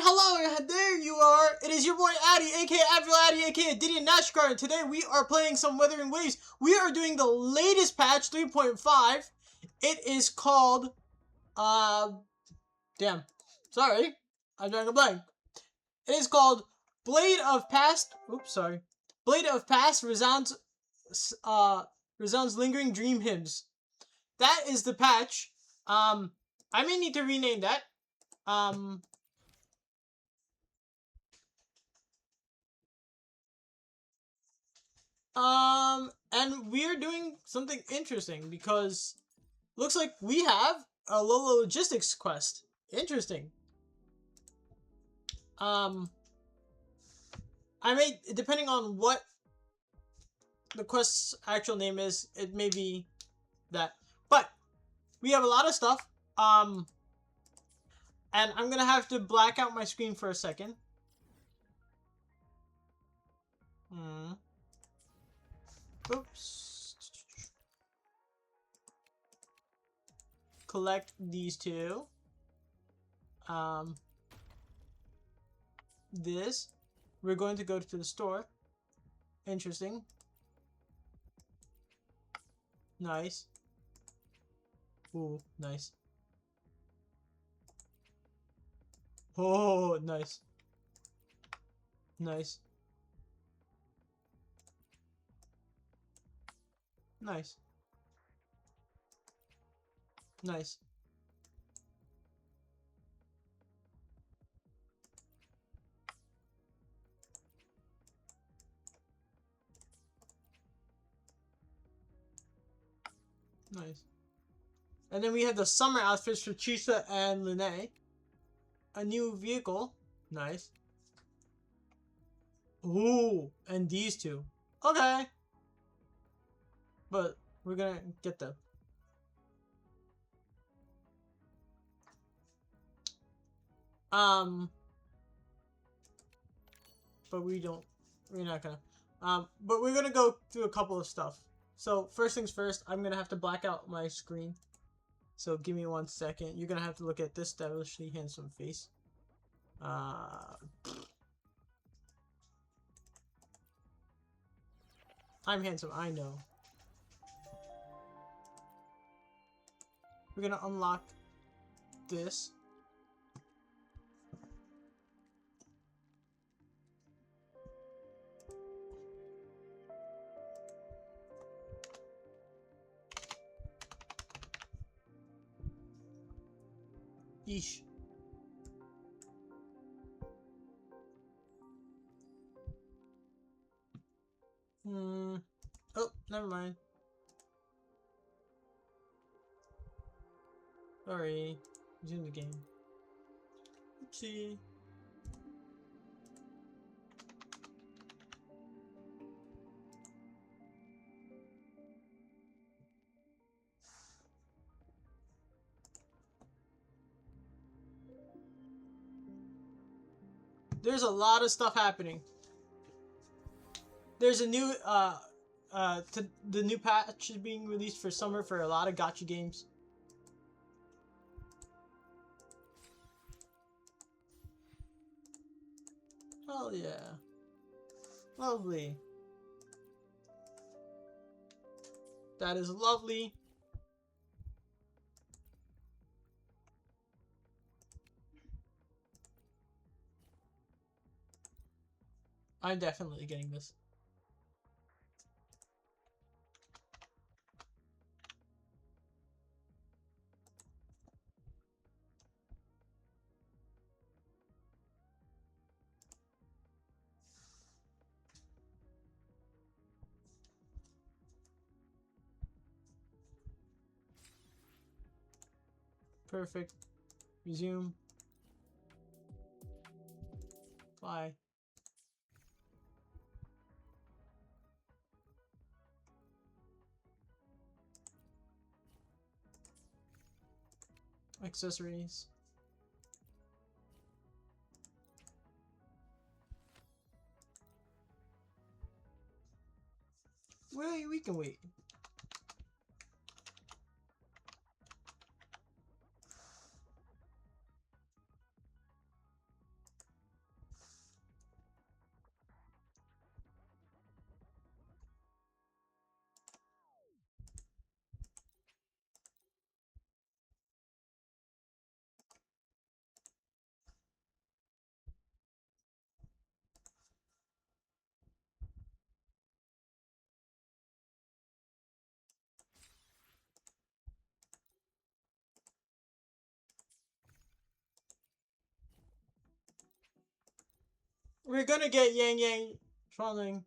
hello, there you are. It is your boy Addy, aka Advil Addy, aka Diddy and NASCAR, and today we are playing some Wuthering Waves. We are doing the latest patch, 3.5. It is called, damn, sorry, I'm drawing a blank. It is called Blade of Past, Blade of Past Resounds, Resounds Lingering Dream Hymns. That is the patch. I may need to rename that. And we're doing something interesting because looks like we have a Lolo Logistics quest. Interesting. I may, depending on what the quest's actual name is, it may be that. But we have a lot of stuff. And I'm gonna have to black out my screen for a second. Oops. Collect these two. This. We're going to go to the store. Interesting. Nice. Ooh, nice. Oh, nice. Nice. Nice. Nice. Nice. And then we have the summer outfits for Chisa and Lene. A new vehicle. Nice. Ooh, and these two. Okay. But we're gonna get them. But we're not gonna. But we're gonna go through a couple of stuff. So first things first, I'm gonna have to black out my screen. So give me 1 second. You're gonna have to look at this devilishly handsome face. I'm handsome, I know. We're gonna unlock this. Yeesh. Oh, never mind. Sorry. Resume the game. Oopsie. There's a lot of stuff happening. There's a new, the new patch is being released for summer for a lot of gacha games. Oh yeah. Lovely. That is lovely. I'm definitely getting this. Perfect. Resume. Fly. Accessories. Wait, we can wait. We're gonna get Yang Yang trolling.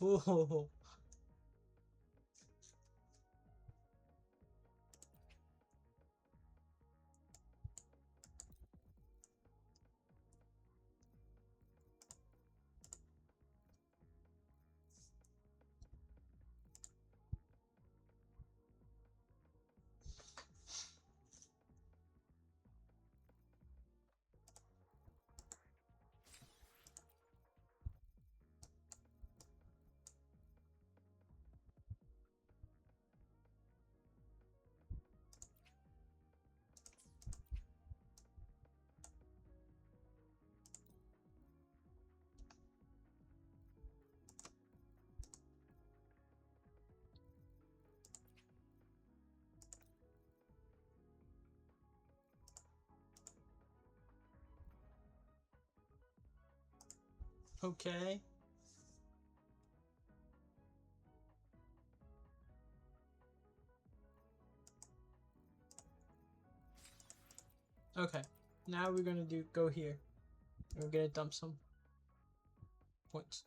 Ooh. Okay. Okay. Now we're gonna go here. We're gonna dump some points.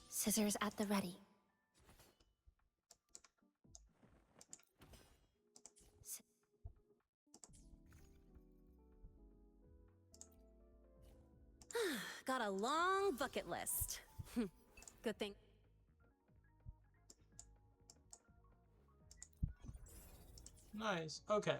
Scissors at the ready. Got a long bucket list. Good thing. Nice. Okay.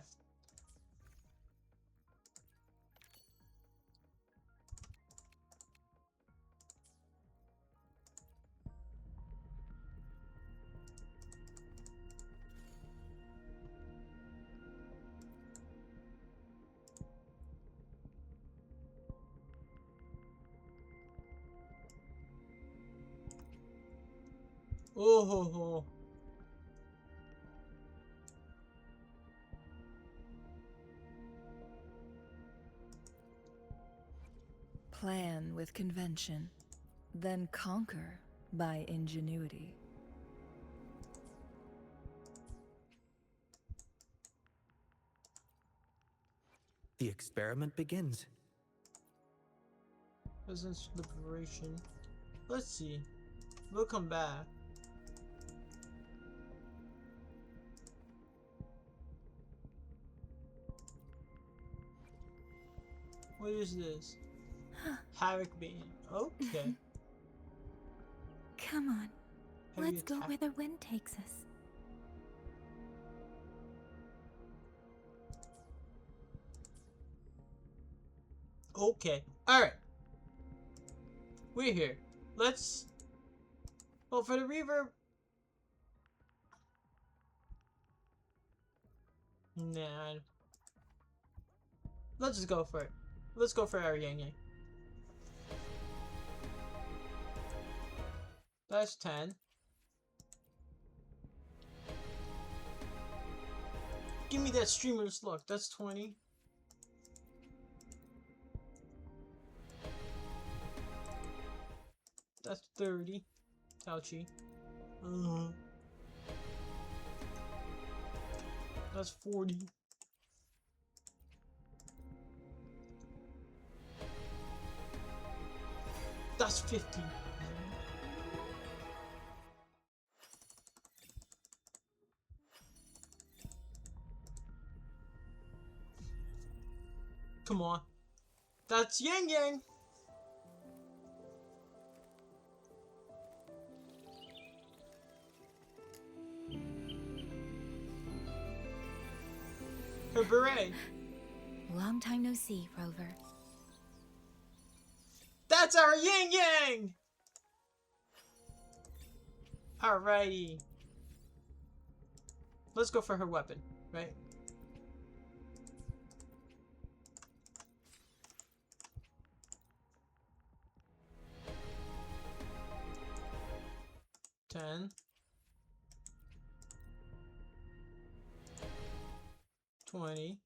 Oh ho ho. Plan with convention, then conquer by ingenuity. The experiment begins. Presence liberation. Let's see. We'll come back. What is this? Havoc Bane. Okay. Come on, Heavy let's go attack. where the wind takes us. Okay. Alright. We're here. Let's... Well, for the reverb... Nah. Let's just go for it. Let's go for our Yang Yang. That's 10. Give me that streamer's luck. That's 20. That's 30. Ouchie. That's 40. That's 50. Come on. That's Yang Yang. Her beret. Long time no see, Rover. That's our Yang Yang! Alrighty. Let's go for her weapon, right? $10. 20.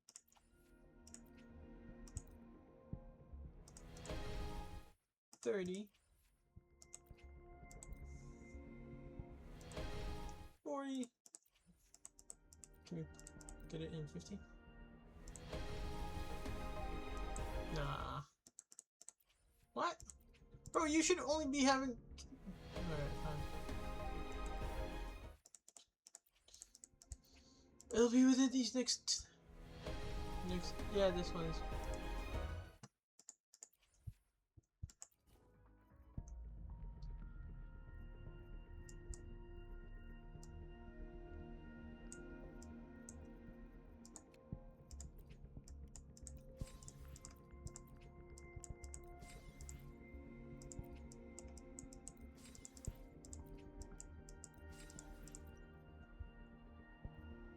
30. 40. Can we get it in 50? Nah. What? Bro, you should only be having... Alright, fine. It'll be within these next... Yeah, this one is...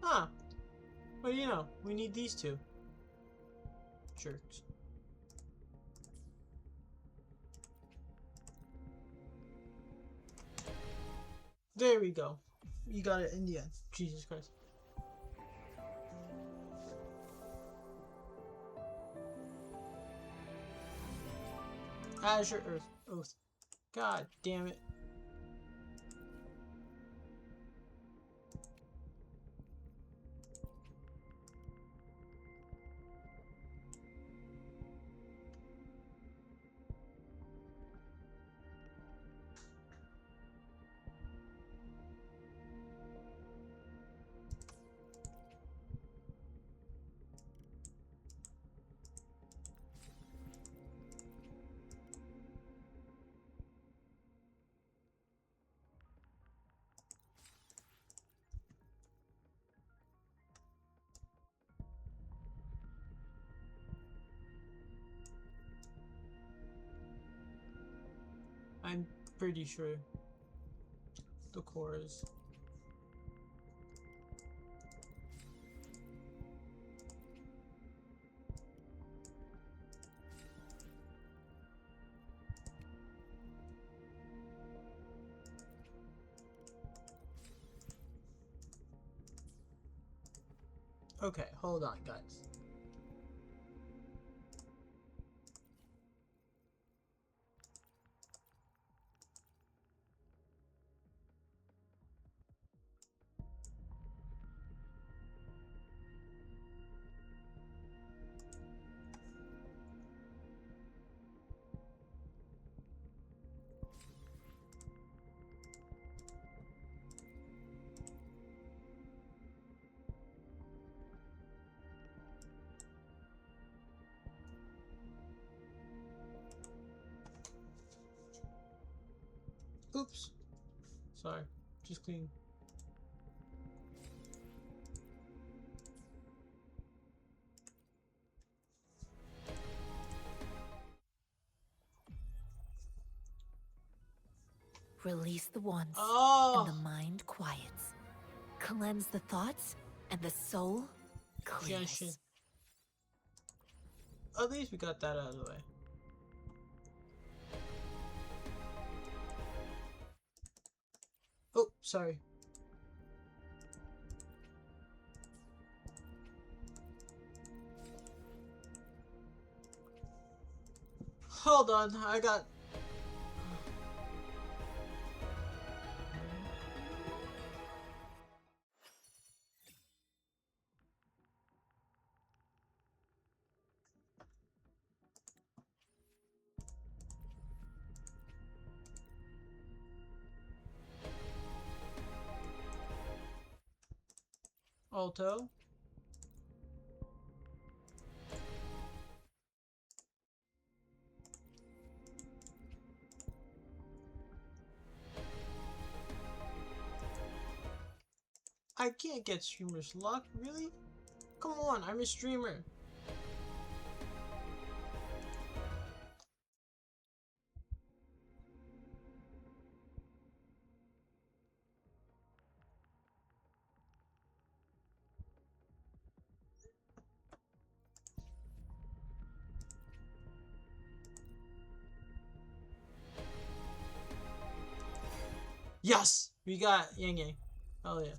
Huh. Well, you know, we need these two. Jerks. There we go. You got it in the end. Jesus Christ. Azure Earth. Oath. God damn it. I'm pretty sure the core is... Okay, hold on, guys. Oops. Sorry. Just clean. Release the wands, Oh! and the mind quiets. Cleanse the thoughts, and the soul Genshin. clears. At least we got that out of the way. Oh, sorry. Hold on, I got... Alto. I can't get streamer's luck, really? Come on, I'm a streamer. Yes! We got Yang Yang. Hell yeah.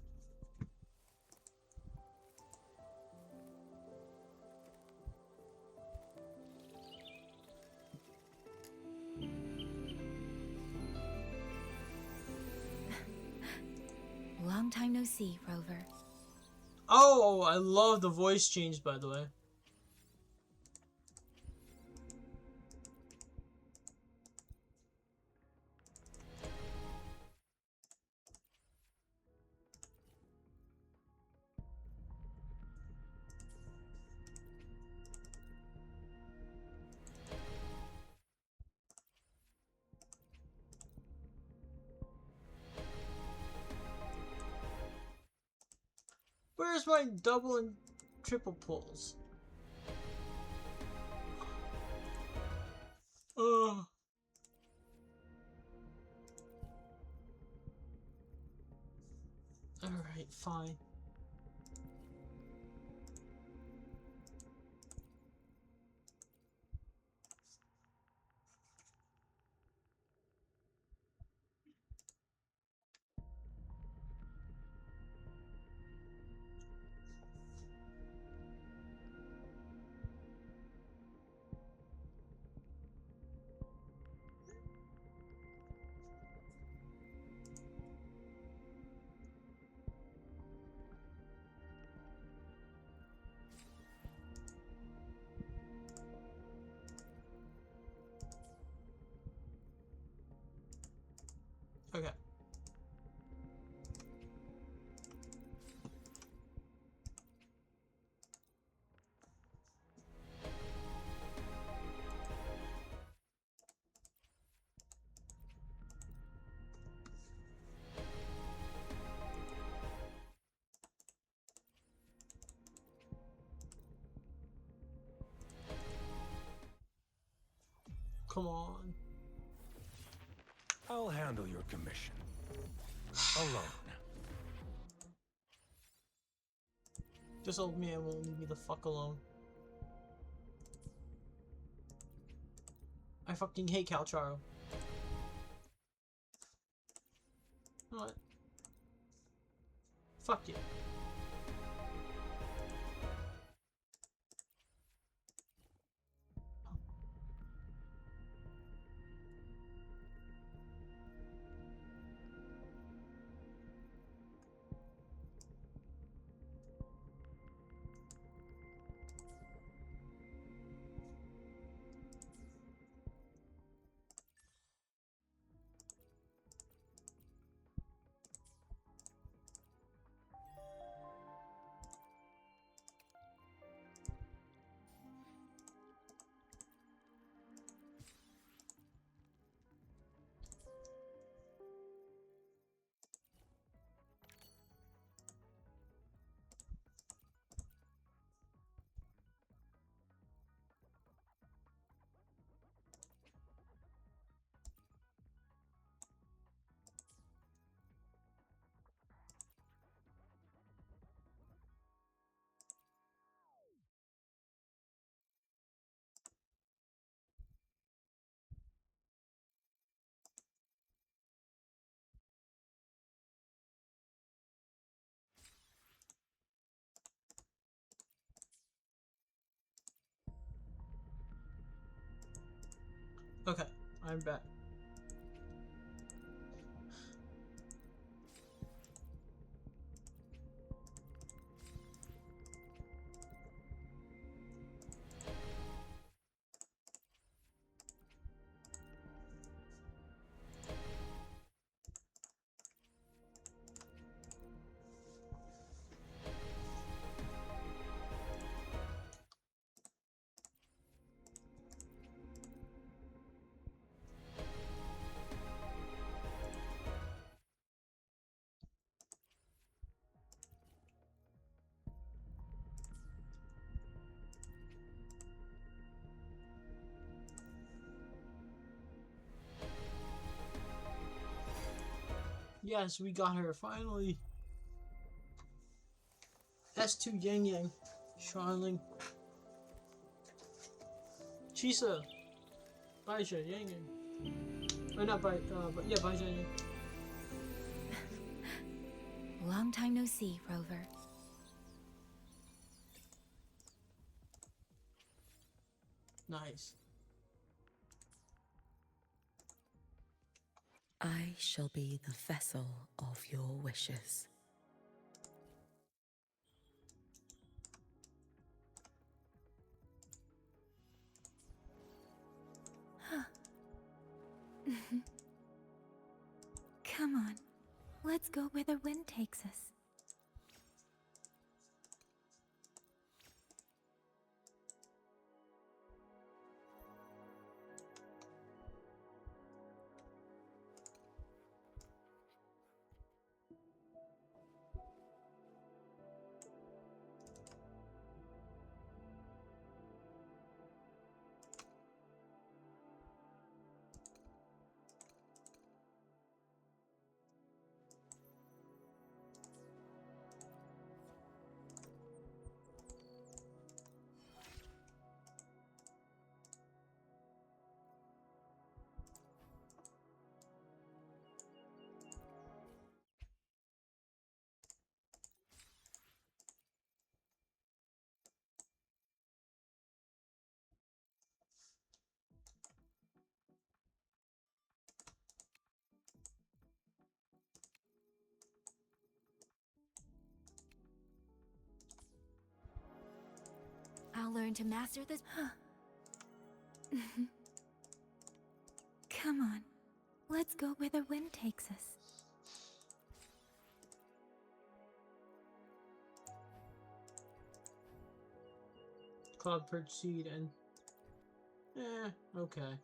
Long time no see, Rover. Oh, I love the voice change, by the way. Where's my double and triple pulls? Ugh. Alright, fine. Okay. Come on. I'll handle your commission. Alone. This old man won't leave me the fuck alone. I fucking hate Calcharo. What? Fuck you. Okay, I'm back. Yes, we got her finally. S2 Yang Yang. Shuanling. Chisa. Baisha Yang Yang. Or not Bai, but yeah, Baisha Yang Yang. Long time no see, Rover. Nice. I shall be the vessel of your wishes. Come on. Let's go where the wind takes us. I'll learn to master this. Come on. Let's go where the wind takes us. Cloud perch seed and okay.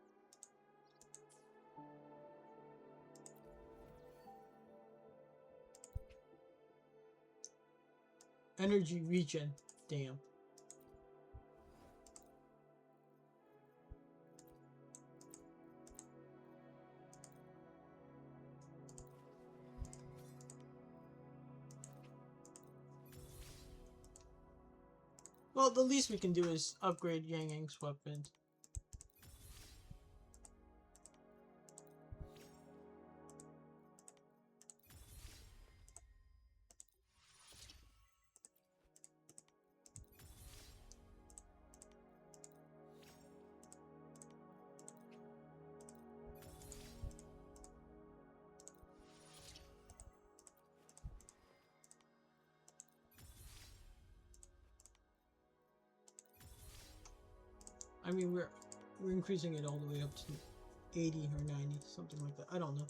Energy regen. Damn. Well, the least we can do is upgrade Yang Yang's weapon. I mean, we're increasing it all the way up to 80 or 90, something like that. I don't know,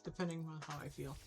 depending on how I feel.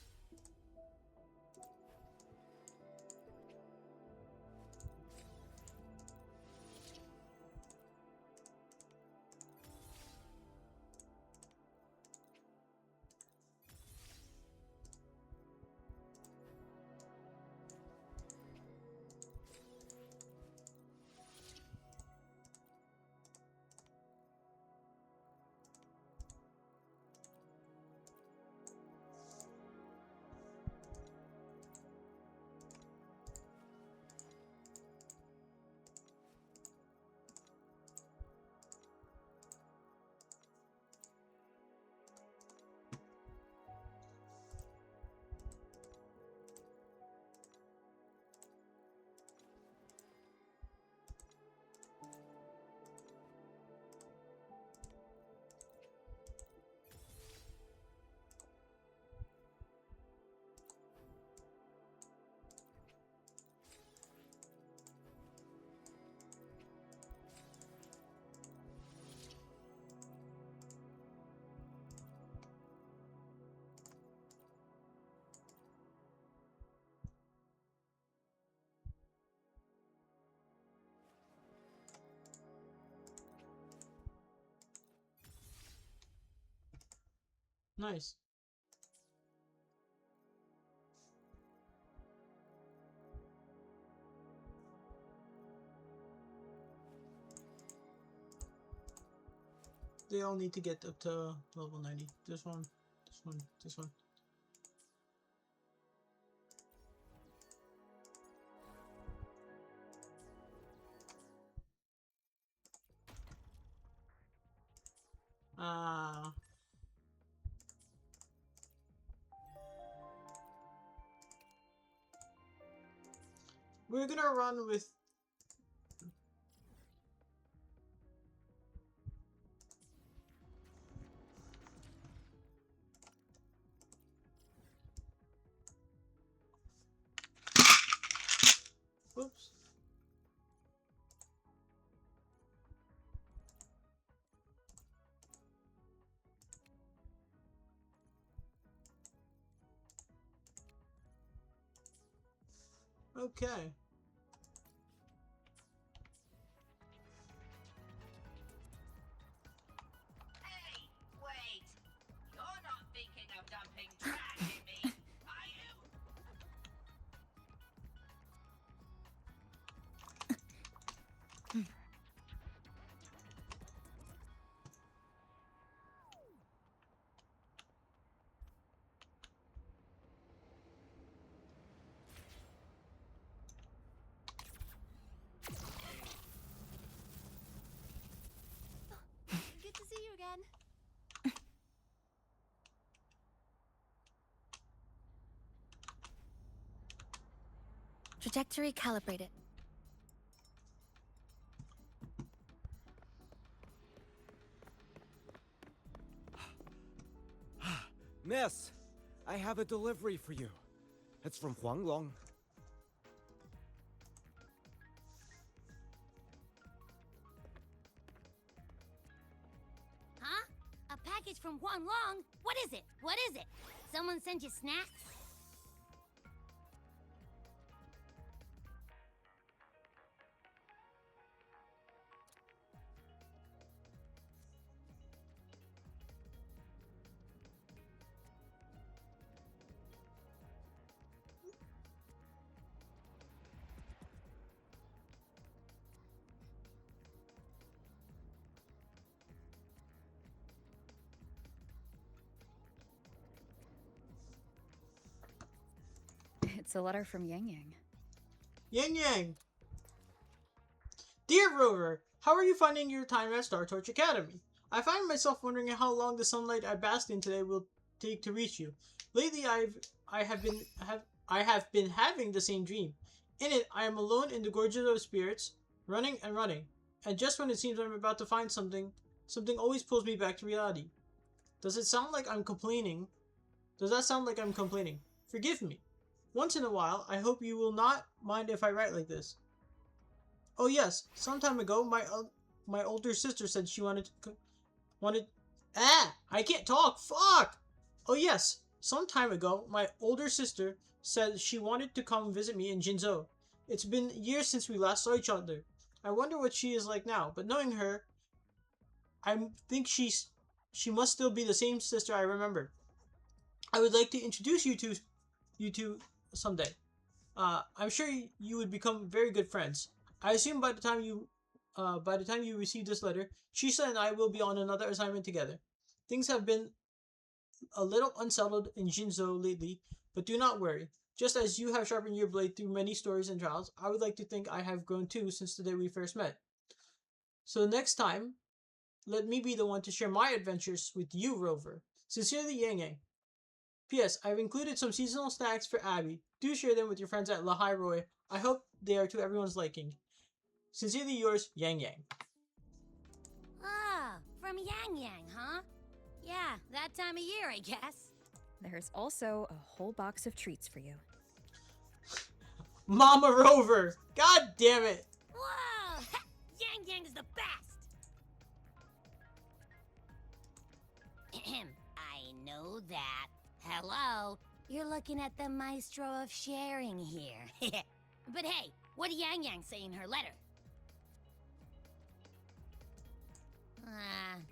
Nice. They all need to get up to level 90. This one, this one, this one. We're gonna run with... Whoops. Okay. Hey, wait! You're not thinking of dumping trash in me, are you? Good to see you again. Trajectory calibrated. Miss, I have a delivery for you. It's from Huanglong. Huh? A package from Huanglong? What is it? What is it? Someone sent you snacks? It's a letter from Yang Yang. Yang Yang! Dear Rover, how are you finding your time at Star Torch Academy? I find myself wondering how long the sunlight I basked in today will take to reach you. Lately, I have been having the same dream. In it, I am alone in the gorges of spirits, running and running, and just when it seems I'm about to find something, something always pulls me back to reality. Does it sound like I'm complaining? Does that sound like I'm complaining? Forgive me. Once in a while, I hope you will not mind if I write like this. Oh yes, some time ago, my older sister said she I can't talk. Fuck. Oh yes, some time ago, my older sister said she wanted to come visit me in Jinzhou. It's been years since we last saw each other. I wonder what she is like now. But knowing her, I think she must still be the same sister I remember. I would like to introduce you two someday. I'm sure you would become very good friends. I assume by the time you receive this letter, Shisa and I will be on another assignment together. Things have been a little unsettled in Jinzhou lately, but do not worry. Just as you have sharpened your blade through many stories and trials, I would like to think I have grown too since the day we first met. So next time, let me be the one to share my adventures with you, Rover. Sincerely, Yang Yang. P.S. I've included some seasonal snacks for Abby. Do share them with your friends at Lahai Roy. I hope they are to everyone's liking. Sincerely yours, Yang Yang. Ah, from Yang Yang, huh? Yeah, that time of year, I guess. There's also a whole box of treats for you. Mama Rover! God damn it! Whoa! Yang Yang's the best! I know that. Hello? You're looking at the maestro of sharing here. But hey, what did Yang Yang say in her letter?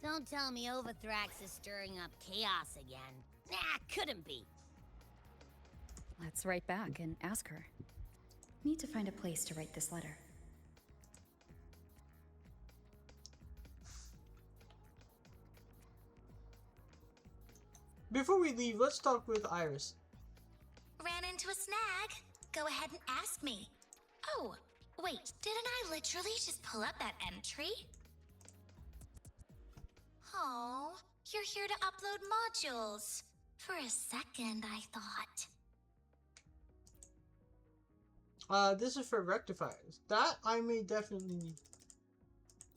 Don't tell me Overthrax is stirring up chaos again. Nah, couldn't be. Let's write back and ask her. Need to find a place to write this letter. Before we leave, let's talk with Iris. Ran into a snag. Go ahead and ask me. Oh, wait, didn't I literally just pull up that entry? Oh, you're here to upload modules. For a second, I thought. This is for rectifiers. That I may definitely need.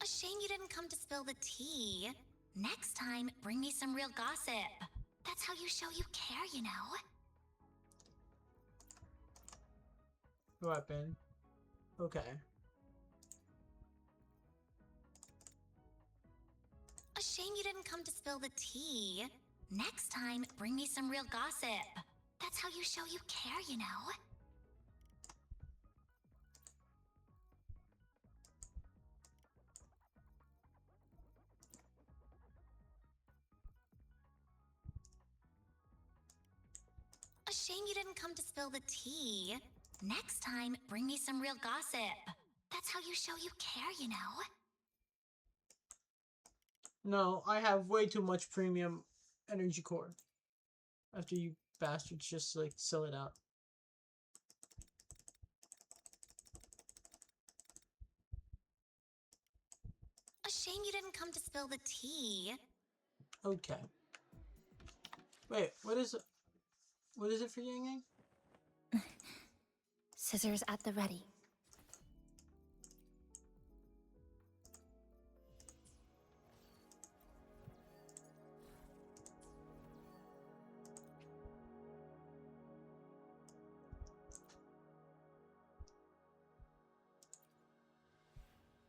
A shame you didn't come to spill the tea. Next time, bring me some real gossip. That's how you show you care, you know? Weapon. Okay. A shame you didn't come to spill the tea. Next time, bring me some real gossip. That's how you show you care, you know? A shame you didn't come to spill the tea. Next time, bring me some real gossip. That's how you show you care, you know? No, I have way too much premium energy core. After you bastards just like sell it out. A shame you didn't come to spill the tea. Okay. Wait, what is it? What is it for Yang Yang? Scissors at the ready.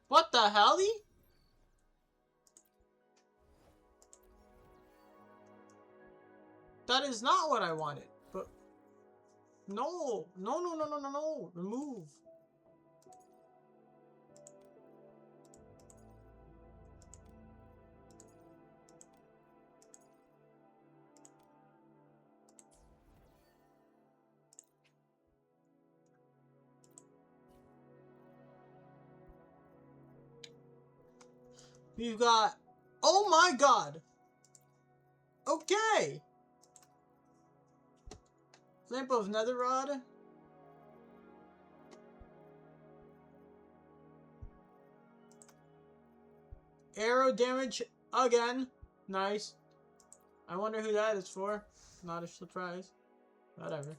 What the hell? That is not what I wanted. But no, no, no, no, no, no, no. Remove. We've got. Oh my god. Okay. Lamp of Nether Rod. Arrow damage again. Nice. I wonder who that is for. Not a surprise. Whatever.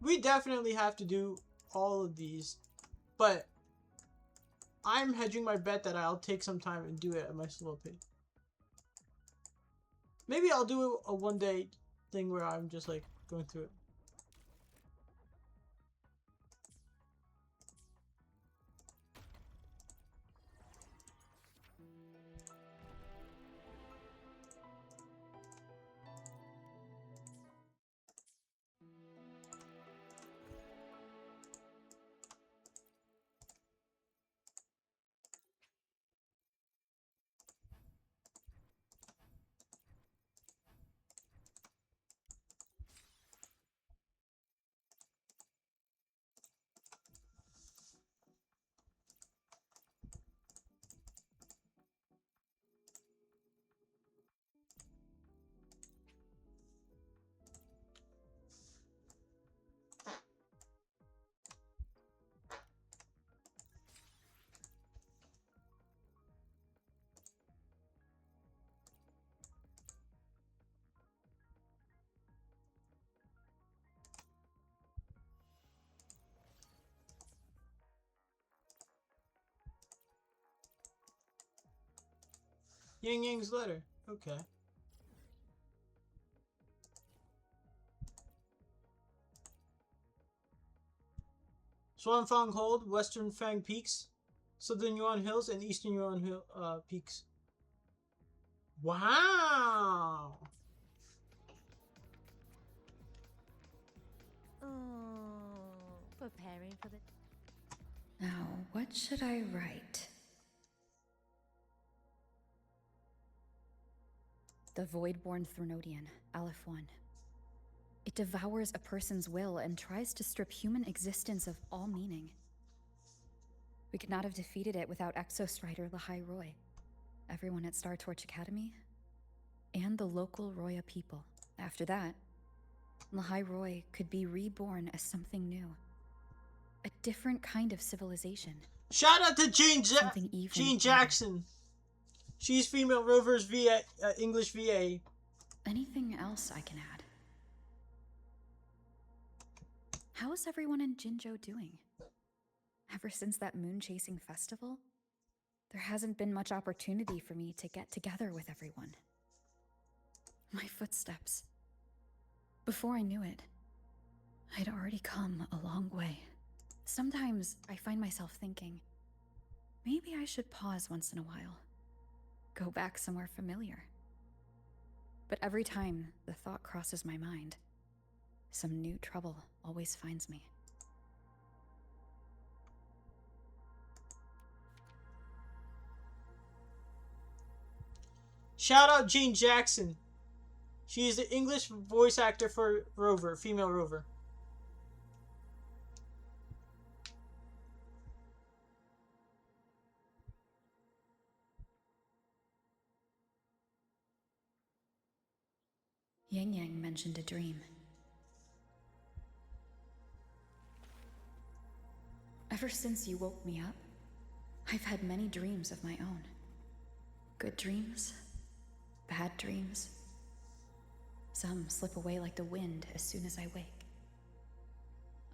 We definitely have to do all of these, but I'm hedging my bet that I'll take some time and do it at my slow pace. Maybe I'll do a one-day thing where I'm just like going through it. Yang Yang's letter. Okay. Swan Fang Hold, Western Fang Peaks, Southern Yuan Hills, and Eastern Yuan Hill Peaks. Wow! Oh, preparing for the... Now, what should I write? The Voidborn Threnodian, Aleph 1. It devours a person's will and tries to strip human existence of all meaning. We could not have defeated it without Exostrider Lahai Roy, everyone at Star Torch Academy, and the local Roya people. After that, Lahai Roy could be reborn as something new. A different kind of civilization. Shout out to Something even Jean greater. Jackson. She's female Rover's VA, English VA. Anything else I can add? How is everyone in Jinzhou doing? Ever since that moon-chasing festival, there hasn't been much opportunity for me to get together with everyone. My footsteps. Before I knew it, I'd already come a long way. Sometimes I find myself thinking, maybe I should pause once in a while. Go back somewhere familiar. But every time the thought crosses my mind, some new trouble always finds me. Shout out Jean Jackson. She is the English voice actor for Rover, female Rover. Yang Yang mentioned a dream. Ever since you woke me up, I've had many dreams of my own. Good dreams, bad dreams. Some slip away like the wind as soon as I wake.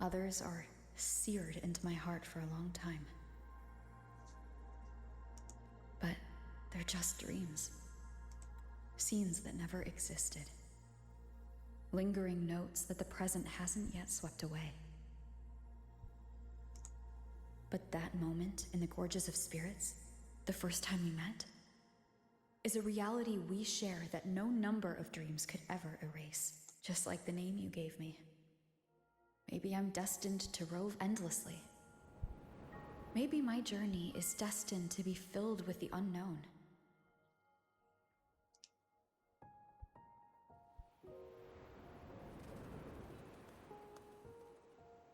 Others are seared into my heart for a long time. But they're just dreams. Scenes that never existed. Lingering notes that the present hasn't yet swept away. But that moment in the Gorges of Spirits, the first time we met, is a reality we share that no number of dreams could ever erase, just like the name you gave me. Maybe I'm destined to rove endlessly. Maybe my journey is destined to be filled with the unknown.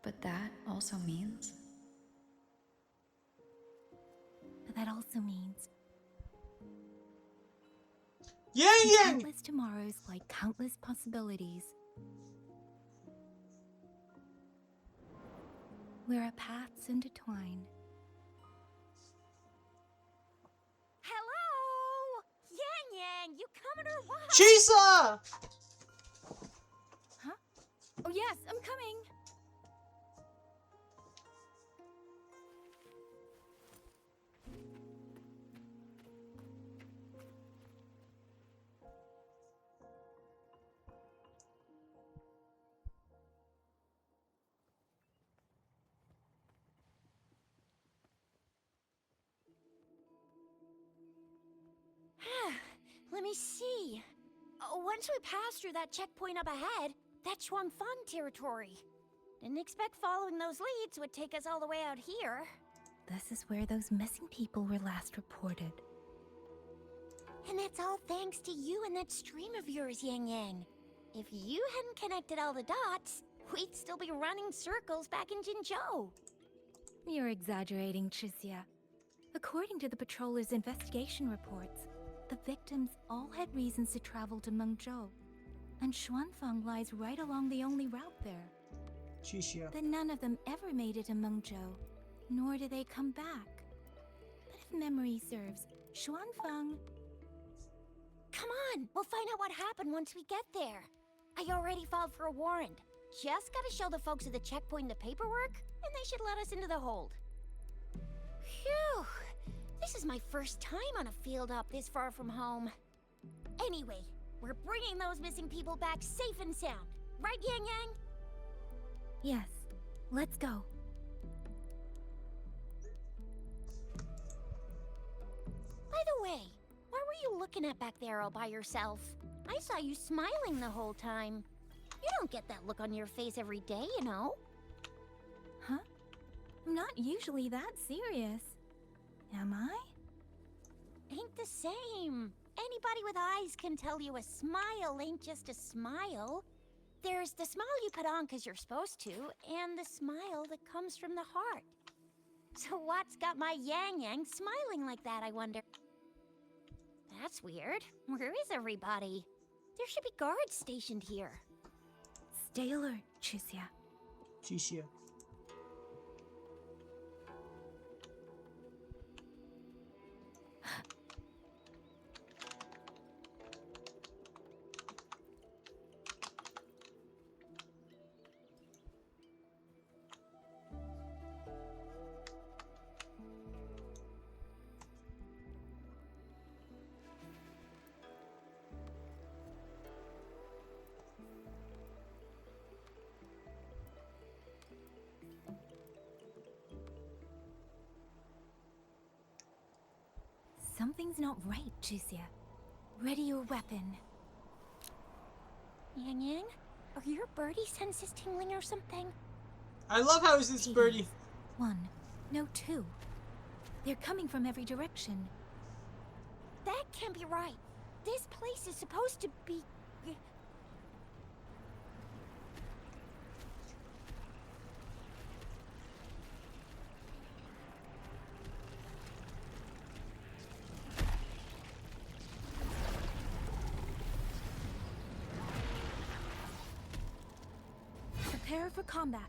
But that also means... That also means Yang Yang! countless tomorrows like countless possibilities. Where our paths intertwine. Hello! Yang Yang, you coming or what? Chisa! Huh? Oh yes, I'm coming. Let me see. Once we pass through that checkpoint up ahead, that's Xuanfang territory. Didn't expect following those leads would take us all the way out here. This is where those missing people were last reported. And that's all thanks to you and that stream of yours, Yang Yang. If you hadn't connected all the dots, we'd still be running circles back in Jinzhou. You're exaggerating, Chixia. According to the patroller's investigation reports, the victims all had reasons to travel to Mengzhou, and Xuanfang lies right along the only route there. Chixia. But none of them ever made it to Mengzhou, nor did they come back. But if memory serves, Xuanfang... Come on, we'll find out what happened once we get there. I already filed for a warrant. Just gotta show the folks at the checkpoint the paperwork, and they should let us into the hold. Phew! This is my first time on a field op this far from home. Anyway, we're bringing those missing people back safe and sound. Right, Yang Yang? Yes, let's go. By the way, what were you looking at back there all by yourself? I saw you smiling the whole time. You don't get that look on your face every day, you know? Huh? I'm not usually that serious. Am I? Ain't the same. Anybody with eyes can tell you a smile ain't just a smile. There's the smile you put on 'cause you're supposed to, and the smile that comes from the heart. So what's got my Yang Yang smiling like that, I wonder? That's weird. Where is everybody? There should be guards stationed here. Stay alert, Chisia. Chichia. Something's not right, Chisia. Ready your weapon. Yang Yang, are your birdie senses tingling or something? I love how it's birdie. 1, no 2. They're coming from every direction. That can't be right. This place is supposed to be... Prepare for combat.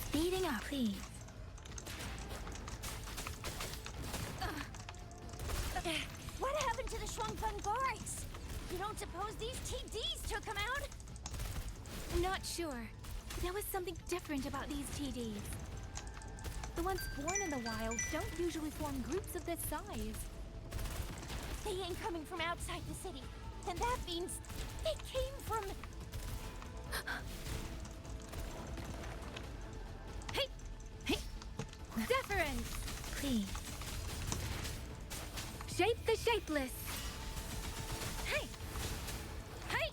Speeding up, please. What happened to the Shuangfeng guards? You don't suppose these TDs took them out? I'm not sure. There was something different about these TDs. The ones born in the wild don't usually form groups of this size. They ain't coming from outside the city. And that means they came from... Hey! Hey! Deference! Please. Shape the shapeless! Hey! Hey!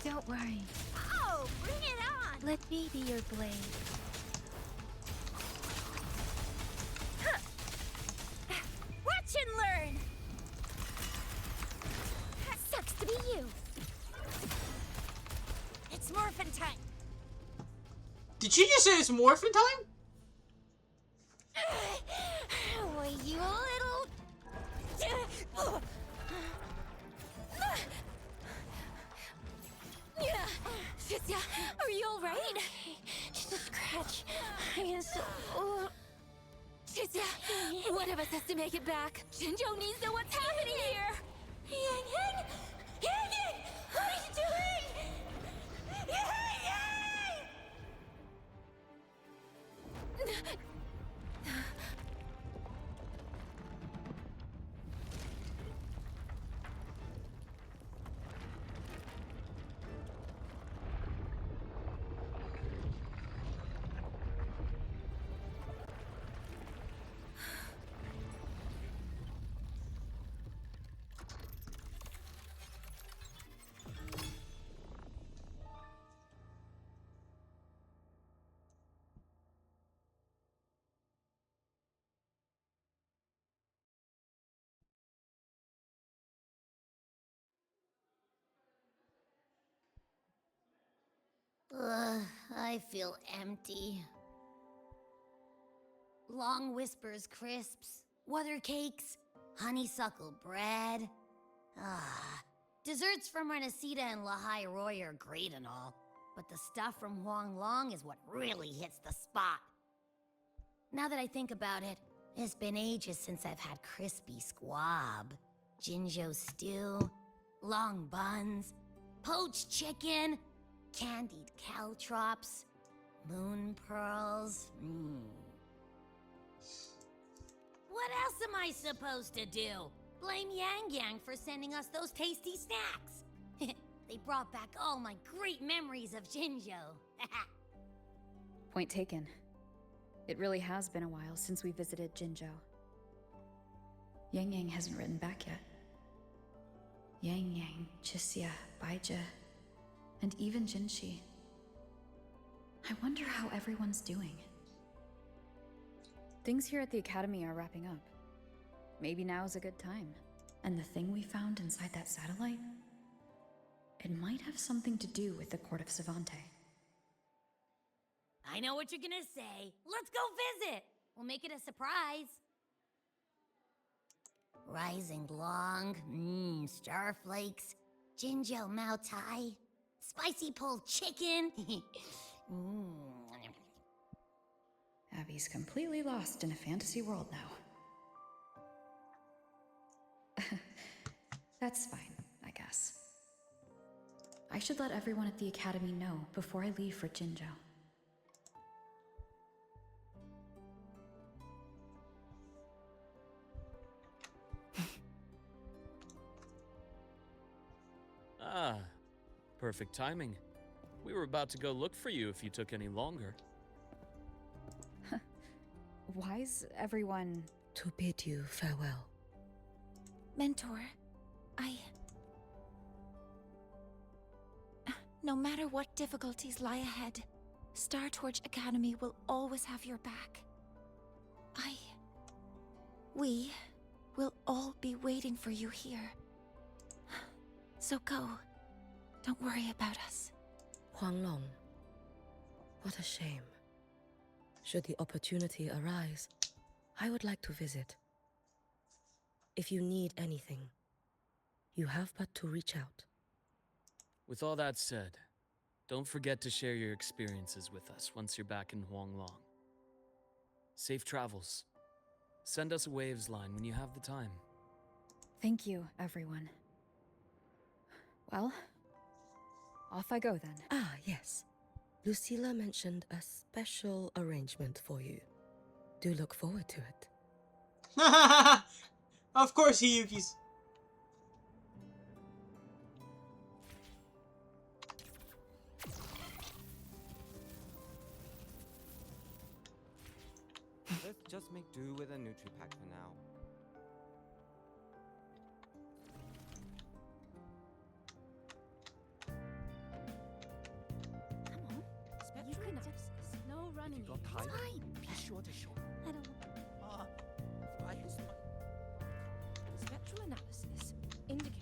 Don't worry. Oh, bring it on! Let me be your blade. Watch and learn! Sucks to be you. It's morphin' time. Did she just say it's morphin' time? Oh, you little... Chisia, are you alright? Just a scratch. I am so... Chisia, one of us has to make it back. Jinzhou needs to know what's happening here. Yang Yang! Yang Yang! What are you doing? Yang Yang! I feel empty. Long whispers crisps, weather cakes, honeysuckle bread. Desserts from Renacita and Lahai Roy are great and all, but the stuff from Huang Long is what really hits the spot. Now that I think about it, it's been ages since I've had crispy squab, Jinzhou stew, long buns, poached chicken, candied caltrops, moon pearls. What else am I supposed to do? Blame Yang Yang for sending us those tasty snacks. They brought back all my great memories of Jinzhou. Point taken. It really has been a while since we visited Jinzhou. Yang Yang hasn't written back yet. Yang Yang, Chisia, Baizhi, and even Jinshi. I wonder how everyone's doing. Things here at the Academy are wrapping up. Maybe now's a good time. And the thing we found inside that satellite? It might have something to do with the Court of Savante. I know what you're gonna say. Let's go visit. We'll make it a surprise. Rising Long, starflakes, ginger mao tai, spicy pulled chicken. Abby's completely lost in a fantasy world now. That's fine, I guess. I should let everyone at the academy know before I leave for Jinzhou. Ah, perfect timing. We were about to go look for you if you took any longer. Why's everyone... To bid you farewell. Mentor, no matter what difficulties lie ahead, Star Torch Academy will always have your back. We will all be waiting for you here. So go. Don't worry about us. Huanglong. What a shame. Should the opportunity arise, I would like to visit. If you need anything, you have but to reach out. With all that said, don't forget to share your experiences with us once you're back in Huanglong. Safe travels. Send us a waves line when you have the time. Thank you, everyone. Well, off I go then. Ah, yes. Lucilla mentioned a special arrangement for you. Do look forward to it. Of course, Hiyuki's. Let's just make do with a Nutri-Pack for now. Come on. Spectral analysis. No running. Got time? Fine. Be sure to show. I don't... Spectral analysis indicates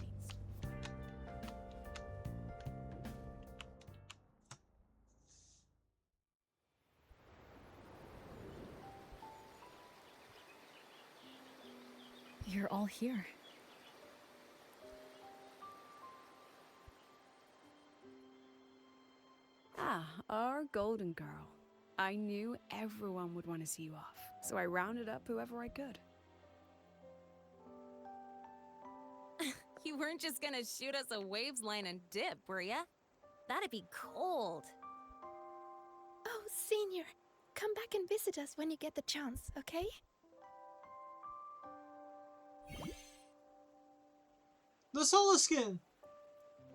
You're all here. our golden girl. I knew everyone would want to see you off, so I rounded up whoever I could. You weren't just gonna shoot us a waves line and dip, were ya? That'd be cold. Oh, Senior, come back and visit us when you get the chance, okay? The Solar Skin!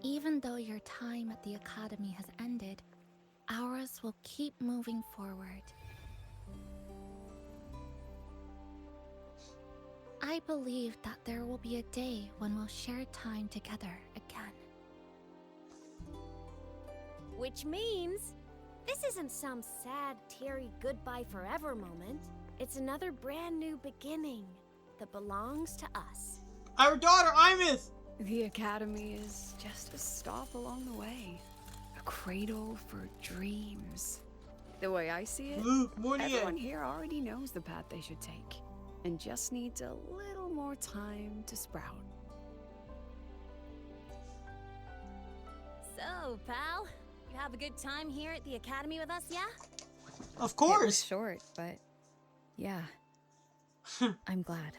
Even though your time at the Academy has ended, ours will keep moving forward. I believe that there will be a day when we'll share time together again. Which means, this isn't some sad, teary goodbye forever moment. It's another brand new beginning that belongs to us. Our daughter, Imith! The Academy is just a stop along the way. A cradle for dreams. The way I see it, everyone here already knows the path they should take, and just needs a little more time to sprout. So, pal, you have a good time here at the Academy with us, yeah? Of course! It was short, but yeah. I'm glad.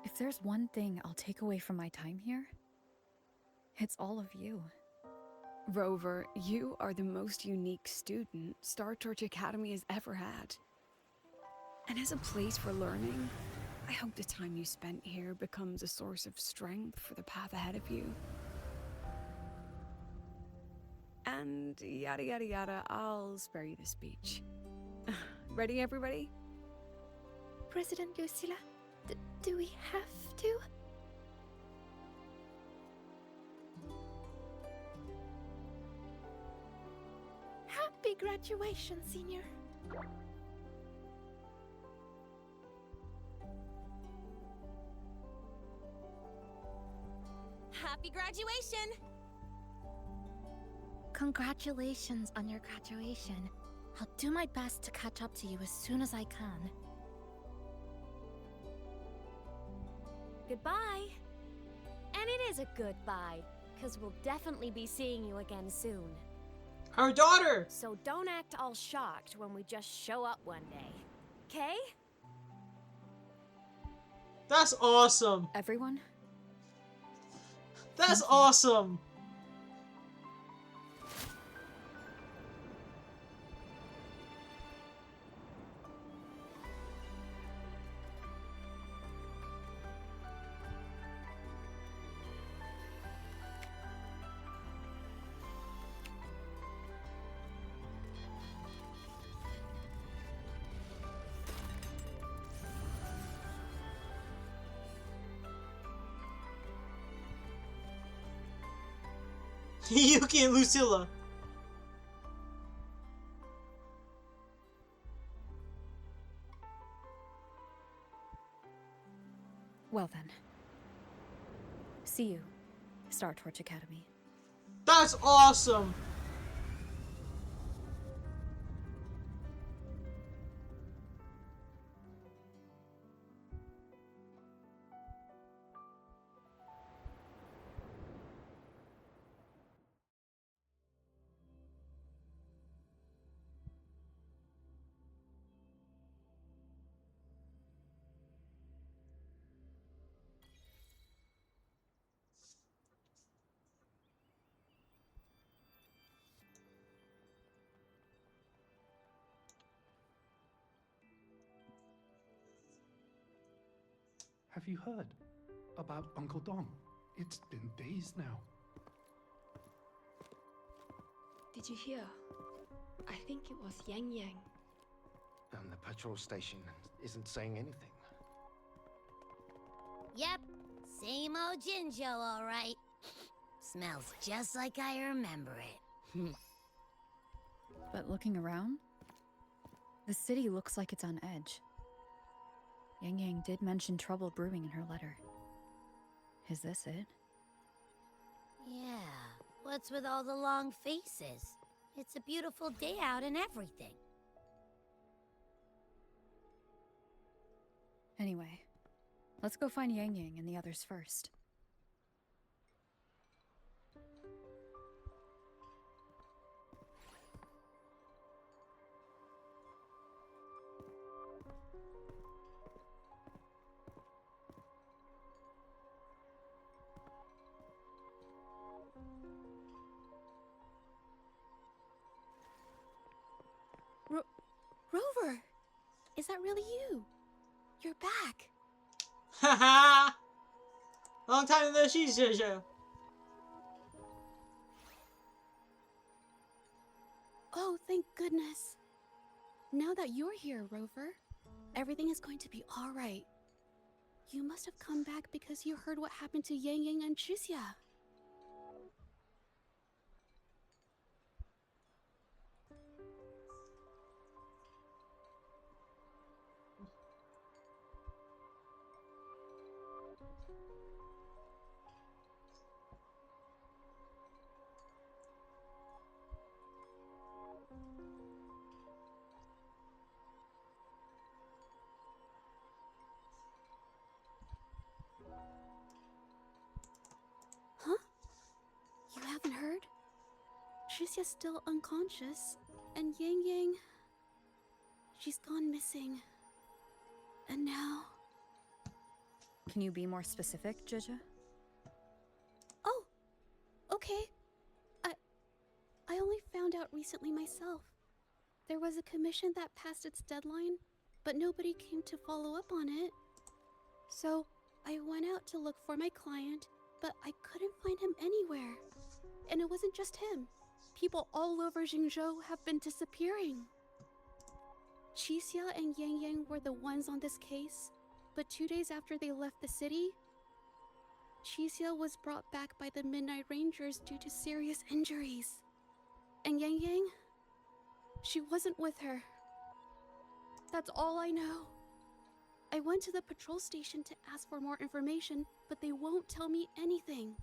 If there's one thing I'll take away from my time here, it's all of you. Rover, you are the most unique student Star Torch Academy has ever had. And as a place for learning, I hope the time you spent here becomes a source of strength for the path ahead of you. And yada yada yada, I'll spare you the speech. Ready, everybody? President Lucilla, do we have to? Happy graduation, Senior. Happy graduation! Congratulations on your graduation. I'll do my best to catch up to you as soon as I can. Goodbye. And it is a goodbye, because we'll definitely be seeing you again soon. Her daughter! So don't act all shocked when we just show up one day. Okay? That's awesome. Everyone? That's awesome. Yuki and Lucilla. Well then. See you, Star Torch Academy. That's awesome. Have you heard about Uncle Dom? It's been days now. Did you hear? I think it was Yang Yang. And the patrol station isn't saying anything. Yep, same old Jinjo, all right. Smells just like I remember it. But looking around, the city looks like it's on edge. Yang Yang did mention trouble brewing in her letter. Is this it? Yeah, what's with all the long faces? It's a beautiful day out and everything. Anyway, let's go find Yang Yang and the others first. Rover! Is that really you? You're back. Haha. Long time no see, Jojo. Oh, thank goodness. Now that you're here, Rover, everything is going to be all right. You must have come back because you heard what happened to Yang Yang and Chixia. Huh? You haven't heard? Chixia's still unconscious, and Yang Yang... she's gone missing. And now... Can you be more specific, Jija? Oh! Okay. I only found out recently myself. There was a commission that passed its deadline, but nobody came to follow up on it. So, I went out to look for my client, but I couldn't find him anywhere. And it wasn't just him. People all over Jingzhou have been disappearing. Chixia and Yang Yang were the ones on this case, but 2 days after they left the city, Chixia was brought back by the Midnight Rangers due to serious injuries. And Yang Yang, she wasn't with her. That's all I know. I went to the patrol station to ask for more information, but they won't tell me anything.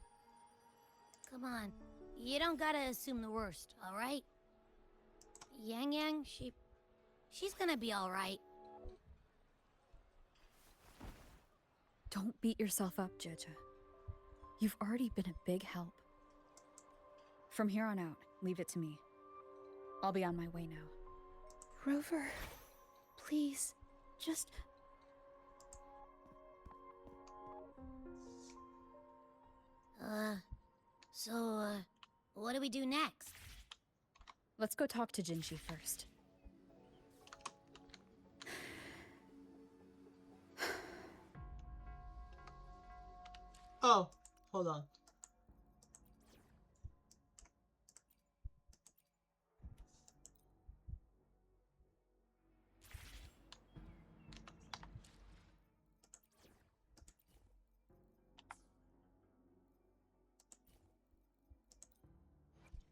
Come on, you don't gotta assume the worst, all right? Yang Yang, she's gonna be alright. Don't beat yourself up, Jeja. You've already been a big help. From here on out, leave it to me. I'll be on my way now. Rover, please, just... What do we do next? Let's go talk to Jinshi first. Oh, hold on.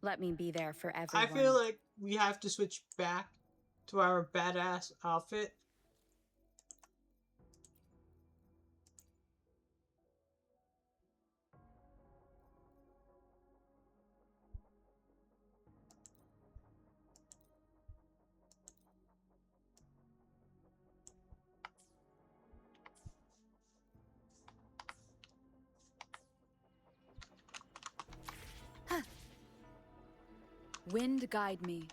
Let me be there for everyone. I feel like we have to switch back to our badass outfit. Wind guide me.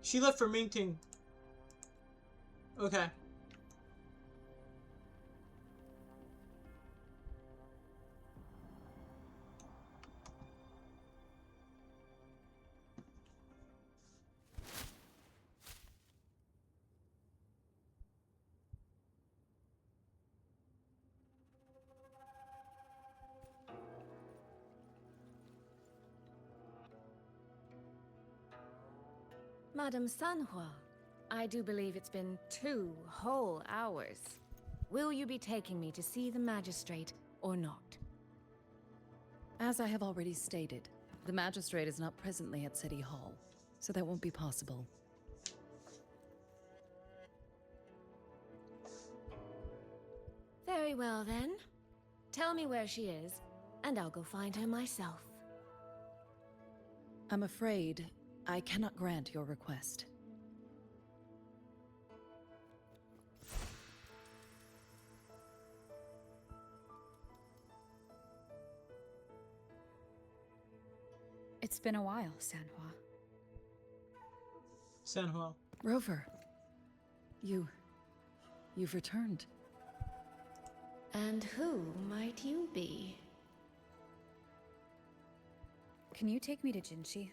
She left for Mingting. Okay. Madame Sanhua, I do believe it's been 2 whole hours. Will you be taking me to see the magistrate or not? As I have already stated, the magistrate is not presently at City Hall, so that won't be possible. Very well then. Tell me where she is, and I'll go find her myself. I'm afraid I cannot grant your request. It's been a while, Sanhua. Sanhua. Rover, you've returned. And who might you be? Can you take me to Jinshi?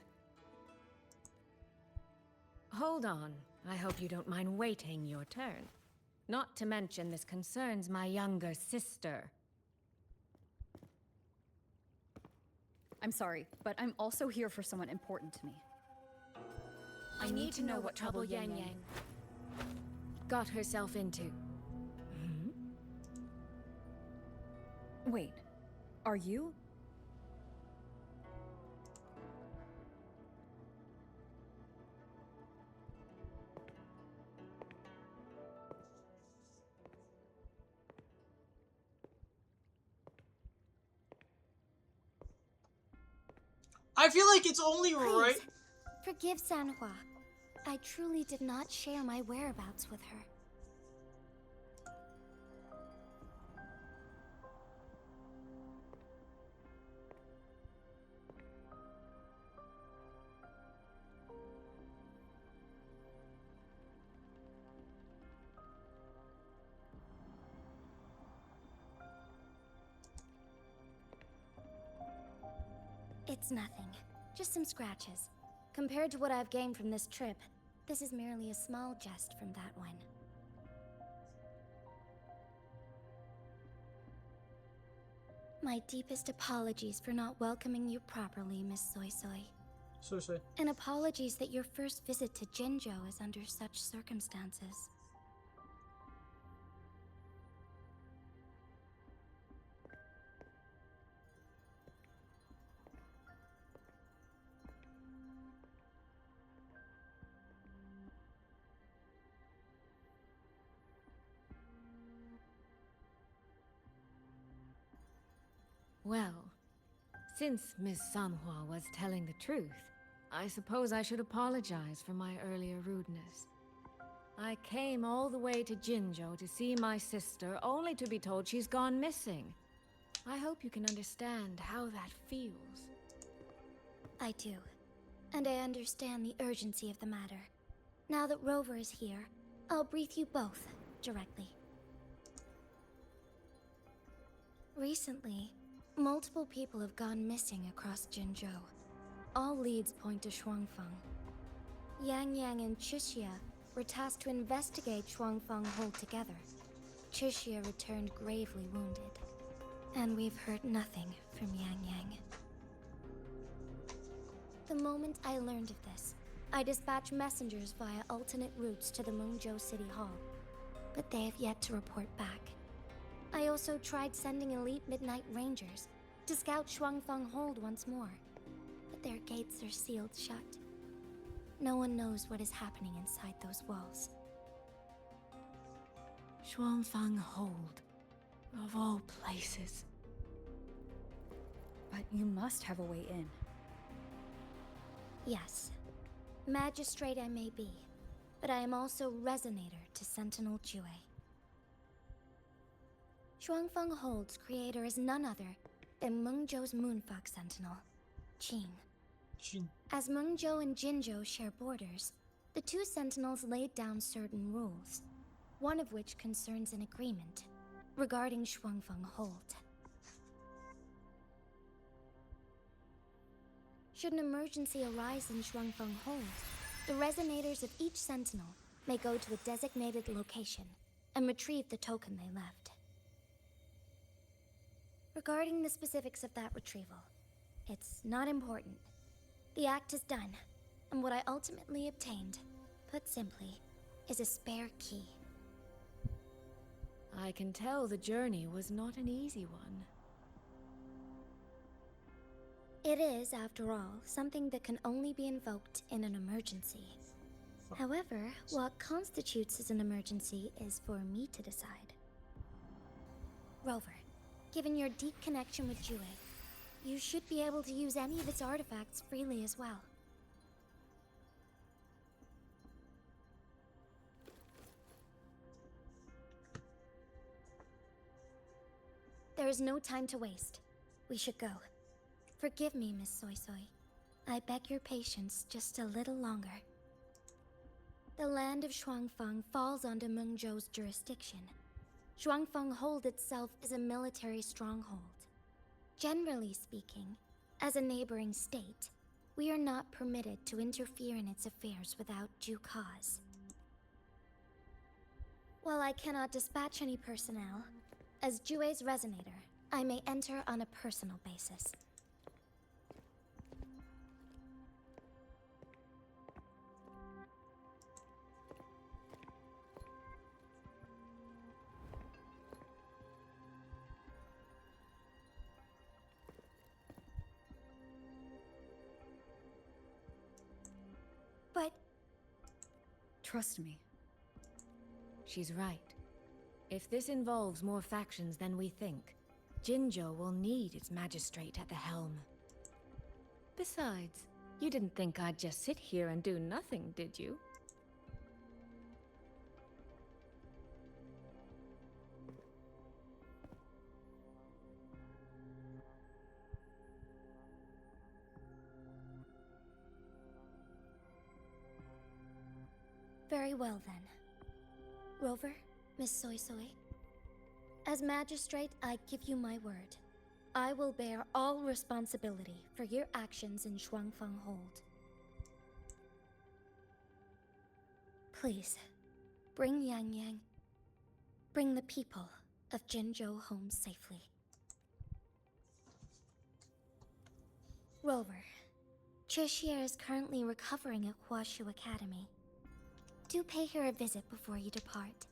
Hold on. I hope you don't mind waiting your turn. Not to mention this concerns my younger sister. I'm sorry, but I'm also here for someone important to me. I need to know what trouble Yang Yang got herself into. Wait, are you? I feel like it's only right. Forgive Sanhua. I truly did not share my whereabouts with her. It's nothing. Just some scratches. Compared to what I've gained from this trip, this is merely a small jest from that one. My deepest apologies for not welcoming you properly, Miss Soy Soy. Soy Soy. And apologies that your first visit to Jinzhou is under such circumstances. Well, since Miss Sanhua was telling the truth, I suppose I should apologize for my earlier rudeness. I came all the way to Jinzhou to see my sister, only to be told she's gone missing. I hope you can understand how that feels. I do. And I understand the urgency of the matter. Now that Rover is here, I'll brief you both directly. Recently, multiple people have gone missing across Jinzhou. All leads point to Shuangfeng. Yang Yang and Chixia were tasked to investigate Shuangfeng Hold together. Chixia returned gravely wounded. And we've heard nothing from Yang Yang. The moment I learned of this, I dispatched messengers via alternate routes to the Mengzhou City Hall. But they have yet to report back. I also tried sending elite Midnight Rangers to scout Shuangfeng Hold once more. But their gates are sealed shut. No one knows what is happening inside those walls. Shuangfeng Hold, of all places. But you must have a way in. Yes. Magistrate I may be, but I am also Resonator to Sentinel Jue. Shuangfeng Hold's creator is none other than Mengzhou's Moonfox Sentinel, Qing. As Mengzhou and Jinzhou share borders, the two Sentinels laid down certain rules, one of which concerns an agreement regarding Shuangfeng Hold. Should an emergency arise in Shuangfeng Hold, the resonators of each Sentinel may go to a designated location and retrieve the token they left. Regarding the specifics of that retrieval, it's not important. The act is done, and what I ultimately obtained, put simply, is a spare key. I can tell the journey was not an easy one. It is, after all, something that can only be invoked in an emergency. However, what constitutes as an emergency is for me to decide. Rover, given your deep connection with Jue, you should be able to use any of its artifacts freely as well. There is no time to waste. We should go. Forgive me, Miss Soy Soy. I beg your patience just a little longer. The land of Shuangfeng falls under Mengzhou's jurisdiction. Shuangfeng Hold itself is a military stronghold. Generally speaking, as a neighboring state, we are not permitted to interfere in its affairs without due cause. While I cannot dispatch any personnel, as Jue's Resonator, I may enter on a personal basis. But... Trust me. She's right. If this involves more factions than we think, Jinzhou will need its magistrate at the helm. Besides, you didn't think I'd just sit here and do nothing, did you? Very well then. Rover, Miss Soy Soy. As magistrate, I give you my word. I will bear all responsibility for your actions in Shuangfeng Hold. Please, bring Yang Yang. Bring the people of Jinzhou home safely. Rover, Tricia is currently recovering at Huashu Academy. Do pay her a visit before you depart.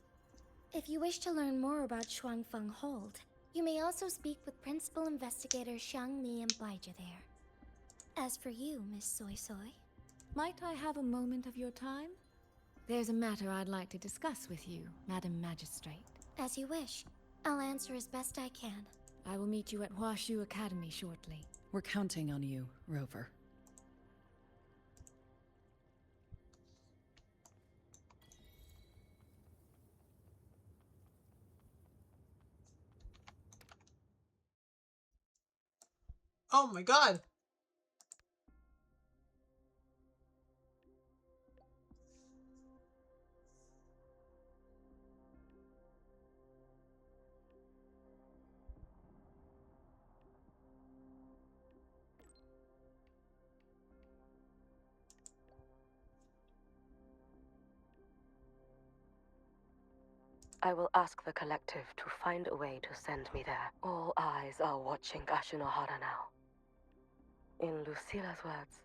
If you wish to learn more about Shuangfeng Hold, you may also speak with Principal Investigator Xiang Li and Baizhi there. As for you, Miss Soy Soy, Might I have a moment of your time? There's a matter I'd like to discuss with you, Madam Magistrate. as you wish. I'll answer as best I can. I will meet you at Huashu Academy shortly. We're counting on you, Rover. Oh my god! I will ask the collective to find a way to send me there. All eyes are watching Ashinohara now. In Lucila's words,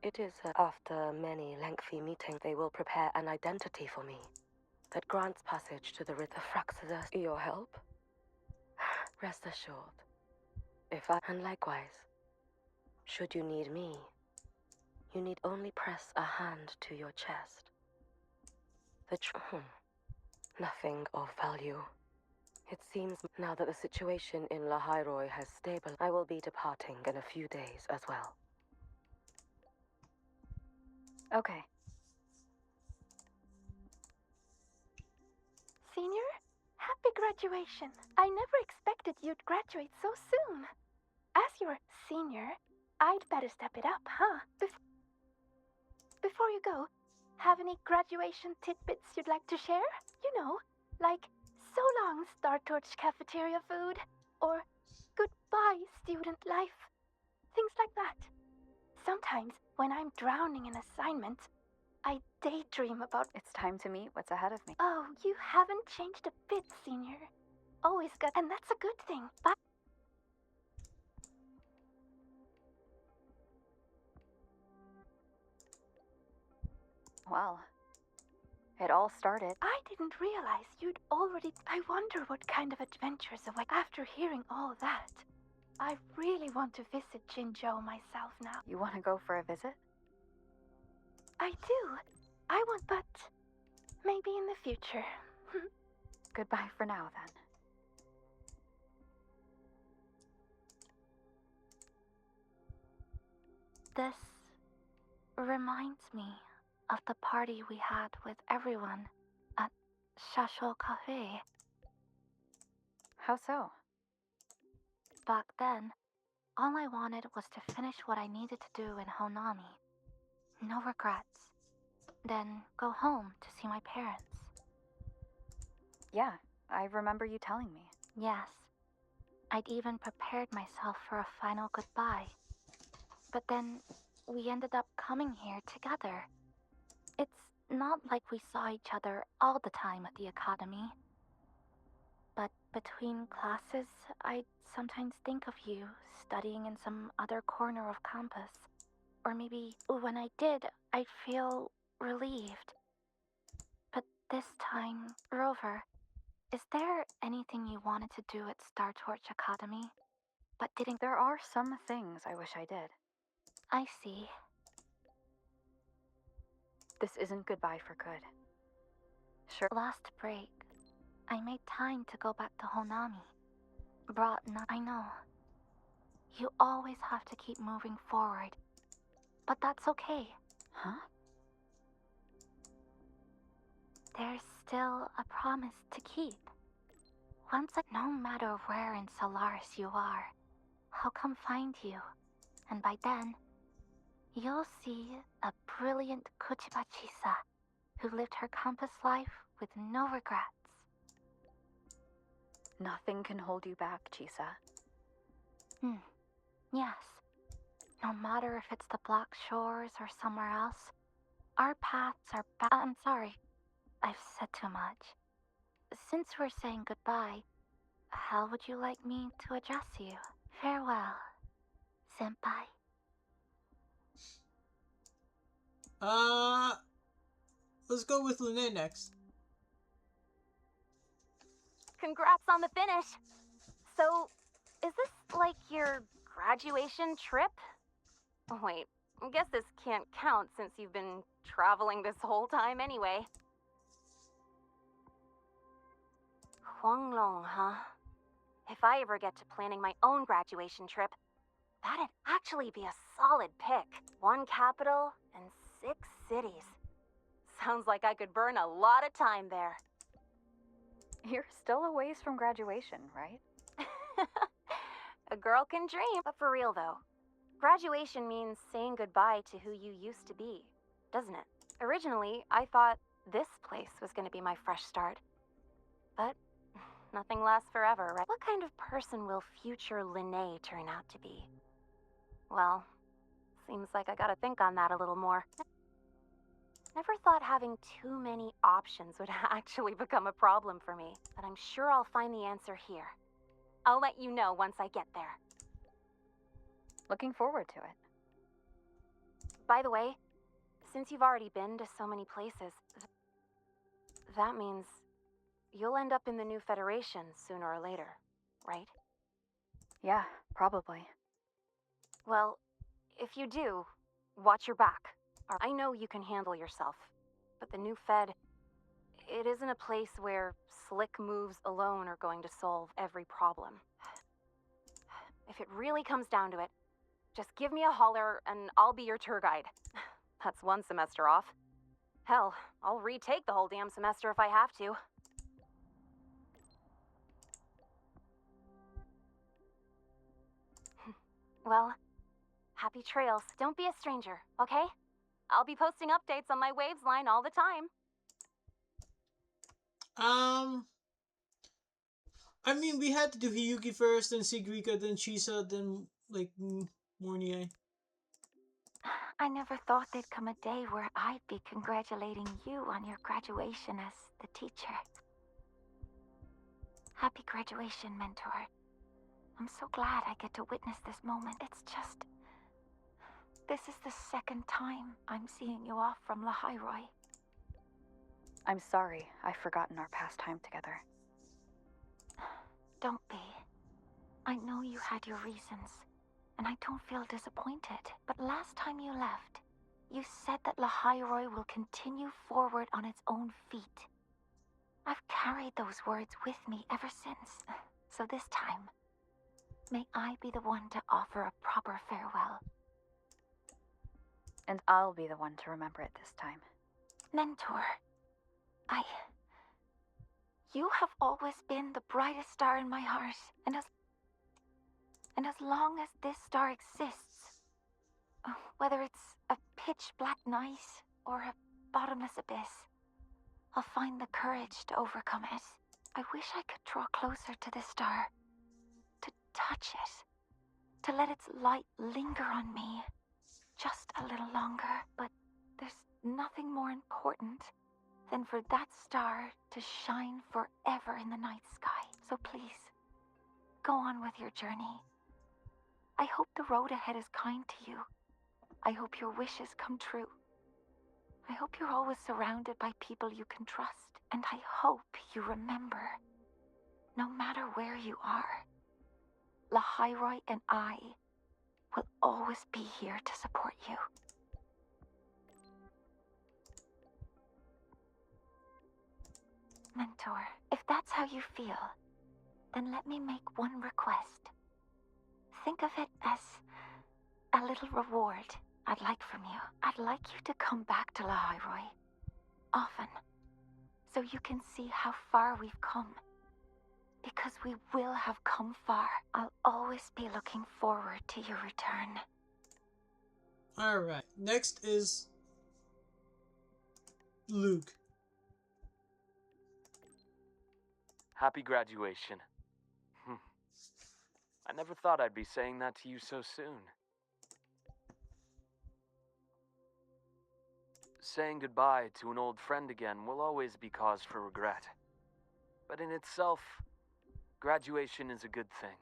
it is after many lengthy meetings they will prepare an identity for me that grants passage to the Ritter Fraxida. Your help? Rest assured. And likewise, should you need me, you need only press a hand to your chest. Nothing of value. It seems now that the situation in Lahairoi has stabilized, I will be departing in a few days as well. Okay. Senior, happy graduation. I never expected you'd graduate so soon. As your senior, I'd better step it up, huh? Before you go, have any graduation tidbits you'd like to share? You know, like so long Star Torch cafeteria food, or goodbye student life. Things like that. Sometimes, when I'm drowning in assignments, I daydream about— It's time to meet what's ahead of me. Oh, you haven't changed a bit, Senior. Always got— and that's a good thing. Bye. Well, it all started. I didn't realize you'd already— I wonder what kind of adventures await. After hearing all that, I really want to visit Jinzhou myself now. You want to go for a visit? I do. I want— but maybe in the future. Goodbye for now, then. This reminds me of the party we had with everyone at Shashou Cafe. How so? Back then, all I wanted was to finish what I needed to do in Honami. No regrets. Then go home to see my parents. Yeah, I remember you telling me. Yes. I'd even prepared myself for a final goodbye. But then, we ended up coming here together. It's not like we saw each other all the time at the academy. But between classes, I'd sometimes think of you studying in some other corner of campus. Or maybe when I did, I'd feel relieved. But this time, Rover, is there anything you wanted to do at Star Torch Academy, but didn't? There are some things I wish I did. I see. This isn't goodbye for good. Sure. Last break, I made time to go back to Honami. I know. You always have to keep moving forward. But that's okay. Huh? There's still a promise to keep. No matter where in Solaris you are, I'll come find you. And by then, you'll see a brilliant Kuchiba Chisa who lived her campus life with no regrets. Nothing can hold you back, Chisa. Yes. No matter if it's the Black Shores or somewhere else, our paths are I'm sorry. I've said too much. Since we're saying goodbye, how would you like me to address you? Farewell, senpai. Let's go with Lene next. Congrats on the finish! So, is this like your graduation trip? Oh, wait, I guess this can't count since you've been traveling this whole time anyway. Huanglong, huh? If I ever get to planning my own graduation trip, that'd actually be a solid pick. 1 capital and 6 cities. Sounds like I could burn a lot of time there. You're still a ways from graduation, right? A girl can dream. But for real though, graduation means saying goodbye to who you used to be, doesn't it? Originally, I thought this place was going to be my fresh start. But nothing lasts forever, right? What kind of person will future Lene turn out to be? Well, seems like I gotta think on that a little more. Never thought having too many options would actually become a problem for me, but I'm sure I'll find the answer here. I'll let you know once I get there. Looking forward to it. By the way, since you've already been to so many places, that means you'll end up in the new Federation sooner or later, right? Yeah, probably. Well, if you do, watch your back. I know you can handle yourself, but the new Fed, it isn't a place where slick moves alone are going to solve every problem. If it really comes down to it, just give me a holler and I'll be your tour guide. That's 1 semester off. Hell, I'll retake the whole damn semester if I have to. Well, happy trails. Don't be a stranger, okay? I'll be posting updates on my Waves line all the time. I mean, we had to do Hiyuki first, then Sigrika, then Chisa, then, like, Mornie. I never thought there'd come a day where I'd be congratulating you on your graduation as the teacher. Happy graduation, mentor. I'm so glad I get to witness this moment. It's just... this is the 2nd time I'm seeing you off from Lahairoi. I'm sorry, I've forgotten our past time together. Don't be. I know you had your reasons, and I don't feel disappointed. But last time you left, you said that Lahairoi will continue forward on its own feet. I've carried those words with me ever since. So this time, may I be the one to offer a proper farewell. And I'll be the one to remember it this time. Mentor, you have always been the brightest star in my heart, and as long as this star exists, whether it's a pitch black night or a bottomless abyss, I'll find the courage to overcome it. I wish I could draw closer to this star, to touch it, to let its light linger on me just a little longer, but there's nothing more important than for that star to shine forever in the night sky. So please, go on with your journey. I hope the road ahead is kind to you. I hope your wishes come true. I hope you're always surrounded by people you can trust. And I hope you remember, no matter where you are, Lahairoi and I will always be here to support you. Mentor, if that's how you feel, then let me make one request. Think of it as a little reward I'd like from you. I'd like you to come back to Lahairoi often, so you can see how far we've come. Because we will have come far. I'll always be looking forward to your return. Alright, next is Luke. Happy graduation. I never thought I'd be saying that to you so soon. Saying goodbye to an old friend again will always be cause for regret. But in itself, graduation is a good thing.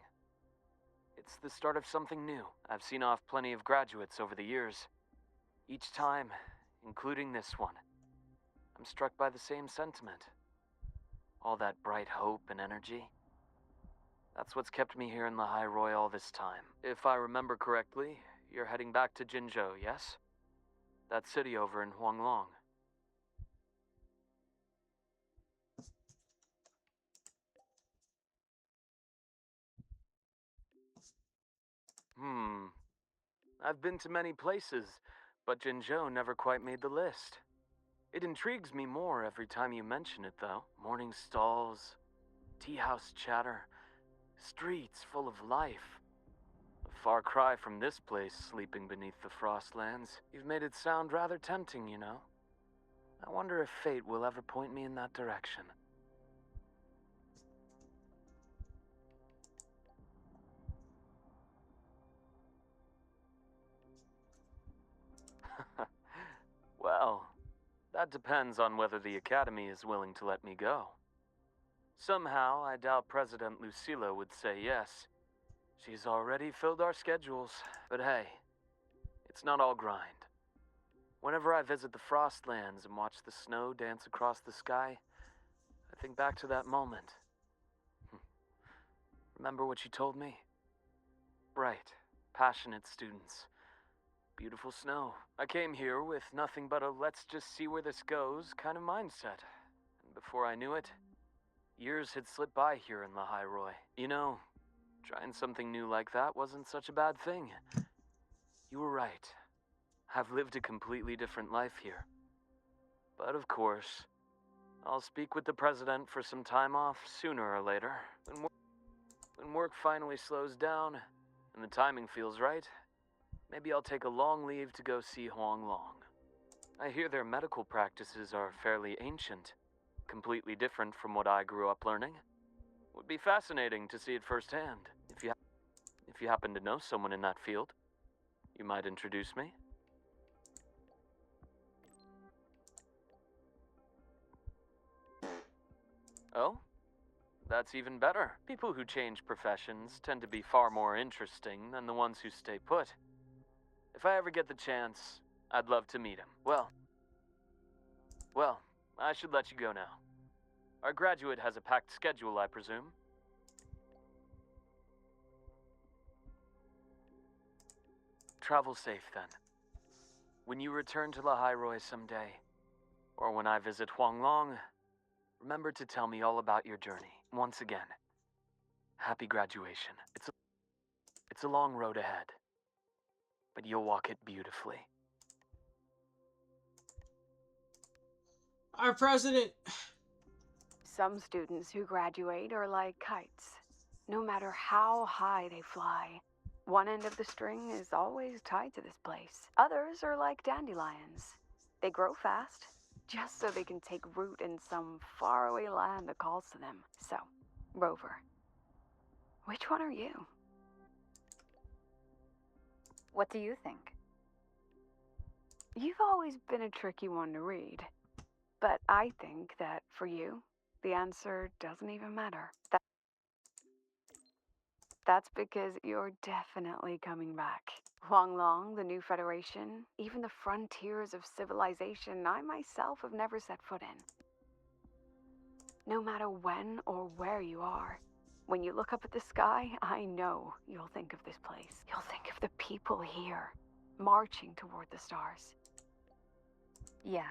It's the start of something new. I've seen off plenty of graduates over the years. Each time, including this one, I'm struck by the same sentiment. All that bright hope and energy. That's what's kept me here in the High Roy all this time. If I remember correctly, you're heading back to Jinzhou, yes? That city over in Huanglong. I've been to many places, but Jinzhou never quite made the list. It intrigues me more every time you mention it, though. Morning stalls, tea house chatter, streets full of life. A far cry from this place sleeping beneath the Frostlands. You've made it sound rather tempting, you know. I wonder if fate will ever point me in that direction. Well, that depends on whether the Academy is willing to let me go. Somehow, I doubt President Lucilla would say yes. She's already filled our schedules. But hey, it's not all grind. Whenever I visit the Frostlands and watch the snow dance across the sky, I think back to that moment. Remember what you told me? Bright, passionate students. Beautiful snow. I came here with nothing but a let's just see where this goes kind of mindset. And before I knew it, years had slipped by here in the High Roy. You know, trying something new like that wasn't such a bad thing. You were right. I've lived a completely different life here. But of course, I'll speak with the president for some time off sooner or later. When work finally slows down and the timing feels right, maybe I'll take a long leave to go see Huanglong. I hear their medical practices are fairly ancient, completely different from what I grew up learning. Would be fascinating to see it firsthand. If you happen to know someone in that field, you might introduce me. Oh? That's even better. People who change professions tend to be far more interesting than the ones who stay put. If I ever get the chance, I'd love to meet him. Well, I should let you go now. Our graduate has a packed schedule, I presume. Travel safe, then. When you return to La High Roy someday, or when I visit Huanglong, remember to tell me all about your journey. Once again, happy graduation. It's a long road ahead, but you'll walk it beautifully. Our president. Some students who graduate are like kites. No matter how high they fly, one end of the string is always tied to this place. Others are like dandelions. They grow fast, just so they can take root in some faraway land that calls to them. So, Rover, which one are you? What do you think? You've always been a tricky one to read. But I think that, for you, the answer doesn't even matter. That's because you're definitely coming back. Huanglong, the new Federation, even the frontiers of civilization I myself have never set foot in. No matter when or where you are, when you look up at the sky, I know you'll think of this place. You'll think of the people here, marching toward the stars. Yeah.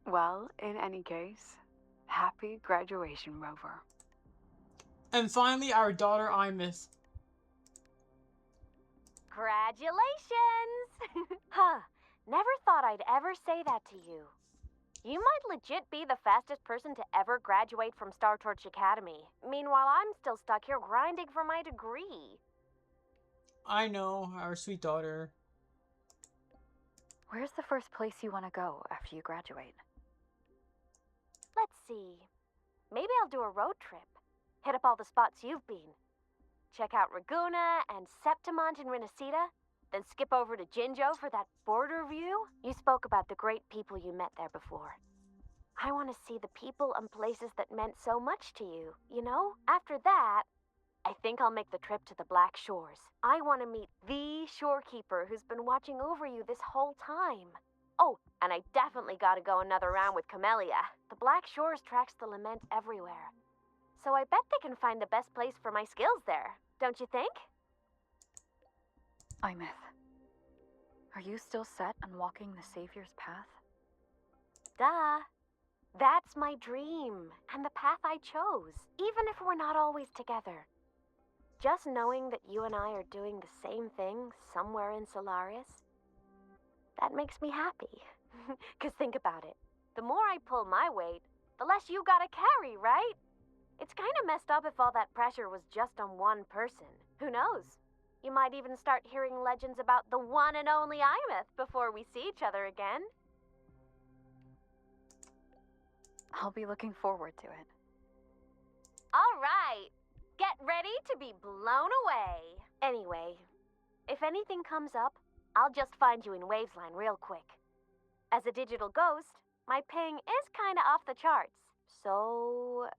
Well, in any case, happy graduation, Rover. And finally, our daughter Imith. Congratulations! Huh. Never thought I'd ever say that to you. You might legit be the fastest person to ever graduate from Star Torch Academy. Meanwhile, I'm still stuck here grinding for my degree. I know, our sweet daughter. Where's the first place you want to go after you graduate? Let's see. Maybe I'll do a road trip. Hit up all the spots you've been. Check out Raguna and Septimont in Renacita, then skip over to Jinjo for that border view. You spoke about the great people you met there before. I want to see the people and places that meant so much to you, you know? After that, I think I'll make the trip to the Black Shores. I want to meet the shorekeeper who's been watching over you this whole time. Oh, and I definitely gotta go another round with Camellia. The Black Shores tracks the lament everywhere. So I bet they can find the best place for my skills there, don't you think? Imeth, are you still set on walking the Savior's path? Duh. That's my dream, and the path I chose, even if we're not always together. Just knowing that you and I are doing the same thing somewhere in Solaris, that makes me happy. 'Cause think about it. The more I pull my weight, the less you gotta carry, right? It's kinda messed up if all that pressure was just on one person. Who knows? You might even start hearing legends about the one and only Imeth before we see each other again. I'll be looking forward to it. All right. Get ready to be blown away. Anyway, if anything comes up, I'll just find you in Wavesline real quick. As a digital ghost, my ping is kinda off the charts. So,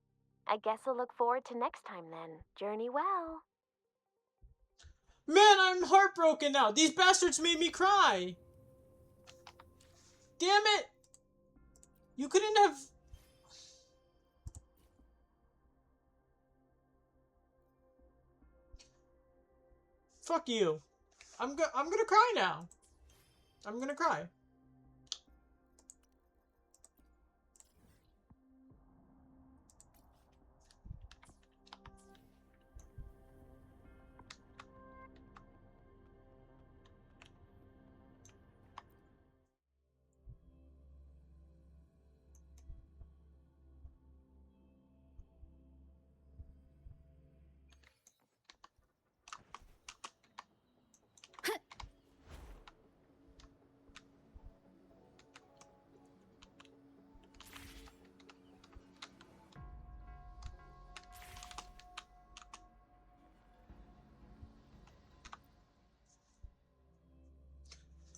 I guess I'll look forward to next time then. Journey well. Man, I'm heartbroken now. These bastards made me cry. Damn it. You couldn't have... Fuck you. I'm gonna cry now. I'm gonna cry.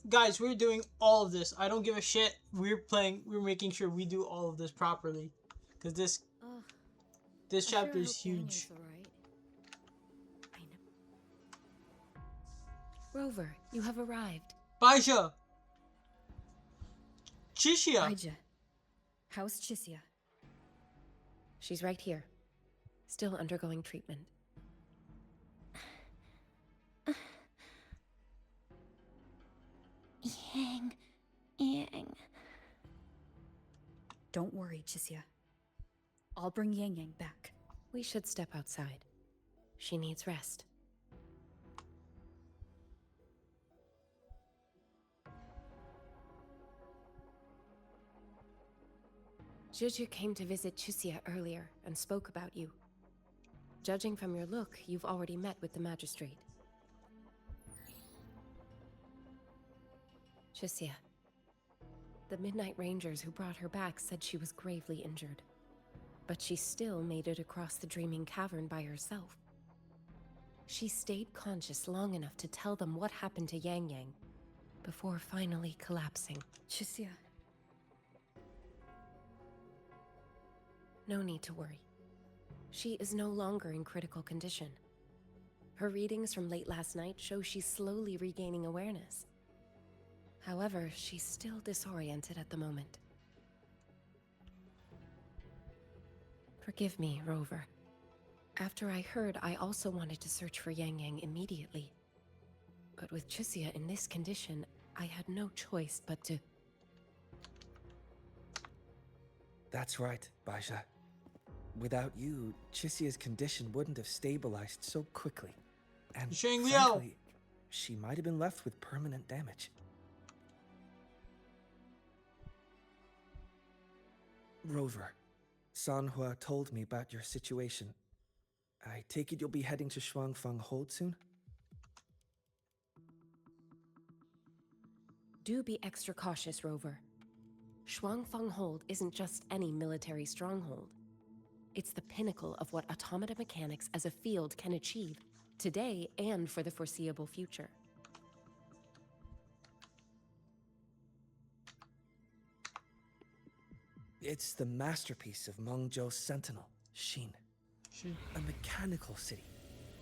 Guys, we're doing all of this. I don't give a shit. We're making sure we do all of this properly. Because this chapter is huge. Rover, you have arrived. Baija! Chisia! Baija. How's Chisia? She's right here. Still undergoing treatment. Yang. Don't worry, Chisia. I'll bring Yang Yang back. We should step outside. She needs rest. Juju came to visit Chisia earlier and spoke about you. Judging from your look, you've already met with the magistrate. Chisia. The Midnight Rangers who brought her back said she was gravely injured. But she still made it across the Dreaming Cavern by herself. She stayed conscious long enough to tell them what happened to Yang Yang, before finally collapsing. Chisia. No need to worry. She is no longer in critical condition. Her readings from late last night show she's slowly regaining awareness. However, she's still disoriented at the moment. Forgive me, Rover. After I heard, I also wanted to search for Yang Yang immediately. But with Chisia in this condition, I had no choice but to... That's right, Baija. Without you, Chisia's condition wouldn't have stabilized so quickly. And frankly, she might have been left with permanent damage. Rover, Sanhua told me about your situation. I take it you'll be heading to Shuangfang Hold soon? Do be extra cautious, Rover. Shuangfang Hold isn't just any military stronghold. It's the pinnacle of what automata mechanics as a field can achieve, today and for the foreseeable future. It's the masterpiece of Mengzhou's sentinel, Xin. A mechanical city,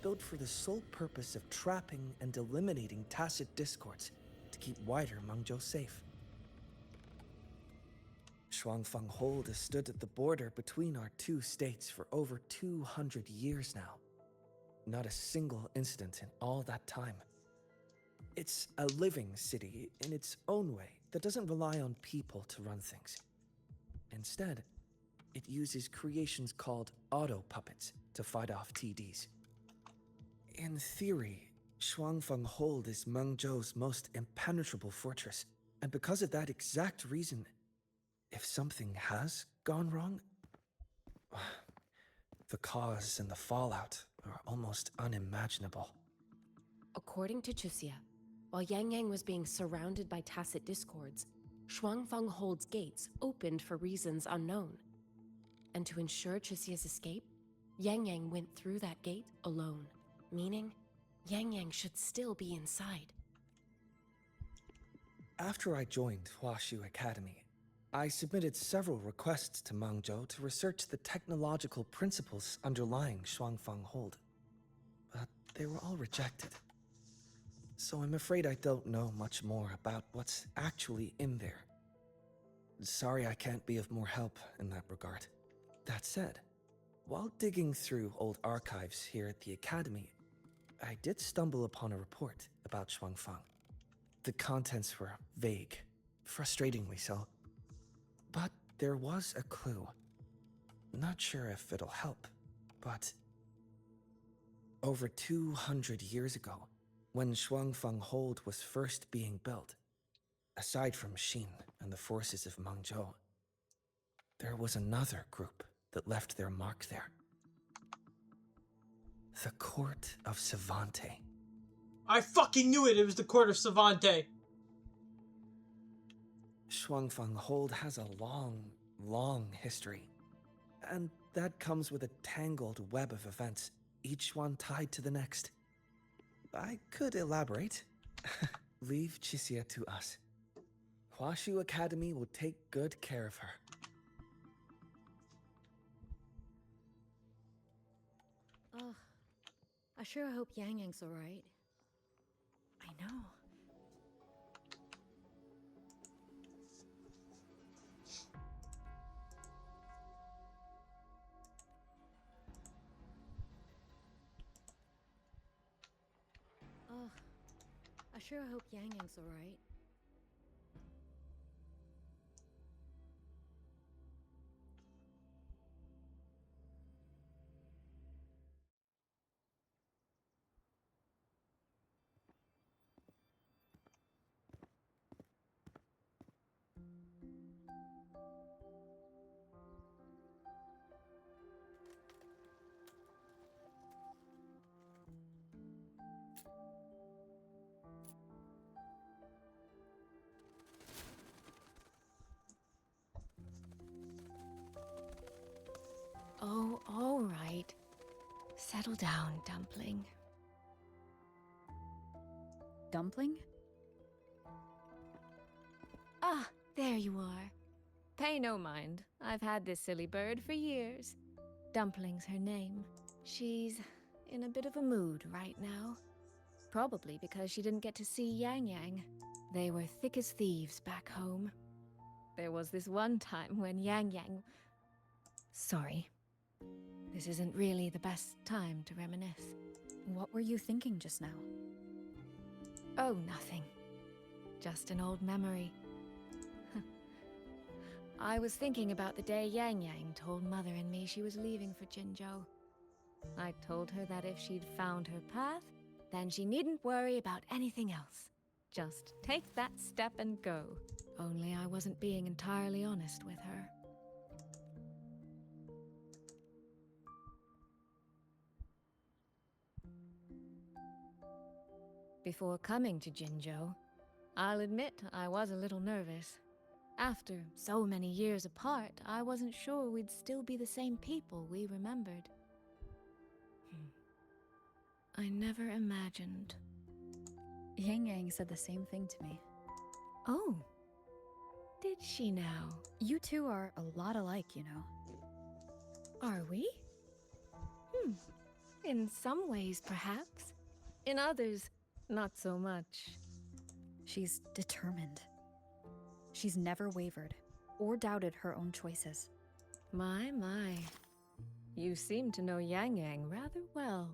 built for the sole purpose of trapping and eliminating tacit discords to keep wider Mengzhou safe. Shuangfeng Hold has stood at the border between our two states for over 200 years now. Not a single incident in all that time. It's a living city in its own way that doesn't rely on people to run things. Instead, it uses creations called auto-puppets to fight off TDs. In theory, Shuangfeng Hold is Mengzhou's most impenetrable fortress, and because of that exact reason, if something has gone wrong, the cause and the fallout are almost unimaginable. According to Chuxia, while Yang Yang was being surrounded by tacit discords, Shuangfeng Hold's gates opened for reasons unknown. And to ensure Chuxia's escape, Yang Yang went through that gate alone, meaning Yang Yang should still be inside. After I joined Huashu Academy, I submitted several requests to Mengzhou to research the technological principles underlying Shuangfeng Hold, but they were all rejected. So I'm afraid I don't know much more about what's actually in there. Sorry I can't be of more help in that regard. That said, while digging through old archives here at the Academy, I did stumble upon a report about Shuangfeng. The contents were vague, frustratingly so. But there was a clue. Not sure if it'll help, but over 200 years ago, when Shuangfeng Hold was first being built, aside from Xin and the forces of Mengzhou, there was another group that left their mark there. The Court of Savante. I fucking knew it! It was the Court of Savante. Shuangfeng Hold has a long, long history. And that comes with a tangled web of events, each one tied to the next. I could elaborate. Leave Chixia to us. Huashu Academy will take good care of her. Ugh. I sure hope Yang Yang's alright. I know. Ugh. I sure hope Yang Yang's alright. Oh, all right. Settle down, Dumpling. Dumpling? Ah, there you are. Pay no mind. I've had this silly bird for years. Dumpling's her name. She's in a bit of a mood right now. Probably because she didn't get to see Yang Yang. They were thick as thieves back home. There was this one time when Yang Yang... Sorry. This isn't really the best time to reminisce. What were you thinking just now? Oh, nothing. Just an old memory. I was thinking about the day Yang Yang told Mother and me she was leaving for Jinzhou. I told her that if she'd found her path, then she needn't worry about anything else. Just take that step and go. Only I wasn't being entirely honest with her. Before coming to Jinzhou, I'll admit I was a little nervous. After so many years apart, I wasn't sure we'd still be the same people we remembered. I never imagined. Yang Yang said the same thing to me. Oh, did she now? You two are a lot alike, you know. Are we? In some ways, perhaps. In others, not so much. She's determined. She's never wavered or doubted her own choices. My. You seem to know Yang Yang rather well.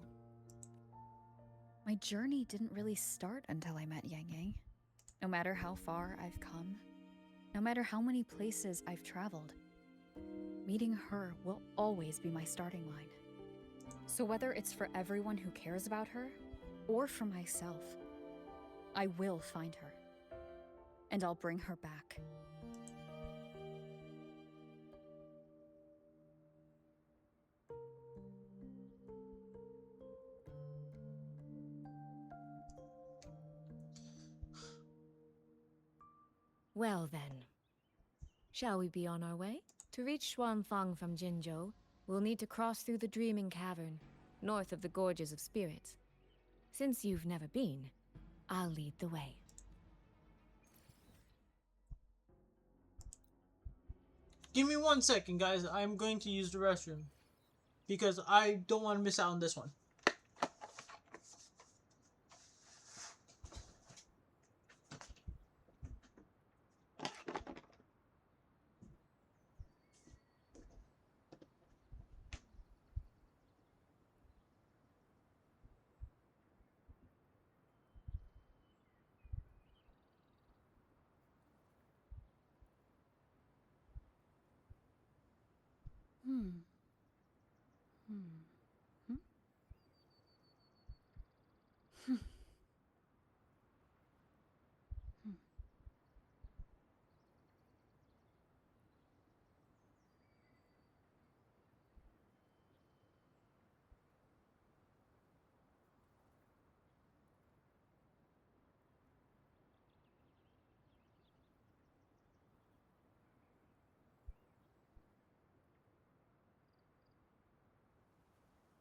My journey didn't really start until I met Yang Yang. No matter how far I've come, no matter how many places I've traveled, meeting her will always be my starting line. So whether it's for everyone who cares about her, or for myself, I will find her. And I'll bring her back. Well then, shall we be on our way? To reach Xuanfang from Jinzhou, we'll need to cross through the Dreaming Cavern, north of the Gorges of Spirits. Since you've never been, I'll lead the way. Give me 1 second, guys. I'm going to use the restroom. Because I don't want to miss out on this one.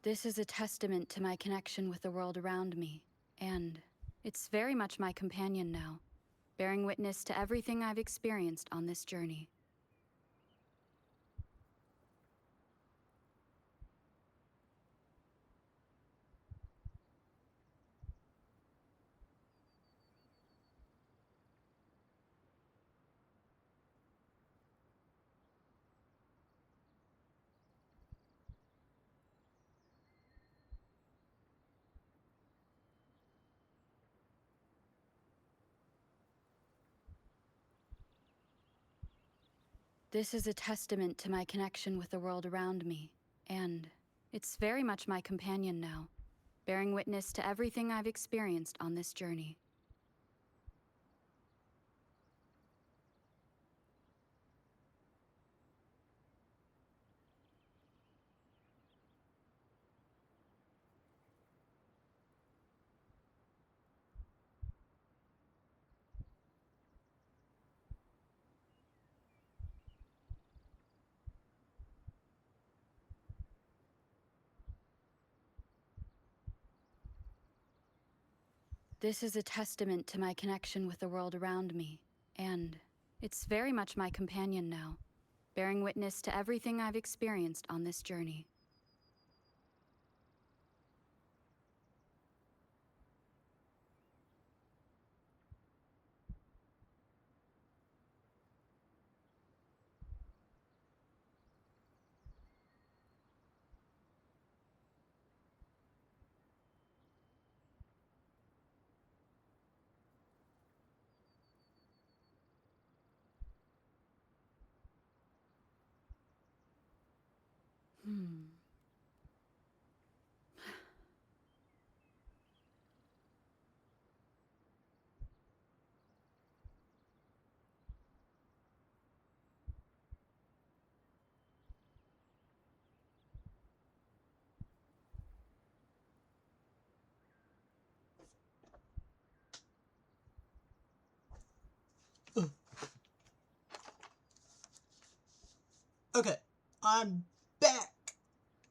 This is a testament to my connection with the world around me, and it's very much my companion now, bearing witness to everything I've experienced on this journey. This is a testament to my connection with the world around me, and it's very much my companion now, bearing witness to everything I've experienced on this journey. This is a testament to my connection with the world around me, and it's very much my companion now, bearing witness to everything I've experienced on this journey. Okay, I'm back.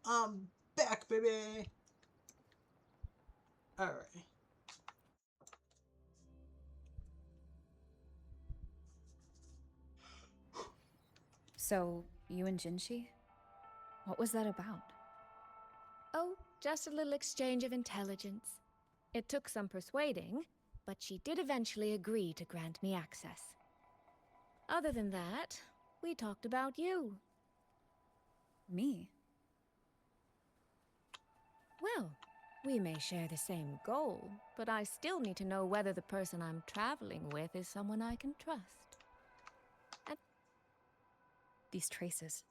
I'm back, baby. Alright. So, you and Jinshi? What was that about? Oh, just a little exchange of intelligence. It took some persuading, but she did eventually agree to grant me access. Other than that, we talked about you. Me? Well, we may share the same goal, but I still need to know whether the person I'm traveling with is someone I can trust. And these traces.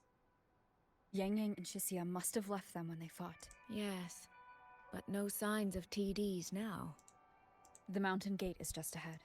Yang Yang and Chixia must have left them when they fought. Yes, but no signs of TDs now. The mountain gate is just ahead.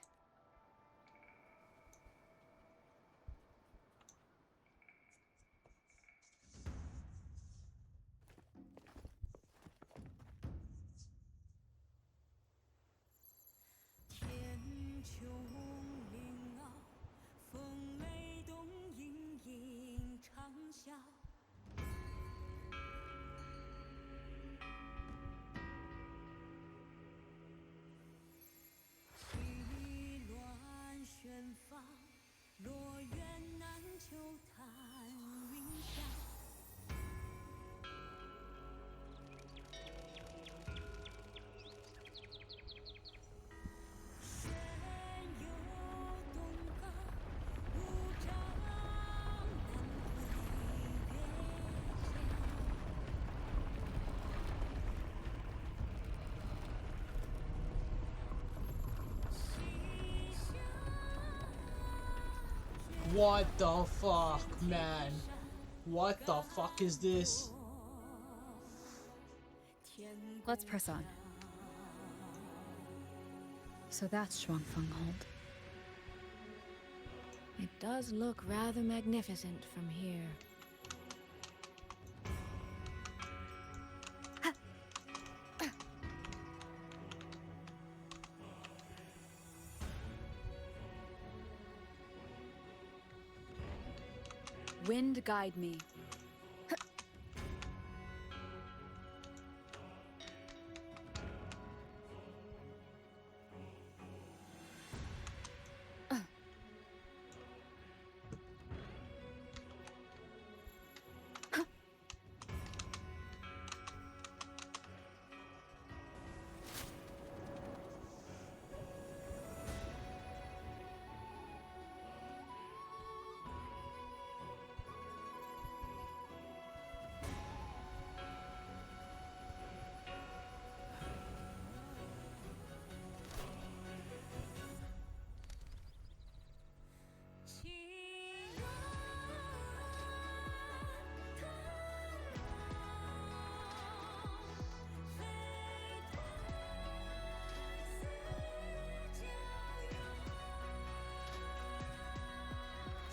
What the fuck, man? What the fuck is this? Let's press on. So that's Shuangfeng Hold. It does look rather magnificent from here. Wind guide me.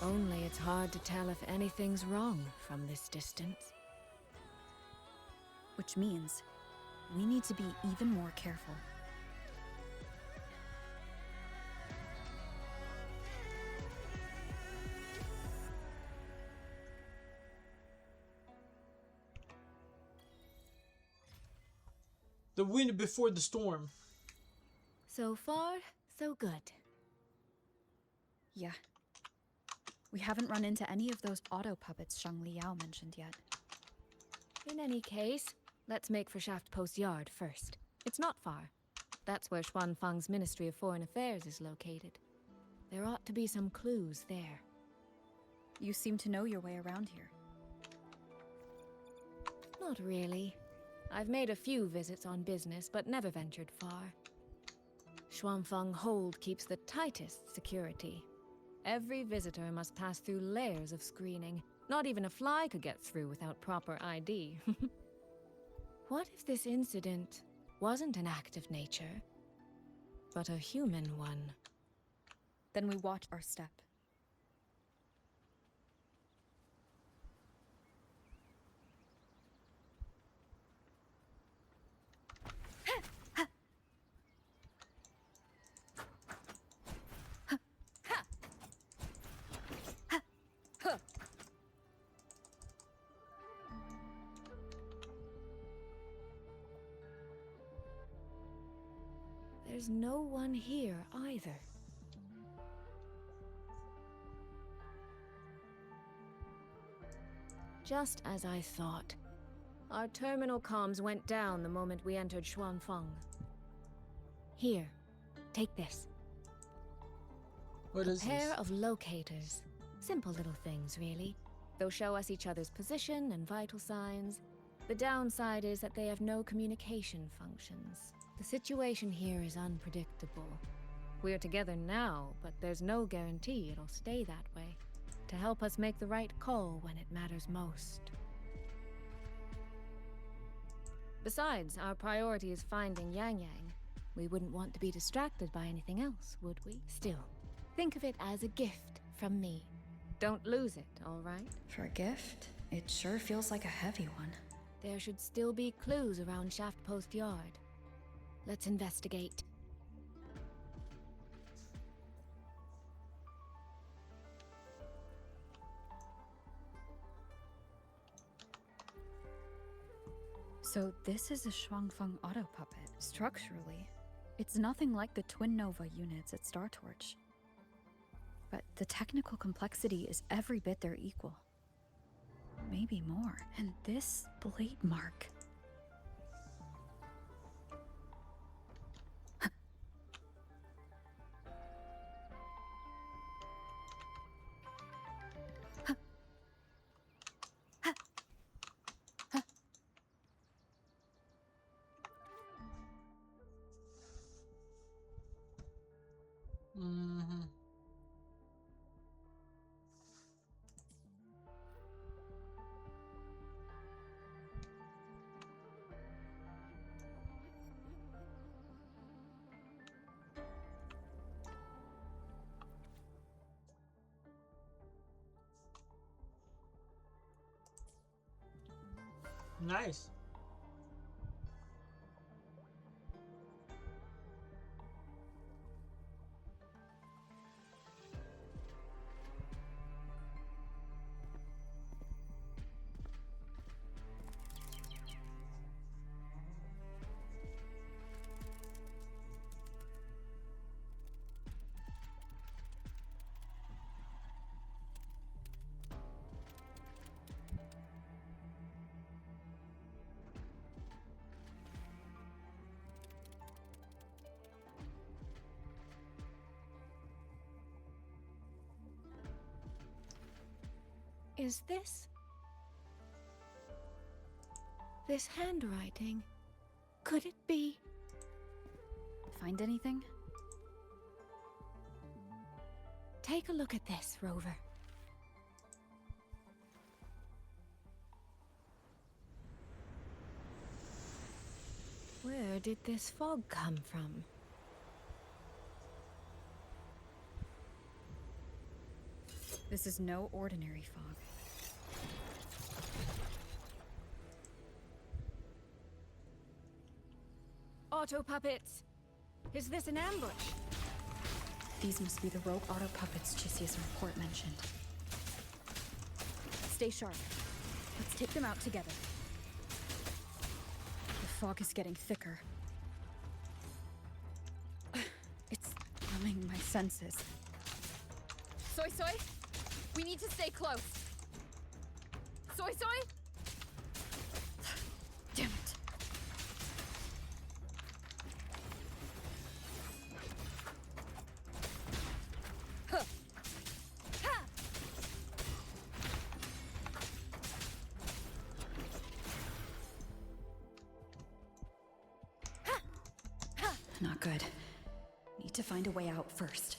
Only it's hard to tell if anything's wrong from this distance. Which means we need to be even more careful. The wind before the storm. So far, so good. Yeah. We haven't run into any of those auto puppets Shang Liao mentioned yet. In any case, let's make for Shaft Post Yard first. It's not far. That's where Xuanfang's Ministry of Foreign Affairs is located. There ought to be some clues there. You seem to know your way around here. Not really. I've made a few visits on business, but never ventured far. Xuanfang Hold keeps the tightest security. Every visitor must pass through layers of screening. Not even a fly could get through without proper ID. What if this incident wasn't an act of nature, but a human one? Then we watch our step. there's no one here either. Just as I thought. Our terminal comms went down the moment we entered Xuanfeng. Here, take this. What is A pair this? of locators. Simple little things, really. They'll show us each other's position and vital signs. The downside is that they have no communication functions. The situation here is unpredictable. We're together now, but there's no guarantee it'll stay that way. To help us make the right call when it matters most. Besides, our priority is finding Yang Yang. We wouldn't want to be distracted by anything else, would we? Still, think of it as a gift from me. Don't lose it, all right? For a gift, it sure feels like a heavy one. There should still be clues around Shaft Post Yard. Let's investigate. So this is a Xuanfeng auto puppet. Structurally, it's nothing like the Twin Nova units at Star Torch. But the technical complexity is every bit their equal. Maybe more. And this blade mark. Mm-hmm. Nice. Is this handwriting? Could it be? Find anything? Take a look at this, Rover. Where did this fog come from? This is no ordinary fog. Auto puppets! Is this an ambush? These must be the rogue auto puppets Chisia's report mentioned. Stay sharp. Let's take them out together. The fog is getting thicker. It's numbing my senses. Soy Soy, we need to stay close. Soy Soy? Damn it. Huh. Ha! Ha! Ha! Not good. Need to find a way out first.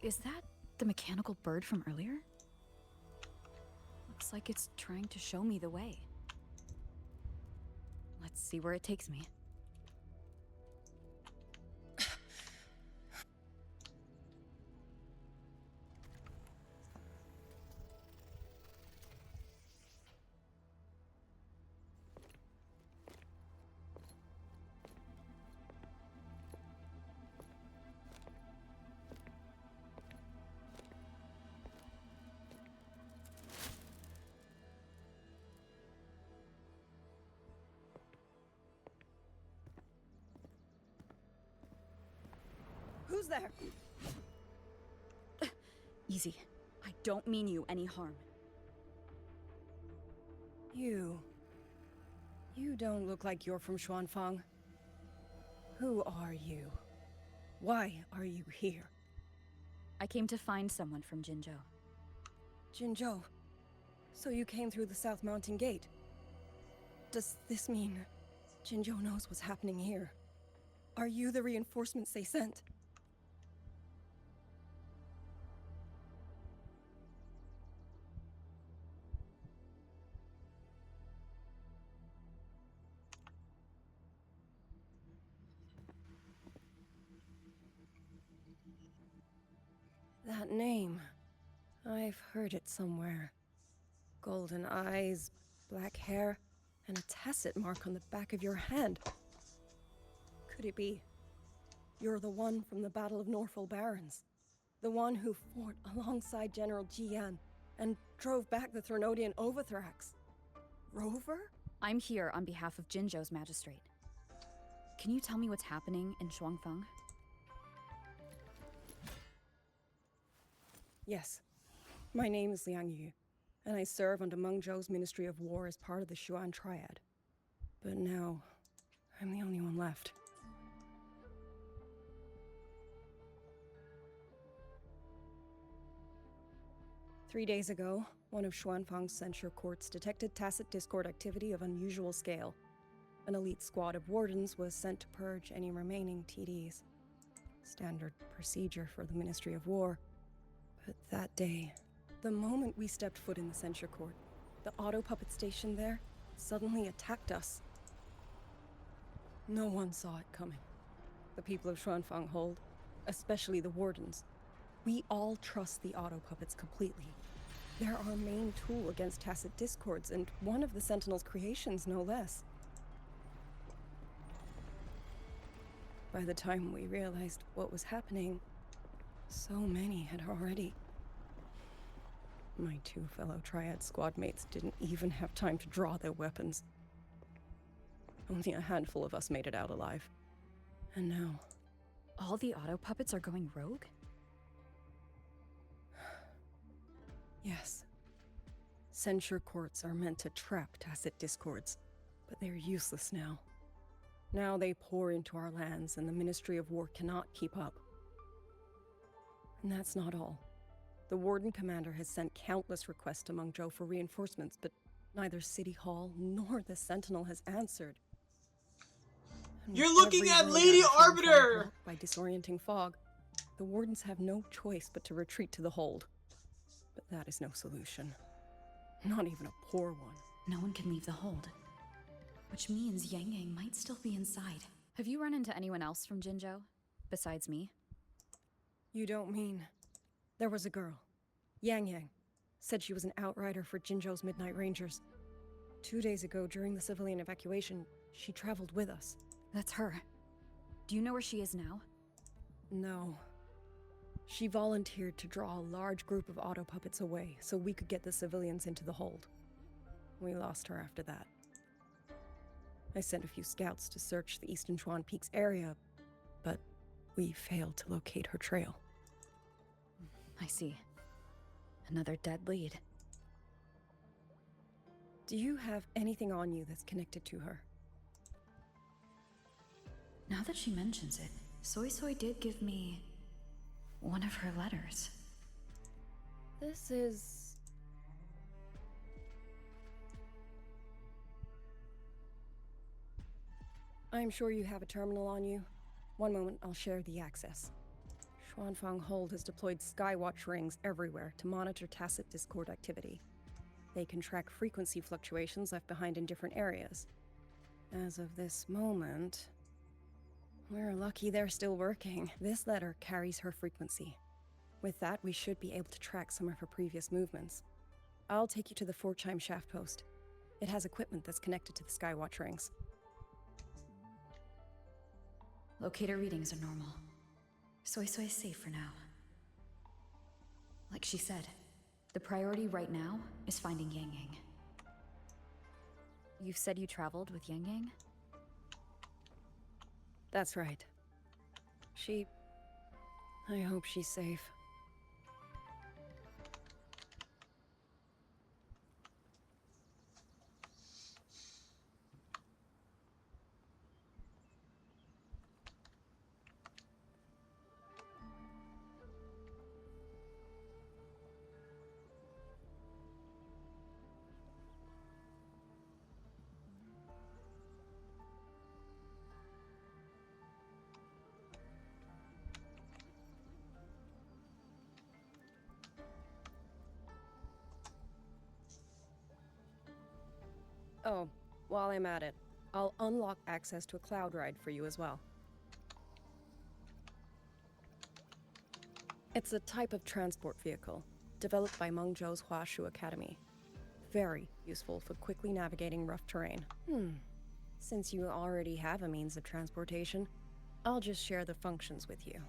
Is that the mechanical bird from earlier? Looks like it's trying to show me the way. Let's see where it takes me. Who's there? Easy. I don't mean you any harm. You don't look like you're from Xuanfang. Who are you? Why are you here? I came to find someone from Jinzhou. Jinzhou? So you came through the South Mountain Gate? Does this mean Jinzhou knows what's happening here? Are you the reinforcements they sent? That name. I've heard it somewhere. Golden eyes, black hair, and a tacit mark on the back of your hand. Could it be? You're the one from the Battle of Norfolk Barrens. The one who fought alongside General Jian and drove back the Threnodian Overthrax. Rover? I'm here on behalf of Jinzhou's magistrate. Can you tell me what's happening in Xuanfang? Yes. My name is Liang Yu, and I serve under Meng Zhou's Ministry of War as part of the Xuan Triad. But now, I'm the only one left. Three days ago, one of Xuanfang's censure courts detected tacit discord activity of unusual scale. An elite squad of wardens was sent to purge any remaining TDs. Standard procedure for the Ministry of War. But that day, the moment we stepped foot in the censure court, the auto puppet station there suddenly attacked us. No one saw it coming. The people of Xuanfang Hold, especially the wardens. We all trust the auto puppets completely. They're our main tool against tacit discords, and one of the Sentinel's creations, no less. By the time we realized what was happening, so many had already. My two fellow Triad squad mates didn't even have time to draw their weapons. Only a handful of us made it out alive. And now... All the auto puppets are going rogue? Yes. Censure courts are meant to trap tacit discords, but they're useless now. Now they pour into our lands, and the Ministry of War cannot keep up. And that's not all. The Warden Commander has sent countless requests to Meng Zhou for reinforcements, but neither City Hall nor the Sentinel has answered. And You're with looking every at road Lady out of Xuanfang Arbiter! blocked by disorienting fog, the Wardens have no choice but to retreat to the Hold. But that is no solution. Not even a poor one. No one can leave the Hold. Which means Yang Yang might still be inside. Have you run into anyone else from Jinzhou? Besides me? You don't mean... There was a girl. Yang Yang. Said she was an outrider for Jinzhou's Midnight Rangers. 2 days ago, during the civilian evacuation, she traveled with us. That's her. Do you know where she is now? No. She volunteered to draw a large group of auto puppets away so we could get the civilians into the Hold. We lost her after that. I sent a few scouts to search the Eastern Chuan Peaks area, but we failed to locate her trail. I see. Another dead lead. Do you have anything on you that's connected to her? Now that she mentions it, Soy Soy did give me one of her letters. This is... I'm sure you have a terminal on you. One moment, I'll share the access. Xuanfang Hold has deployed Skywatch rings everywhere to monitor tacit discord activity. They can track frequency fluctuations left behind in different areas. As of this moment, we're lucky they're still working. This letter carries her frequency. With that, we should be able to track some of her previous movements. I'll take you to the Forchheim shaft post. It has equipment that's connected to the Skywatch rings. Locator readings are normal. Soy Soy is safe for now. Like she said, the priority right now is finding Yang Yang. You said you traveled with Yang Yang? That's right. She I hope she's safe. Oh, while I'm at it, I'll unlock access to a cloud ride for you as well. It's a type of transport vehicle, developed by Mengzhou's Huashu Academy. Very useful for quickly navigating rough terrain. Since you already have a means of transportation, I'll just share the functions with you.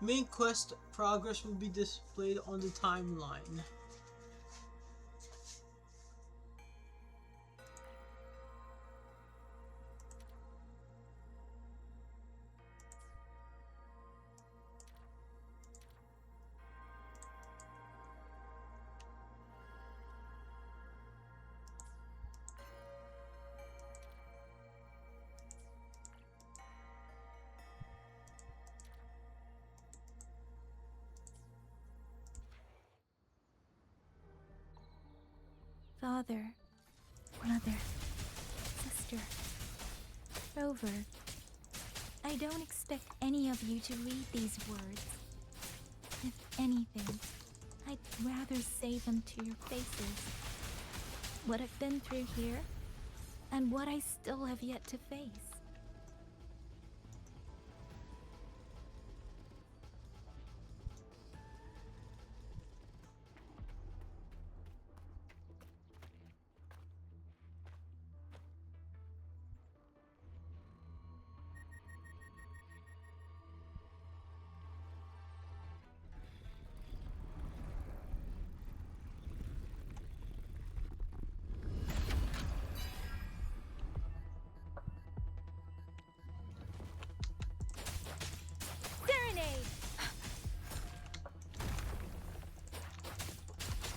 Main quest progress will be displayed on the timeline. Father, mother, sister, Rover, I don't expect any of you to read these words. If anything, I'd rather say them to your faces. What I've been through here, and what I still have yet to face.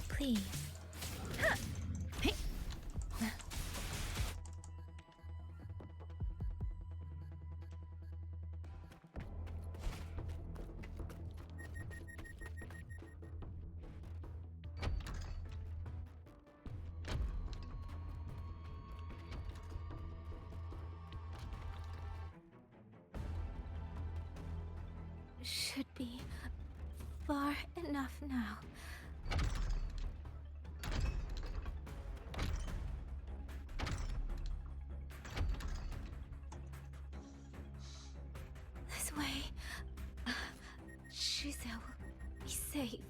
Please. Should be far enough now. This way. Shizuo will be safe.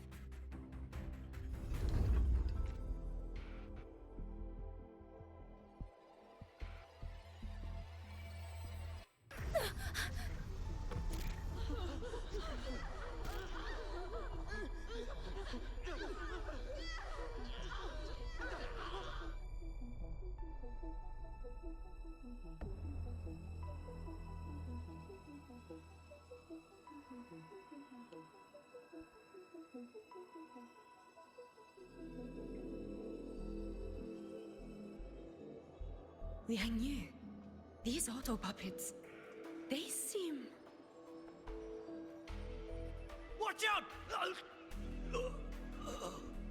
Liang Yu, these auto puppets, they seem... Watch out!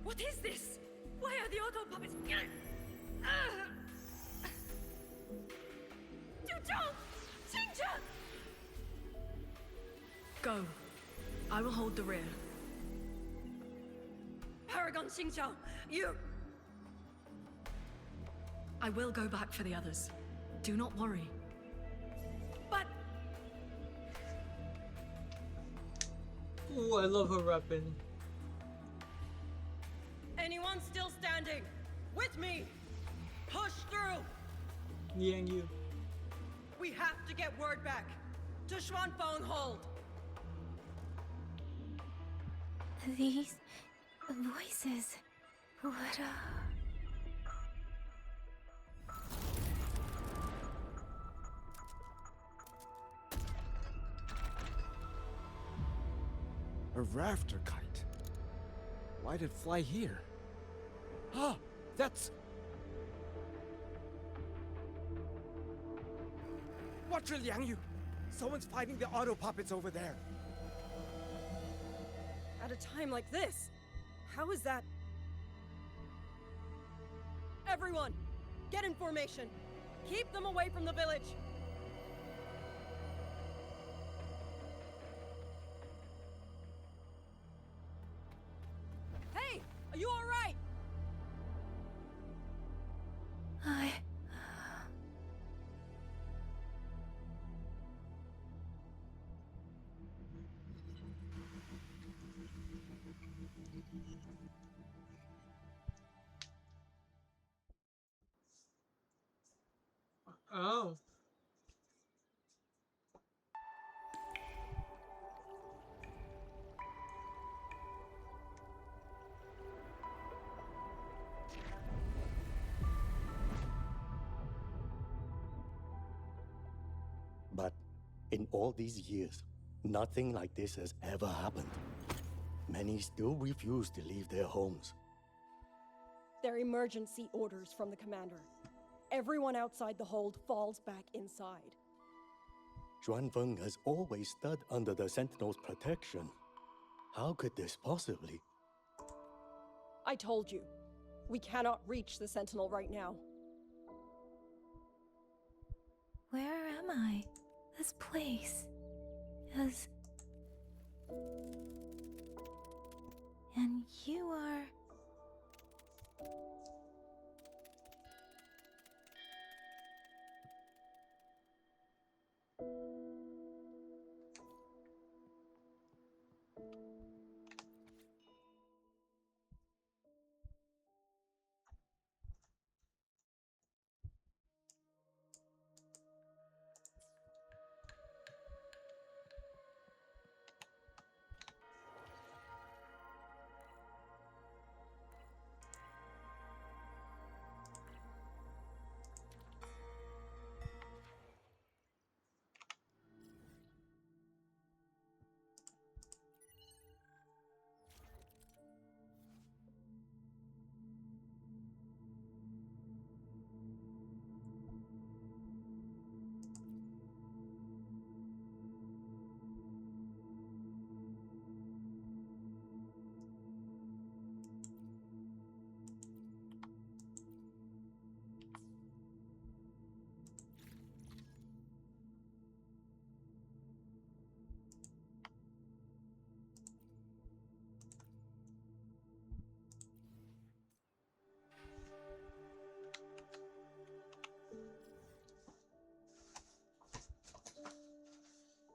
What is this? Why are the auto puppets... Go. I will hold the rear. Paragon Xingqiao, you... I will go back for the others. Do not worry. But... Ooh, I love her weapon. Anyone still standing? With me! Push through! Liang Yu. We have to get word back to Xuanfeng Hold. These voices. What A rafter kite. Why'd it fly here? Ah, that's... Watch it, Liang Yu! Someone's fighting the auto puppets over there. At a time like this, how is that? Everyone, get in formation. Keep them away from the village. Hey, are you all right? Oh. But in all these years, nothing like this has ever happened. Many still refuse to leave their homes. They're emergency orders from the commander. Everyone outside the hold falls back inside. Xuanfeng has always stood under the Sentinel's protection. How could this possibly? I told you, we cannot reach the Sentinel right now. Where am I? This place is... And you are...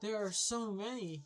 There are so many.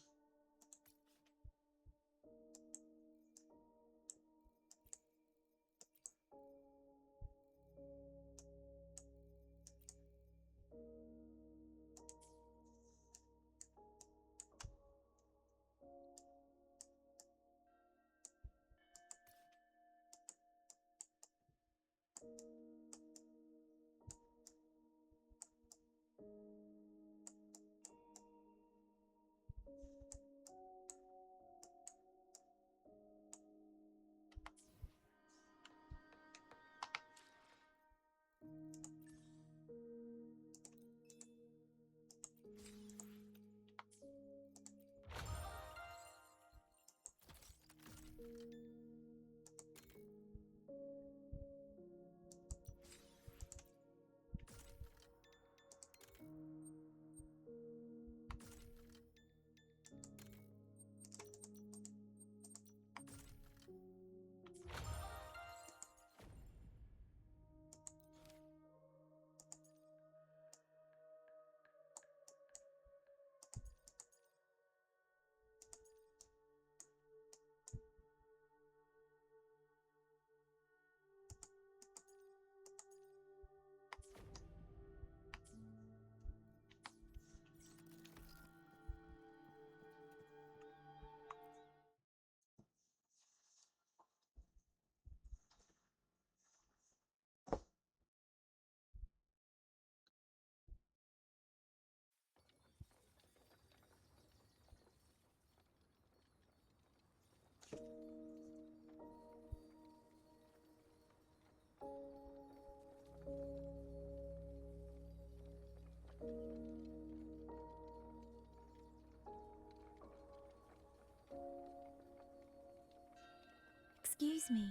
Excuse me.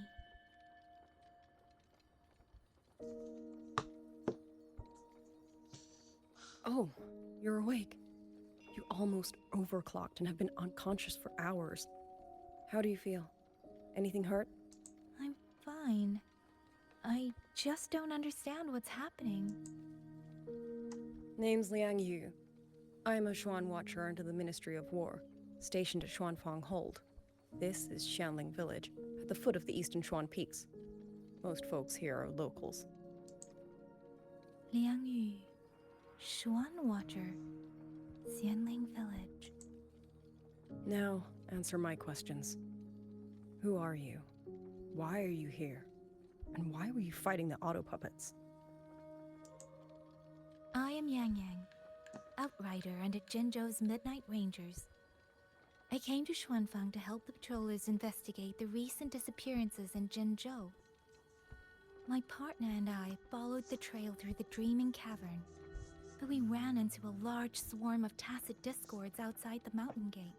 Oh, you're awake. You almost overclocked and have been unconscious for hours. How do you feel? Anything hurt? I'm fine. I just don't understand what's happening. Name's Liang Yu. I'm a Xuan Watcher under the Ministry of War, stationed at Xuanfang Hold. This is Xianling Village, at the foot of the Eastern Xuan Peaks. Most folks here are locals. Liang Yu, Xuan Watcher, Xianling Village. Now, answer my questions. Who are you? Why are you here? And why were you fighting the auto puppets? I am Yang Yang, outrider under Jinzhou's Midnight Rangers. I came to Xuanfang to help the patrollers investigate the recent disappearances in Jinzhou. My partner and I followed the trail through the Dreaming Cavern, but we ran into a large swarm of tacit discords outside the mountain gate.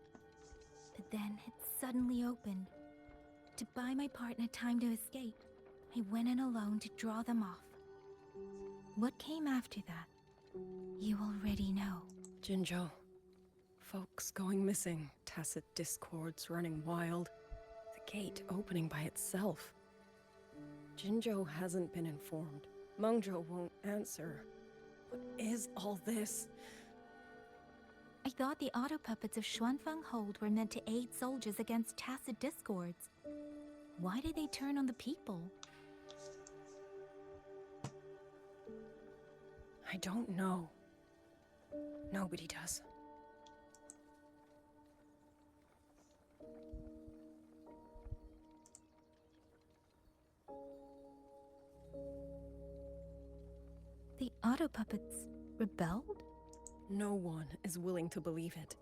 But then it suddenly opened. To buy my partner time to escape, I went in alone to draw them off. What came after that, you already know. Jinzhou. Folks going missing, tacit discords running wild, the gate opening by itself. Jinzhou hasn't been informed. Mengzhou won't answer. What is all this? I thought the auto puppets of Xuanfang Hold were meant to aid soldiers against tacit discords. Why did they turn on the people? I don't know. Nobody does. The auto puppets rebelled? No one is willing to believe it.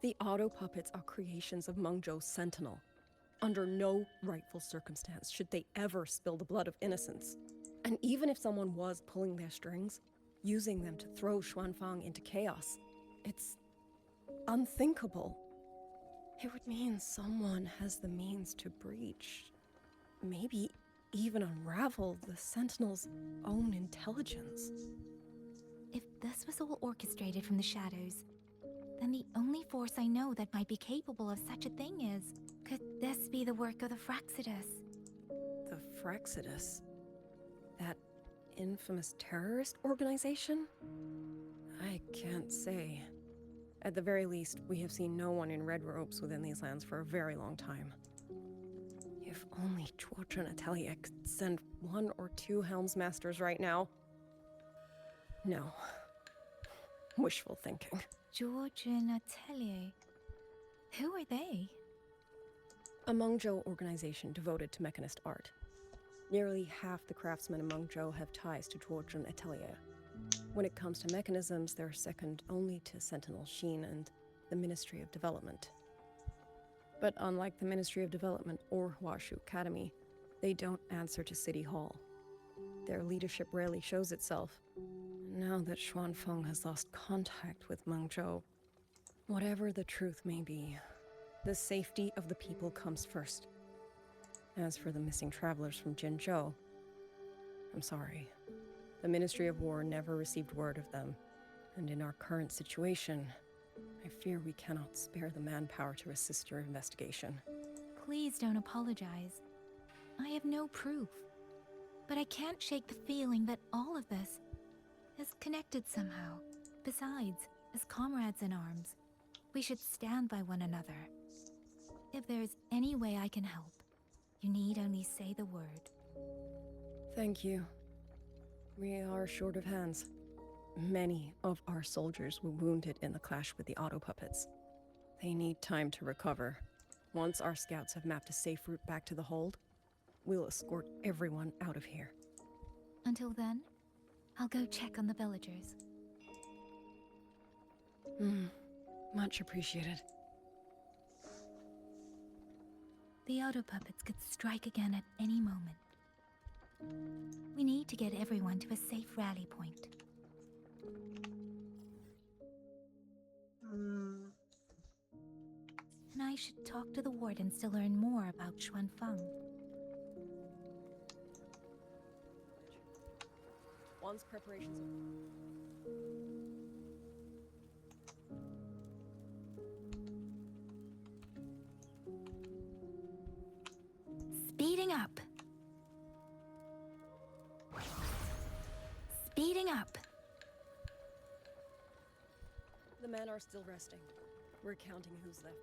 The auto puppets are creations of Mengzhou's Sentinel. Under no rightful circumstance should they ever spill the blood of innocents. And even if someone was pulling their strings, using them to throw Xuanfang into chaos, it's unthinkable. It would mean someone has the means to breach, maybe even unravel the Sentinel's own intelligence. If this was all orchestrated from the shadows, then the only force I know that might be capable of such a thing is... Could this be the work of the Fraxidus? The Fraxidus? That infamous terrorist organization? I can't say. At the very least, we have seen no one in red robes within these lands for a very long time. If only Chuochen Atelier could send 1 or 2 Helmsmasters right now. No. Wishful thinking. Georgian Atelier. Who are they? A Mengzhou organization devoted to mechanist art. Nearly half the craftsmen in Mengzhou have ties to Georgian Atelier. When it comes to mechanisms, they're second only to Sentinel Sheen and the Ministry of Development. But unlike the Ministry of Development or Huashu Academy, they don't answer to City Hall. Their leadership rarely shows itself. Now that Xuanfeng has lost contact with Mengzhou, whatever the truth may be, the safety of the people comes first. As for the missing travelers from Jinzhou, I'm sorry. The Ministry of War never received word of them, and in our current situation, I fear we cannot spare the manpower to assist your investigation. Please don't apologize. I have no proof. But I can't shake the feeling that all of this is connected somehow. Besides, as comrades in arms, we should stand by one another. If there's any way I can help, you need only say the word. Thank you. We are short of hands. Many of our soldiers were wounded in the clash with the auto puppets. They need time to recover. Once our scouts have mapped a safe route back to the hold, we'll escort everyone out of here. Until then, I'll go check on the villagers. Much appreciated. The auto puppets could strike again at any moment. We need to get everyone to a safe rally point. And I should talk to the wardens to learn more about Xuanfeng. On's preparations. Speeding up. Speeding up. The men are still resting. We're counting who's left.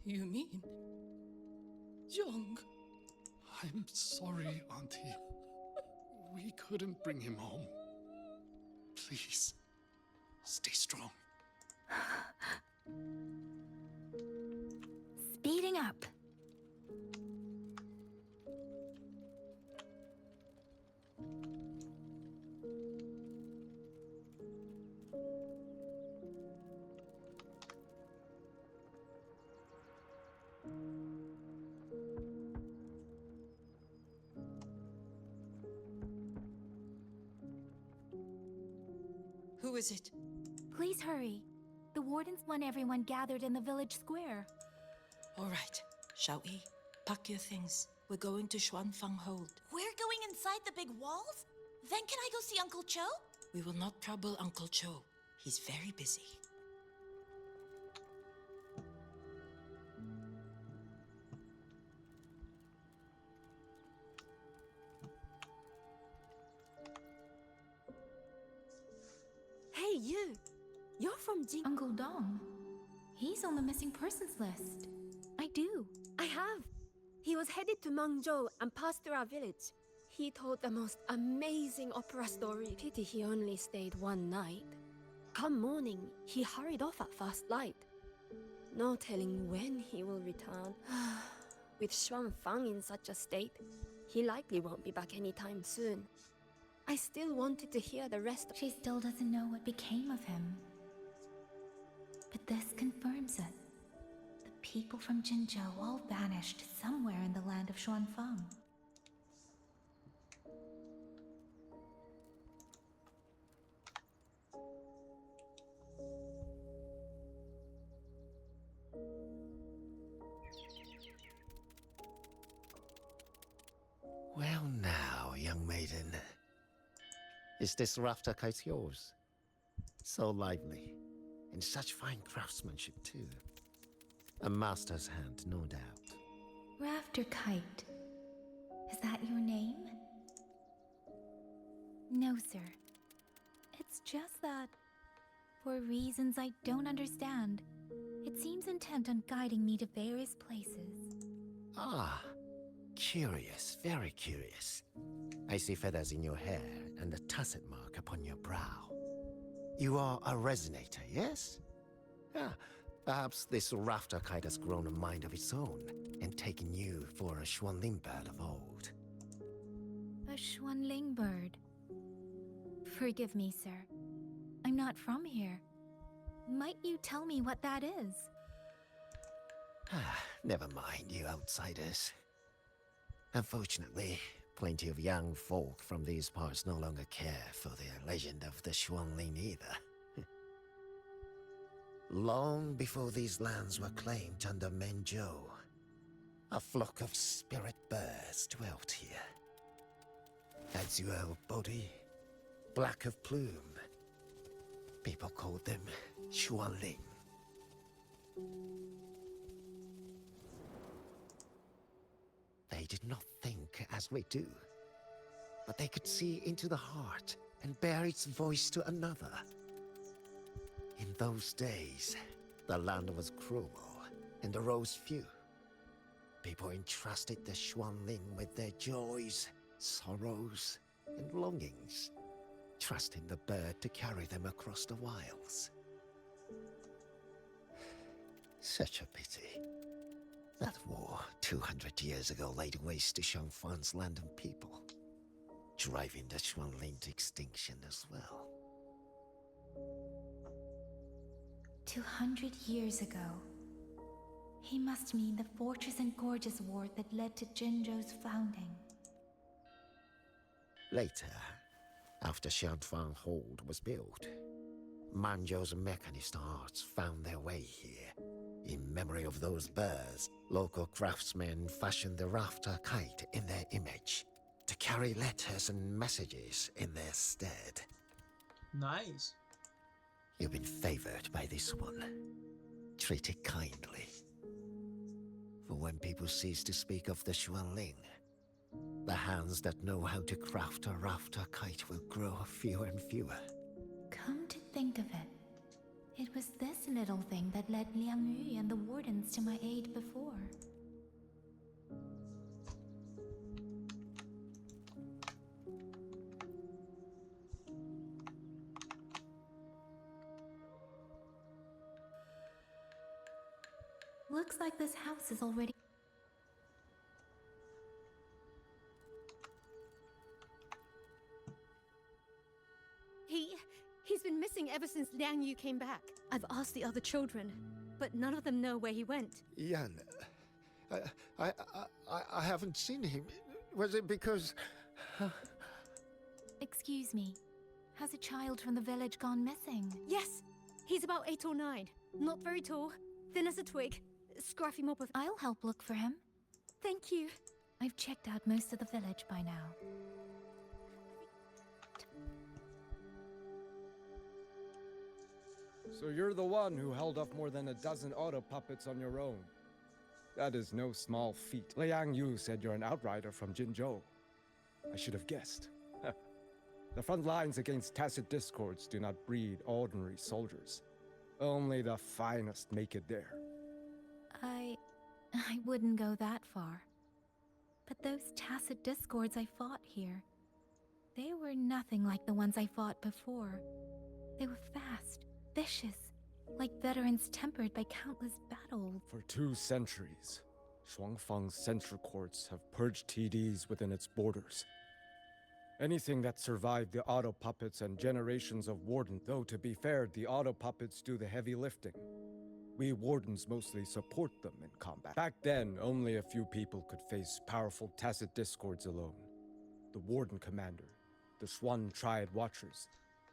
You mean... Young? I'm sorry, Auntie. We couldn't bring him home. Please, stay strong. Speeding up. Who is it? Please hurry. The wardens want everyone gathered in the village square. All right. Shall we? Pack your things. We're going to Xuanfang Hold. We're going inside the big walls? Then can I go see Uncle Cho? We will not trouble Uncle Cho. He's very busy. Hey, you! You're from Jing... Uncle Dong. He's on the missing persons list. I do. I have. He was headed to Mangzhou and passed through our village. He told the most amazing opera story. Pity he only stayed one night. Come morning, he hurried off at first light. No telling when he will return. With Xuanfang in such a state, he likely won't be back anytime soon. I still wanted to hear the rest. She still doesn't know what became of him. But this confirms it. The people from Jinzhou all vanished somewhere in the land of Xuanfang. Well now, young maiden. Is this rafter kite yours? So lively, and such fine craftsmanship too. A master's hand, no doubt. Rafter Kite. Is that your name? No, sir. It's just that, for reasons I don't understand, it seems intent on guiding me to various places. Ah, curious, very curious. I see feathers in your hair and a tacet mark upon your brow. You are a resonator, yes? Ah, perhaps this rafter kite has grown a mind of its own and taken you for a Xuanling bird of old. A Xuanling bird. Forgive me, sir. I'm not from here. Might you tell me what that is? Ah, never mind, you outsiders. Unfortunately, plenty of young folk from these parts no longer care for the legend of the Xuanling either. Long before these lands were claimed under Menzhou, A flock of spirit birds dwelt here. Azure body, black of plume. People called them Xuanling. They did not think as we do, but they could see into the heart and bear its voice to another. In those days, the land was cruel and the roads few. People entrusted the Xuanling with their joys, sorrows, and longings, trusting the bird to carry them across the wilds. Such a pity. That war 200 years ago laid waste to Shangfan's land and people, driving the Xuanling to extinction as well. 200 years ago. He must mean the Fortress and Gorgeous War that led to Jinzhou's founding. Later, after Xianfang Hold was built, Manzhou's mechanist arts found their way here. In memory of those birds, local craftsmen fashioned the rafter kite in their image to carry letters and messages in their stead. Nice. You've been favored by this one. Treat it kindly. For when people cease to speak of the Xuanling, the hands that know how to craft a rafter kite will grow fewer and fewer. Come to think of it, it was this little thing that led Liang Yu and the Wardens to my aid before. Looks like this house is already... He's been missing ever since Liang Yu came back. I've asked the other children, but none of them know where he went. Yan, I haven't seen him. Was it because... Excuse me. Has a child from the village gone missing? Yes! He's about 8 or 9. Not very tall, thin as a twig, scruffy mop of... I'll help look for him. Thank you. I've checked out most of the village by now. So you're the one who held off more than a dozen auto puppets on your own. That is no small feat. Liang Yu said you're an outrider from Jinzhou. I should have guessed. The front lines against tacit discords do not breed ordinary soldiers. Only the finest make it there. I wouldn't go that far. But those tacit discords I fought here, they were nothing like the ones I fought before. They were fast, vicious, like veterans tempered by countless battles. For 2 centuries, Shuangfang's censure courts have purged TDs within its borders. Anything that survived the auto puppets and generations of wardens, though to be fair, the auto puppets do the heavy lifting. We wardens mostly support them in combat. Back then, only a few people could face powerful tacit discords alone. The warden commander, the Xuan Triad Watchers,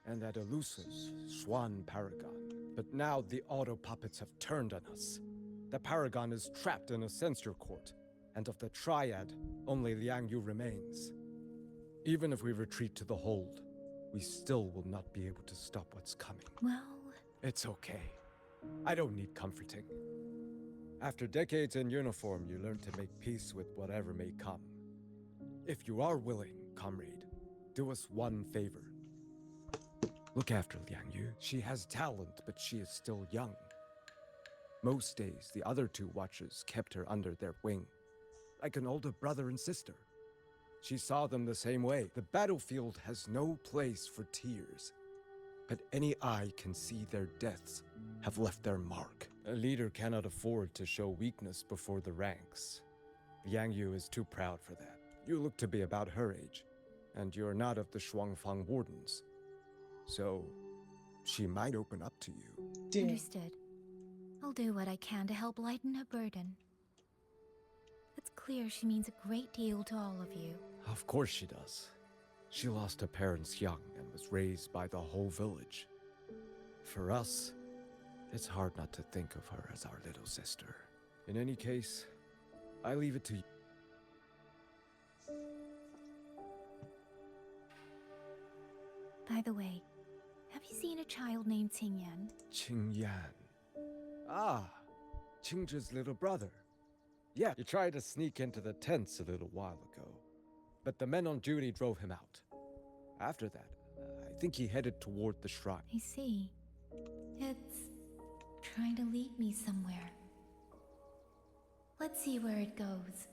and that elusive Xuan Paragon. But now the auto puppets have turned on us. The Paragon is trapped in a censure court, and of the Triad, only Liang Yu remains. Even if we retreat to the hold, we still will not be able to stop what's coming. Well... It's okay. I don't need comforting. After decades in uniform, you learn to make peace with whatever may come. If you are willing, comrade, do us one favor. Look after Liang Yu. She has talent, but she is still young. Most days, the other 2 watchers kept her under their wing, like an older brother and sister. She saw them the same way. The battlefield has no place for tears, but any eye can see their deaths have left their mark. A leader cannot afford to show weakness before the ranks. Liang Yu is too proud for that. You look to be about her age, and you're not of the Shuangfang Wardens. So, she might open up to you. Understood. I'll do what I can to help lighten her burden. It's clear she means a great deal to all of you. Of course she does. She lost her parents young and was raised by the whole village. For us, it's hard not to think of her as our little sister. In any case, I leave it to you. By the way, have you seen a child named Qingyan? Qingyan. Ah, Qingzhi's little brother. Yeah, he tried to sneak into the tents a little while ago, but the men on duty drove him out. After that, I think he headed toward the shrine. I see. It's trying to lead me somewhere. Let's see where it goes.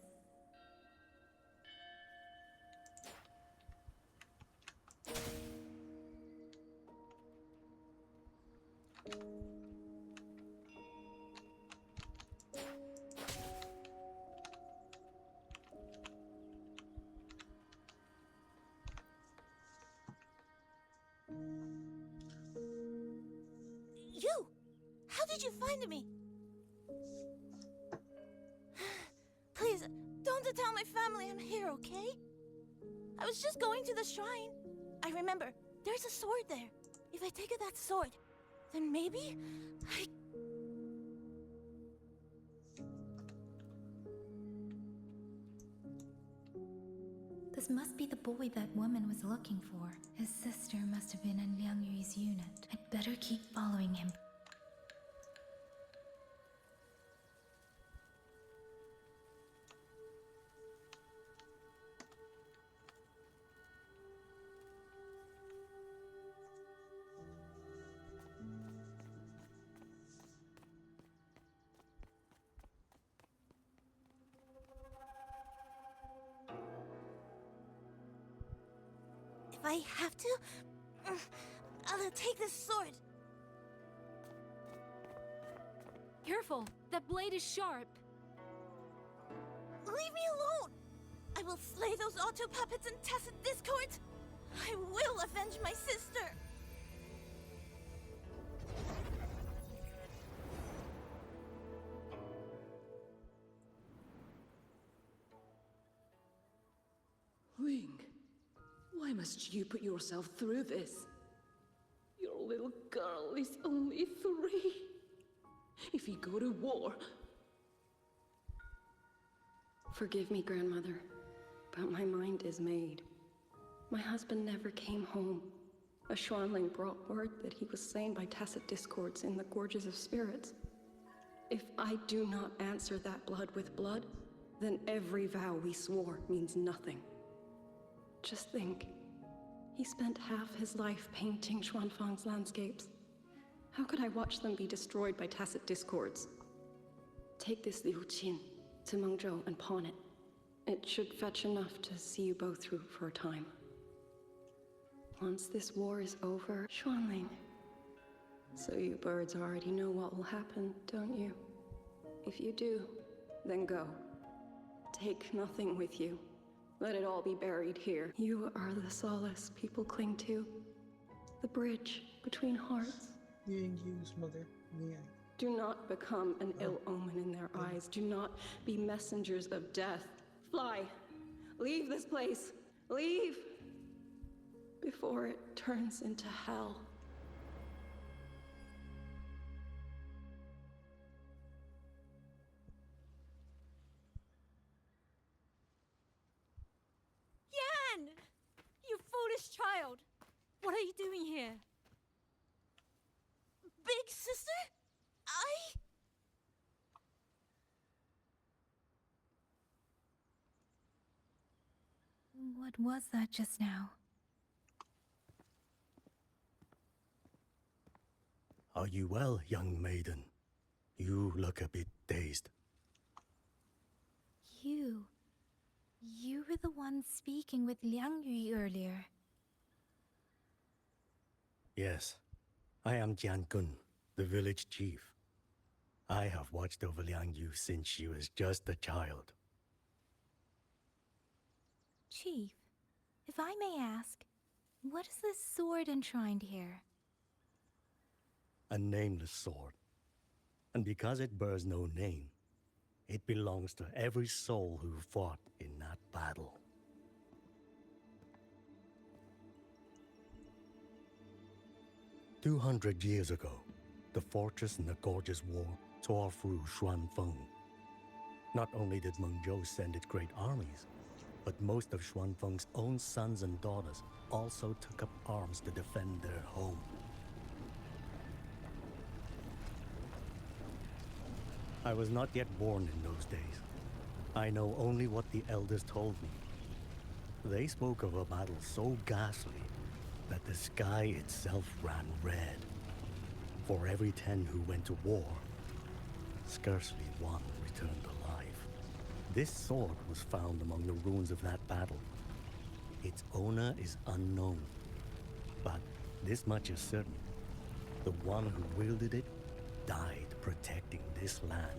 You! How did you find me? Please, don't tell my family I'm here, okay? I was just going to the shrine. I remember, there's a sword there. If I take that sword, then maybe I... This must be the boy that woman was looking for. His sister must have been in Liang Yu's unit. I'd better keep following him. If I have to, I'll take this sword. Careful! That blade is sharp! Leave me alone! I will slay those auto puppets and tacit discord. I will avenge my sister. Ling, why must you put yourself through this? Your little girl is only 3. If you go to war... Forgive me, grandmother, but my mind is made. My husband never came home. A Xuanling brought word that he was slain by tacit discords in the Gorges of Spirits. If I do not answer that blood with blood, then every vow we swore means nothing. Just think, he spent half his life painting Xuanfang's landscapes. How could I watch them be destroyed by tacit discords? Take this Liu Qin to Mengzhou and pawn it. It should fetch enough to see you both through for a time. Once this war is over, Xuanling. So you birds already know what will happen, don't you? If you do, then go. Take nothing with you. Let it all be buried here. You are the solace people cling to. The bridge between hearts. Liang Yu's mother, Liang. Do not become an ill omen in their eyes. Do not be messengers of death. Fly. Leave this place. Leave. Before it turns into hell. Yan! You foolish child! What are you doing here? Big sister? What was that just now? Are you well, young maiden? You look a bit dazed. You were the one speaking with Liang Yu earlier. Yes, I am Jian Gun, the village chief. I have watched over Liang Yu since she was just a child. Chief, if I may ask, what is this sword enshrined here? A nameless sword. And because it bears no name, it belongs to every soul who fought in that battle. "200 years ago, the fortress in the Gorgeous War tore through Xuanfeng. Not only did Mengzhou send its great armies, but most of Xuanfeng's own sons and daughters also took up arms to defend their home. I was not yet born in those days. I know only what the elders told me. They spoke of a battle so ghastly that the sky itself ran red. For every 10 who went to war, scarcely one returned alive. This sword was found among the ruins of that battle. Its owner is unknown, but this much is certain. The one who wielded it died protecting this land.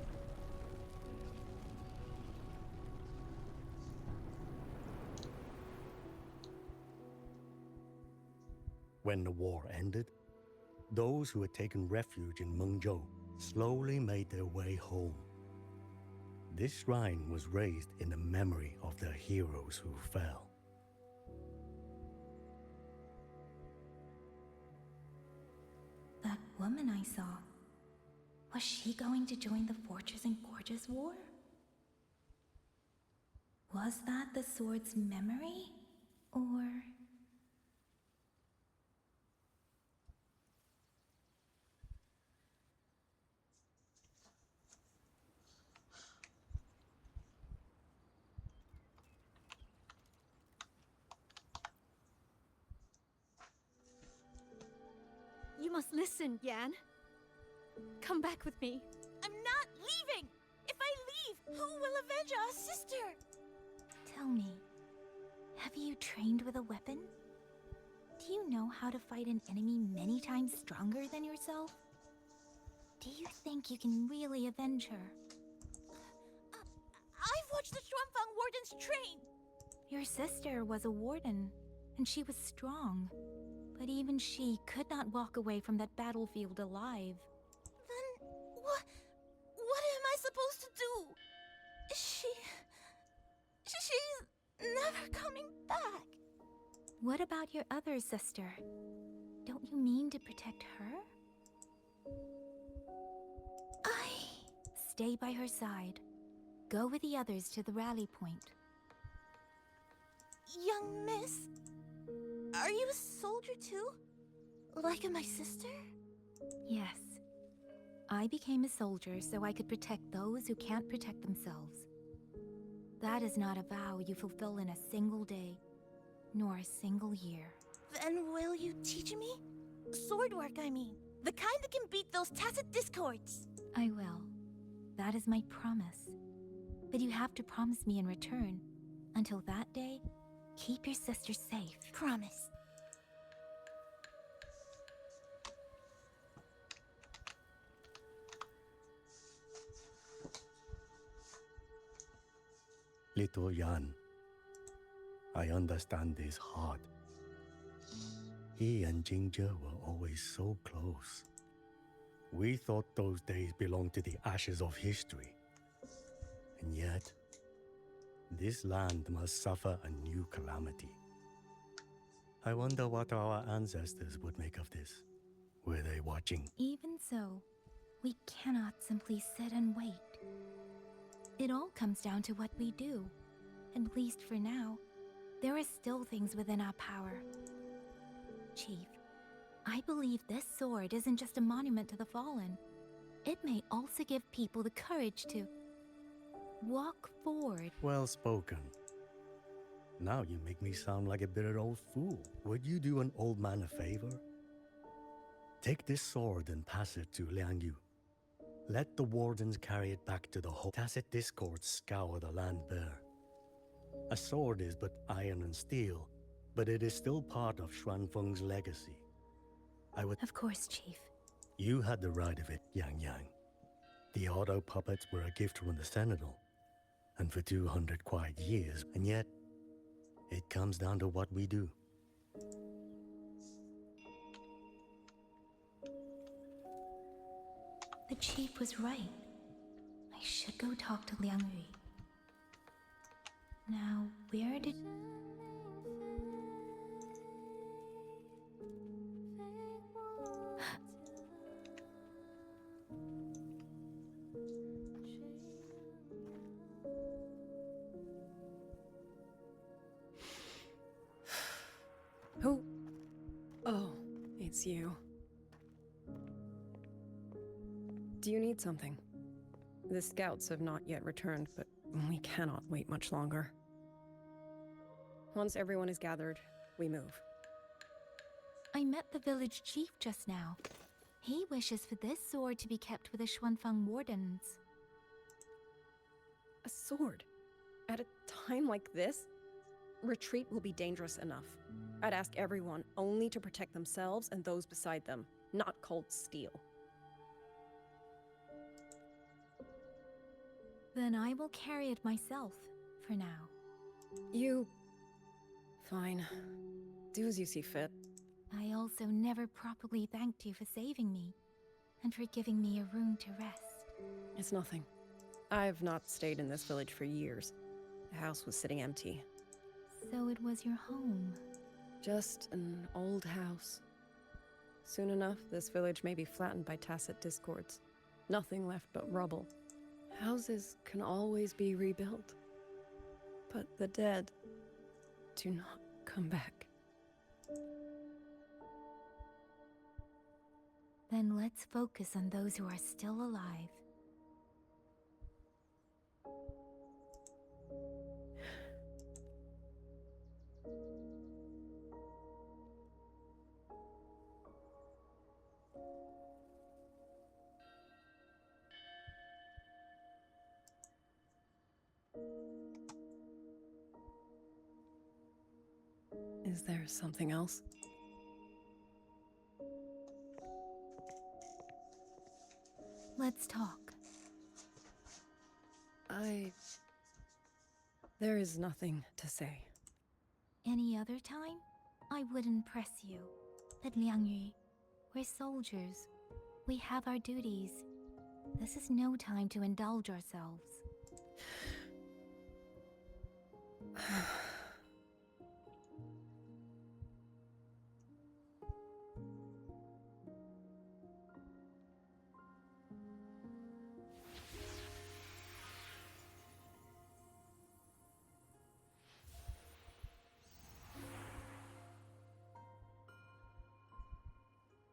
When the war ended, those who had taken refuge in Mengzhou slowly made their way home. This shrine was raised in the memory of the heroes who fell. That woman I saw, was she going to join the Fortress and Gorges War? Was that the sword's memory? Or... You must listen, Yan. Come back with me. I'm not leaving! If I leave, who will avenge our sister? Tell me, have you trained with a weapon? Do you know how to fight an enemy many times stronger than yourself? Do you think you can really avenge her? I've watched the Xuanfang Wardens train! Your sister was a warden, and she was strong. But even she could not walk away from that battlefield alive. Then, what am I supposed to do? She's never coming back. What about your other sister? Don't you mean to protect her? Stay by her side. Go with the others to the rally point. Young miss, are you a soldier too? Like my sister? Yes. I became a soldier so I could protect those who can't protect themselves. That is not a vow you fulfill in a single day, nor a single year. Then will you teach me? Sword work, I mean. The kind that can beat those tacit discords. I will. That is my promise. But you have to promise me in return. Until that day, keep your sister safe. Promise. Little Yan, I understand this hard. He and Jingzhe were always so close. We thought those days belonged to the ashes of history. And yet, this land must suffer a new calamity. I wonder what our ancestors would make of this. Were they watching? Even so, we cannot simply sit and wait. It all comes down to what we do. At least for now, there are still things within our power. Chief, I believe this sword isn't just a monument to the fallen. It may also give people the courage to walk forward. Well spoken. Now you make me sound like a bitter old fool. Would you do an old man a favor? Take this sword and pass it to Liang Yu. Let the wardens carry it back to the whole. Tacit discords scour the land bare. A sword is but iron and steel, but it is still part of Xuanfeng's legacy. I would... Of course, Chief. You had the right of it, Yang Yang. The auto puppets were a gift from the Sentinel, and for 200 quiet years, and yet, it comes down to what we do. The Chief was right. I should go talk to Liang Yu. Now, where did... It's you. Do you need something? The scouts have not yet returned, but we cannot wait much longer. Once everyone is gathered, we move. I met the village chief just now. He wishes for this sword to be kept with the Xuanfang wardens. A sword? At a time like this? Retreat will be dangerous enough. I'd ask everyone only to protect themselves and those beside them, not cold steel. Then I will carry it myself, for now. You... Fine. Do as you see fit. I also never properly thanked you for saving me, and for giving me a room to rest. It's nothing. I've not stayed in this village for years. The house was sitting empty. So it was your home? Just an old house. Soon enough, this village may be flattened by tacit discords. Nothing left but rubble. Houses can always be rebuilt. But the dead do not come back. Then let's focus on those who are still alive. Is there something else? Let's talk. There is nothing to say. Any other time, I wouldn't press you. But Liangyu, we're soldiers. We have our duties. This is no time to indulge ourselves.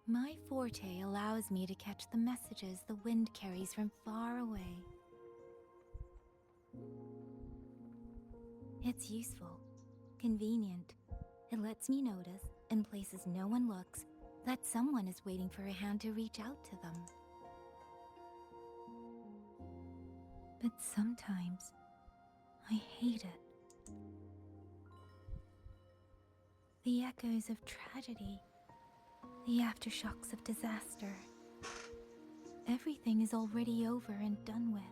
My forte allows me to catch the messages the wind carries from far away. It's useful, convenient. It lets me notice, in places no one looks, that someone is waiting for a hand to reach out to them. But sometimes, I hate it. The echoes of tragedy, the aftershocks of disaster. Everything is already over and done with.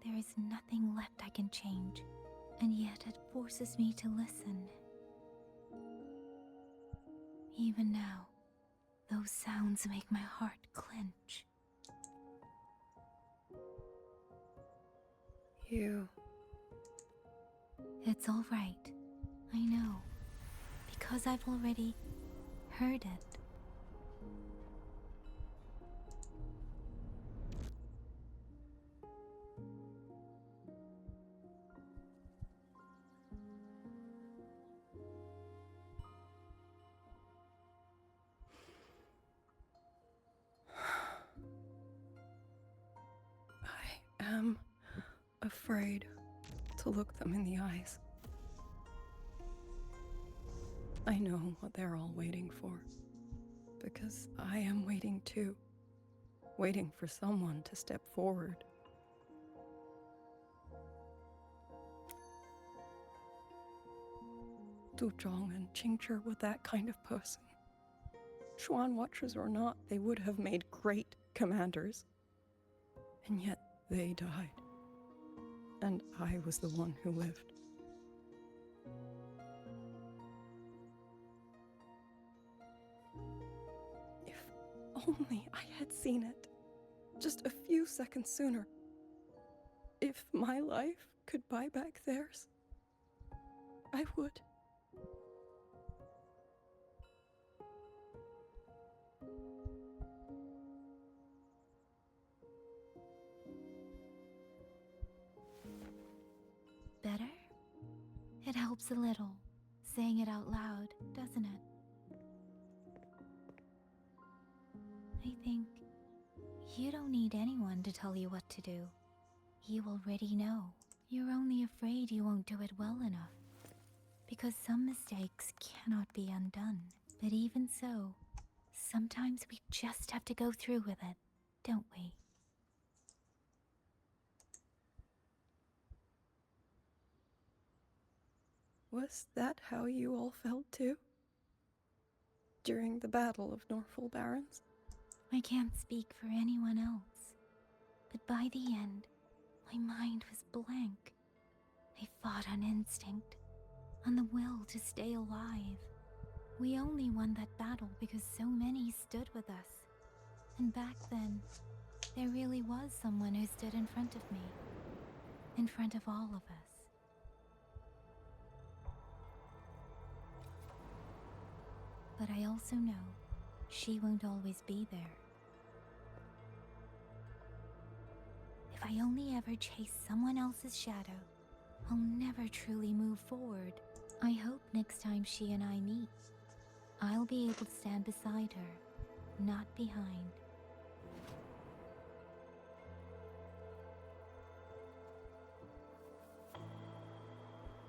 There is nothing left I can change, and yet it forces me to listen. Even now, those sounds make my heart clench. It's all right. I know. Because I've already heard it. I am afraid to look them in the eyes. I know what they're all waiting for, because I am waiting too. Waiting for someone to step forward. Du Zhong and Qingzhi were that kind of person. Xuan Watchers or not, they would have made great commanders. And yet they died. And I was the one who lived. If only I had seen it. Just a few seconds sooner. If my life could buy back theirs, I would. Better? It helps a little, saying it out loud, doesn't it? I think you don't need anyone to tell you what to do. You already know. You're only afraid you won't do it well enough. Because some mistakes cannot be undone. But even so, sometimes we just have to go through with it, don't we? Was that how you all felt too? During the Battle of Norfolk Barrens? I can't speak for anyone else. But by the end, my mind was blank. I fought on instinct, on the will to stay alive. We only won that battle because so many stood with us. And back then, there really was someone who stood in front of me. In front of all of us. But I also know she won't always be there. If I only ever chase someone else's shadow, I'll never truly move forward. I hope next time she and I meet, I'll be able to stand beside her, not behind.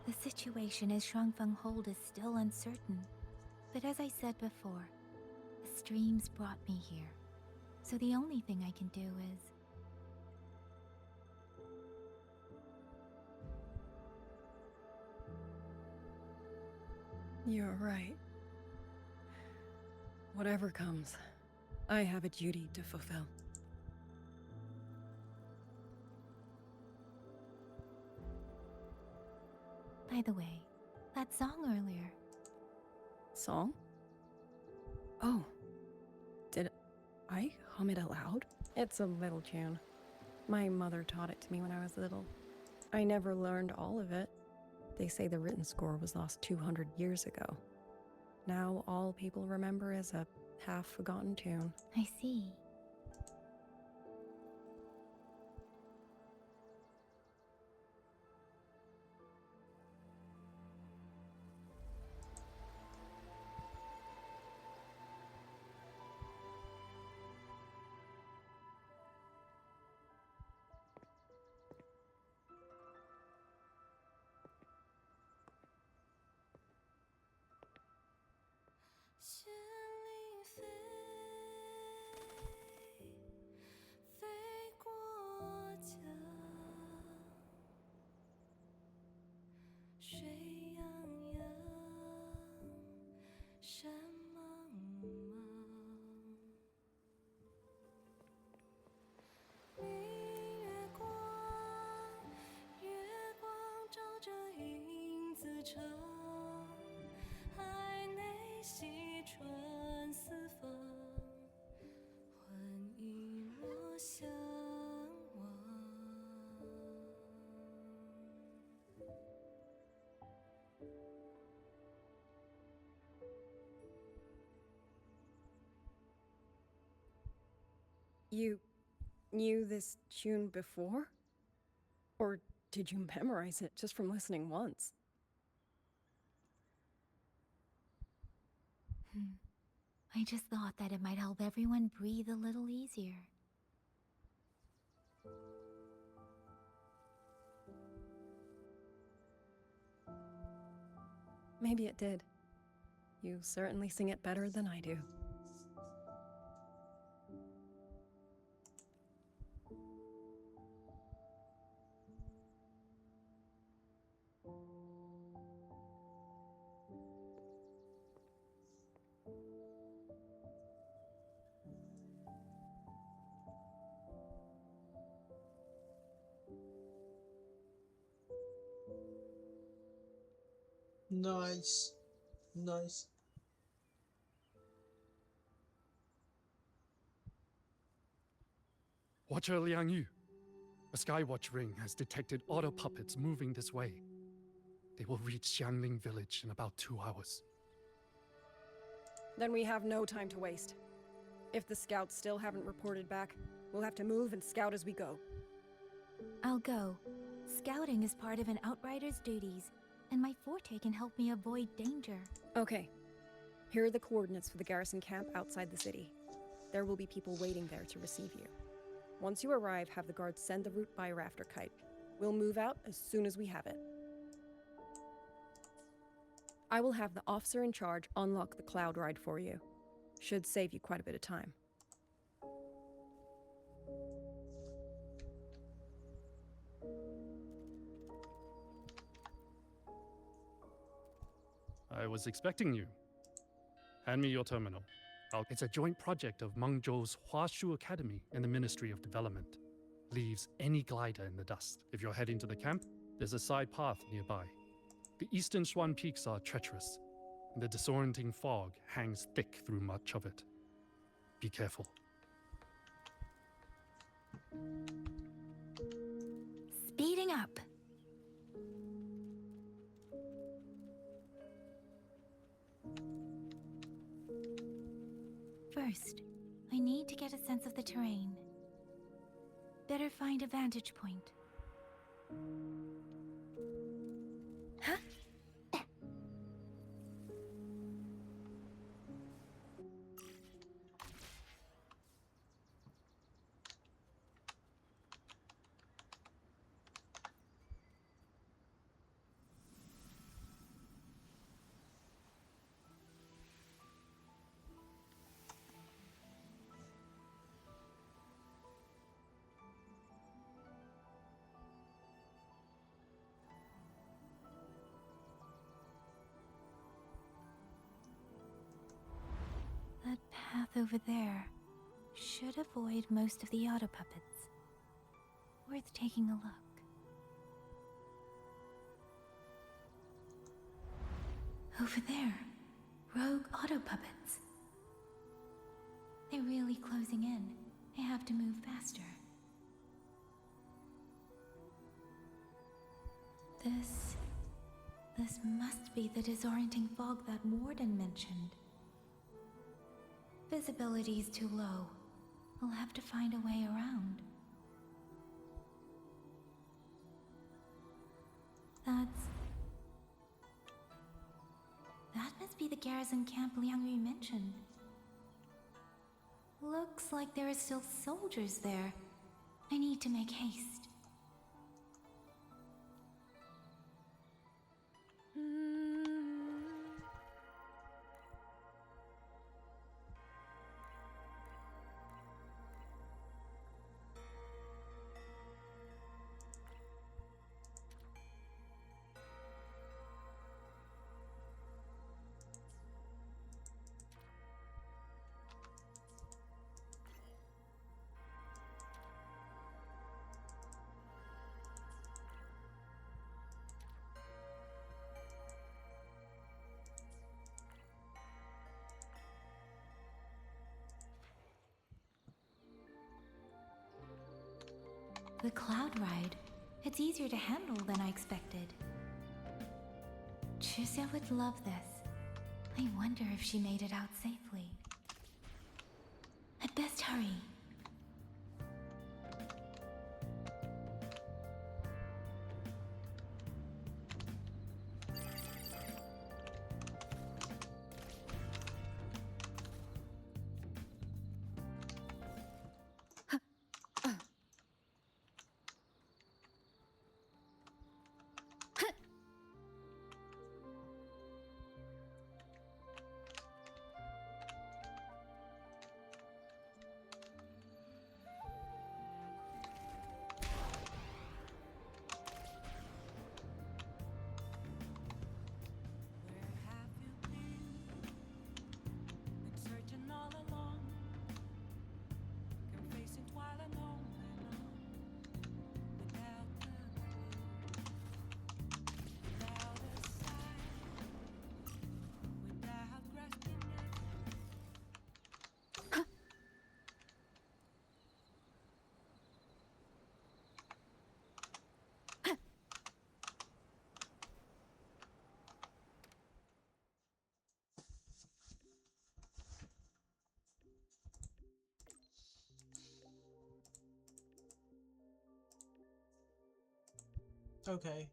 The situation as Shuangfeng Hold is still uncertain, but as I said before, the streams brought me here, so the only thing I can do is... You're right. Whatever comes, I have a duty to fulfill. By the way, that song earlier. Song? Oh. Did I hum it aloud? It's a little tune. My mother taught it to me when I was little. I never learned all of it. They say the written score was lost 200 years ago. Now all people remember is a half-forgotten tune. I see. You knew this tune before? Or did you memorize it just from listening once? I just thought that it might help everyone breathe a little easier. Maybe it did. You certainly sing it better than I do. Nice. Nice. Watcher Liang Yu, a Skywatch ring has detected auto puppets moving this way. They will reach Xiangling village in about 2 hours. Then we have no time to waste. If the scouts still haven't reported back, we'll have to move and scout as we go. I'll go. Scouting is part of an outrider's duties, and my forte can help me avoid danger. Okay. Here are the coordinates for the garrison camp outside the city. There will be people waiting there to receive you. Once you arrive, have the guards send the route by rafter kite. We'll move out as soon as we have it. I will have the officer in charge unlock the cloud ride for you. Should save you quite a bit of time. I was expecting you. Hand me your terminal. It's a joint project of Mengzhou's Huashu Academy and the Ministry of Development. Leaves any glider in the dust. If you're heading to the camp, there's a side path nearby. The eastern Xuan peaks are treacherous, and the disorienting fog hangs thick through much of it. Be careful. Speeding up. First, I need to get a sense of the terrain. Better find a vantage point. Huh? That path over there should avoid most of the auto puppets. Worth taking a look. Over there, rogue auto puppets. They're really closing in. I have to move faster. This must be the disorienting fog that Warden mentioned. Visibility's too low. I'll have to find a way around. That must be the garrison camp Liangyu mentioned. Looks like there are still soldiers there. I need to make haste. The cloud ride. It's easier to handle than I expected. Chusya would love this. I wonder if she made it out safely. I'd best hurry. Okay.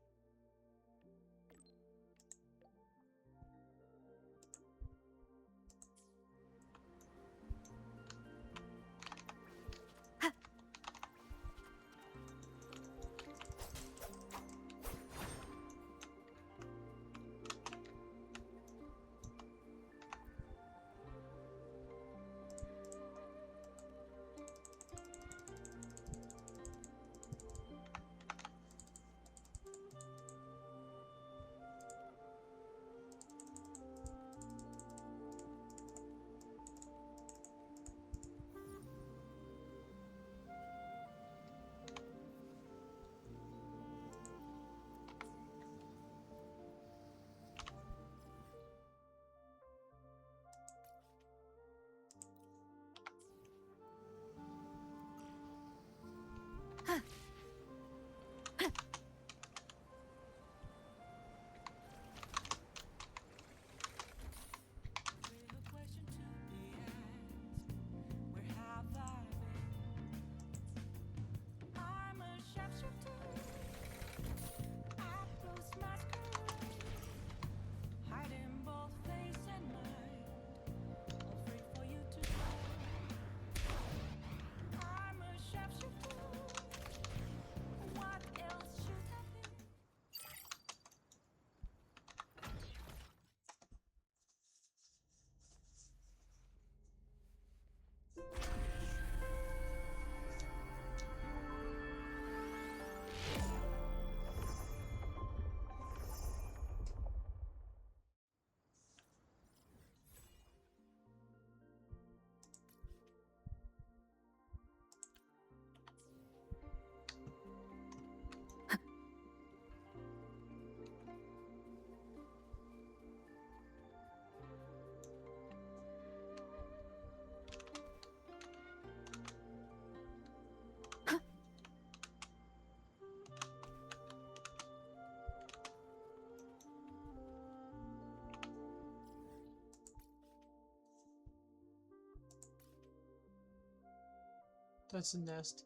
That's a nest.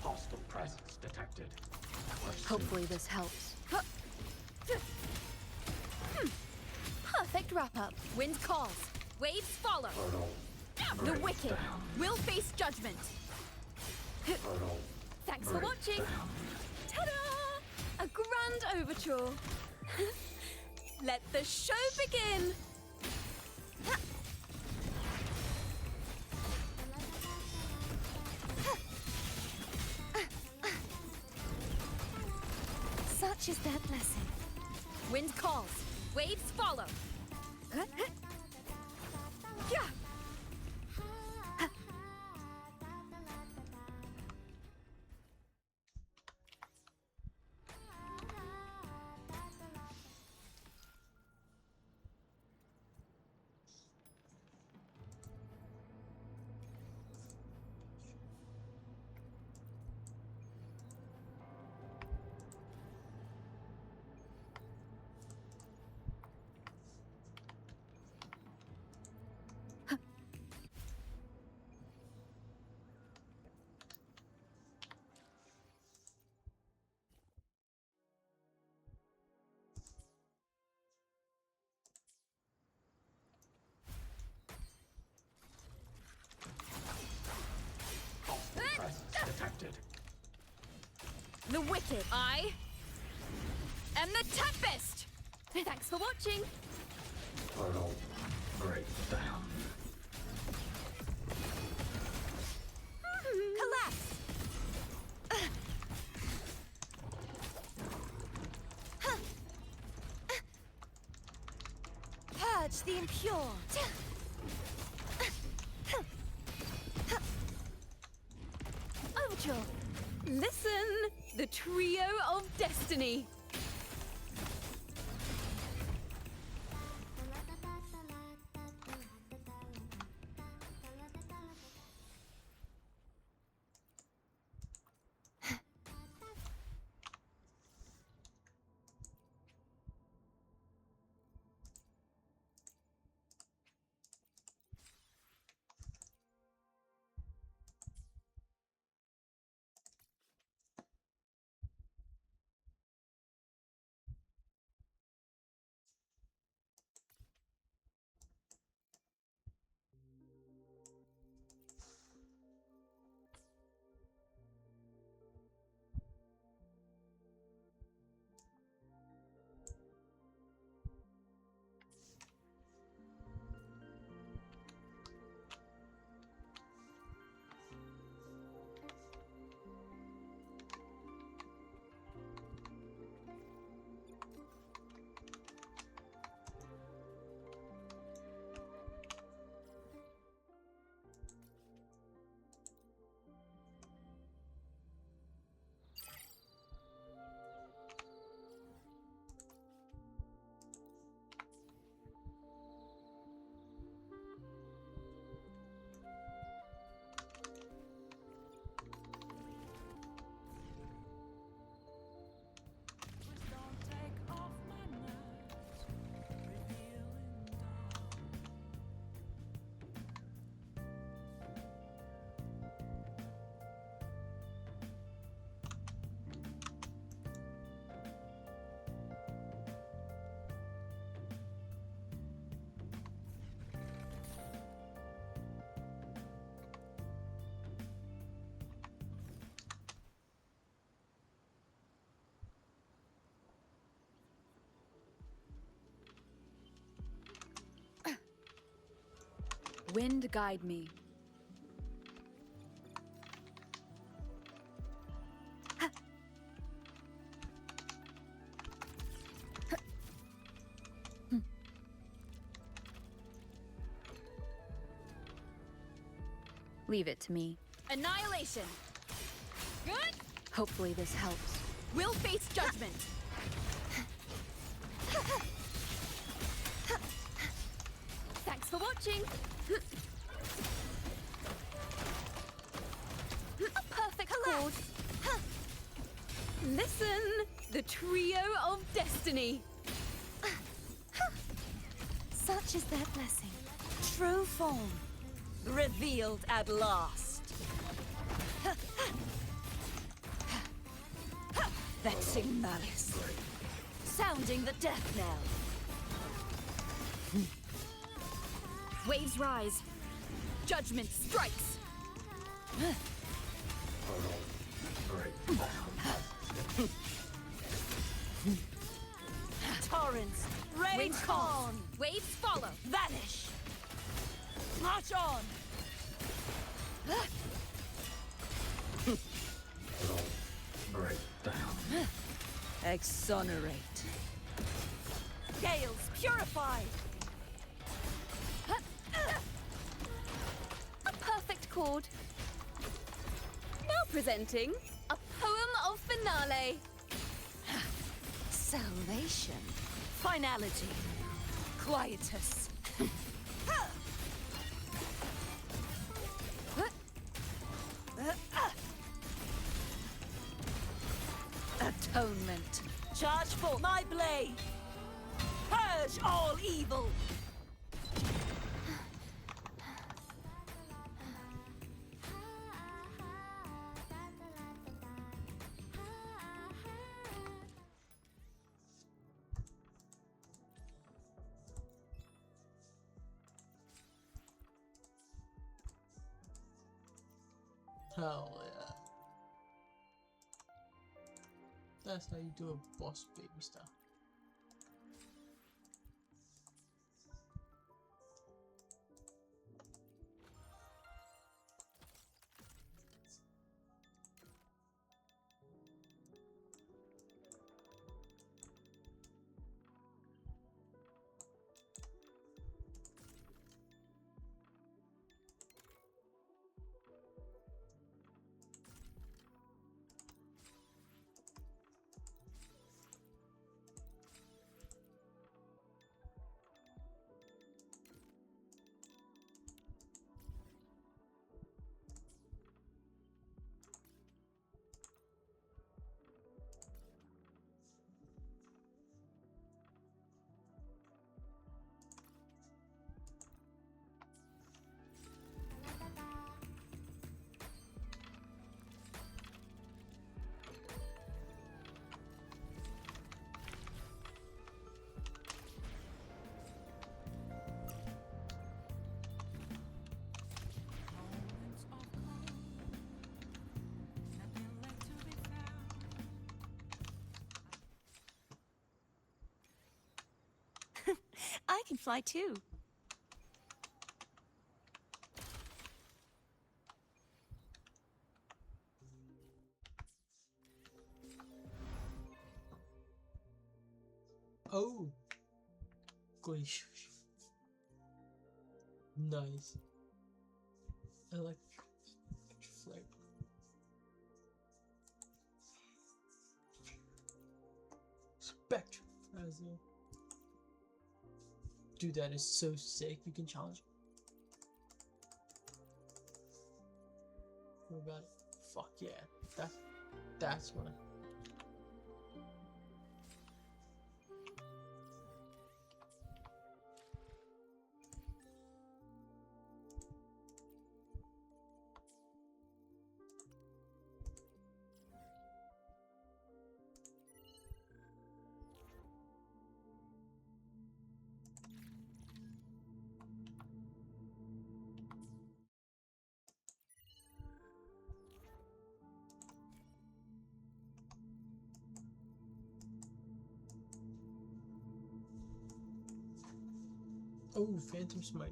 Hostile presence detected. Hopefully this helps. Perfect wrap-up. Wind calls. Waves follow. The wicked will face judgment. Thanks for watching. Ta-da! A grand overture. Let the show begin. Such is their blessing. Wind calls. Waves follow. Yeah. Detected. The wicked. I am the Tempest. Thanks for watching. Portal break down. Collapse. Purge the impure. Overture. Listen, the trio of destiny. Wind guide me. Leave it to me. Annihilation! Good? Hopefully this helps. We'll face judgment! Thanks for watching. A perfect chord. Listen, the trio of destiny. Such is their blessing. True form, revealed at last. Vexing malice, sounding the death knell. Waves rise, judgment strikes. Torrents rage on. Waves follow. Vanish. March on. Break down. Exonerate. Gales purify. A perfect chord. Now presenting a poem of finale. Salvation. Finality. Quietus. Atonement. Charge forth my blade. Purge all evil. Hell yeah. That's how you do a boss baby style. I can fly too. Oh. Glacier. Nice. I like flavor. Spectrum. Dude, that is so sick. You can challenge. What about it? Fuck yeah. That's what I... Oh, Phantom Smiter.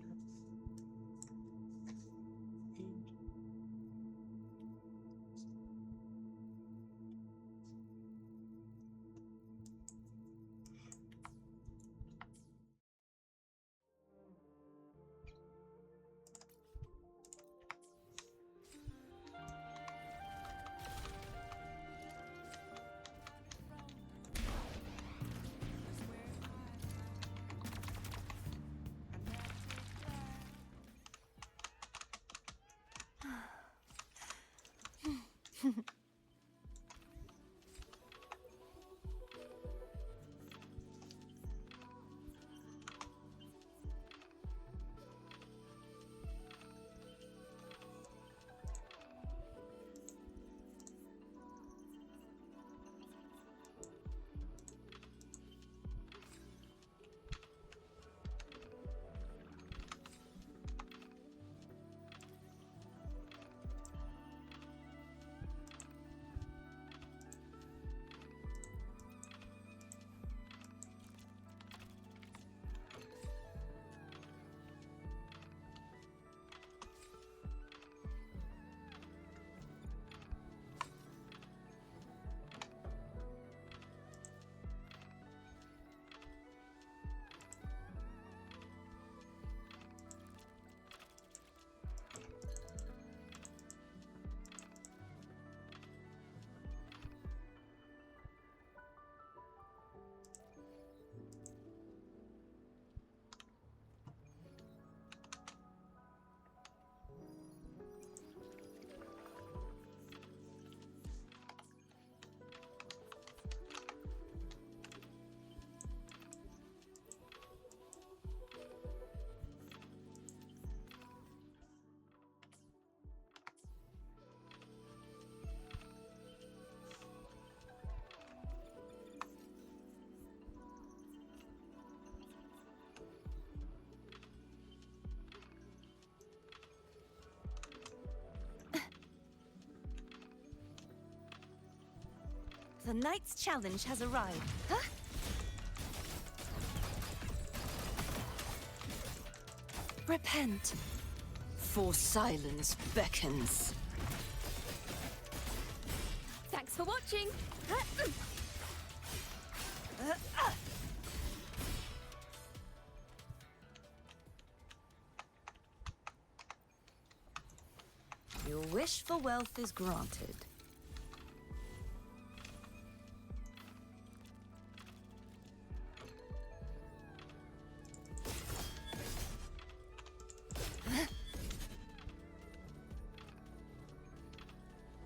The knight's challenge has arrived. Huh? Repent, for silence beckons. Thanks for watching. Your wish for wealth is granted.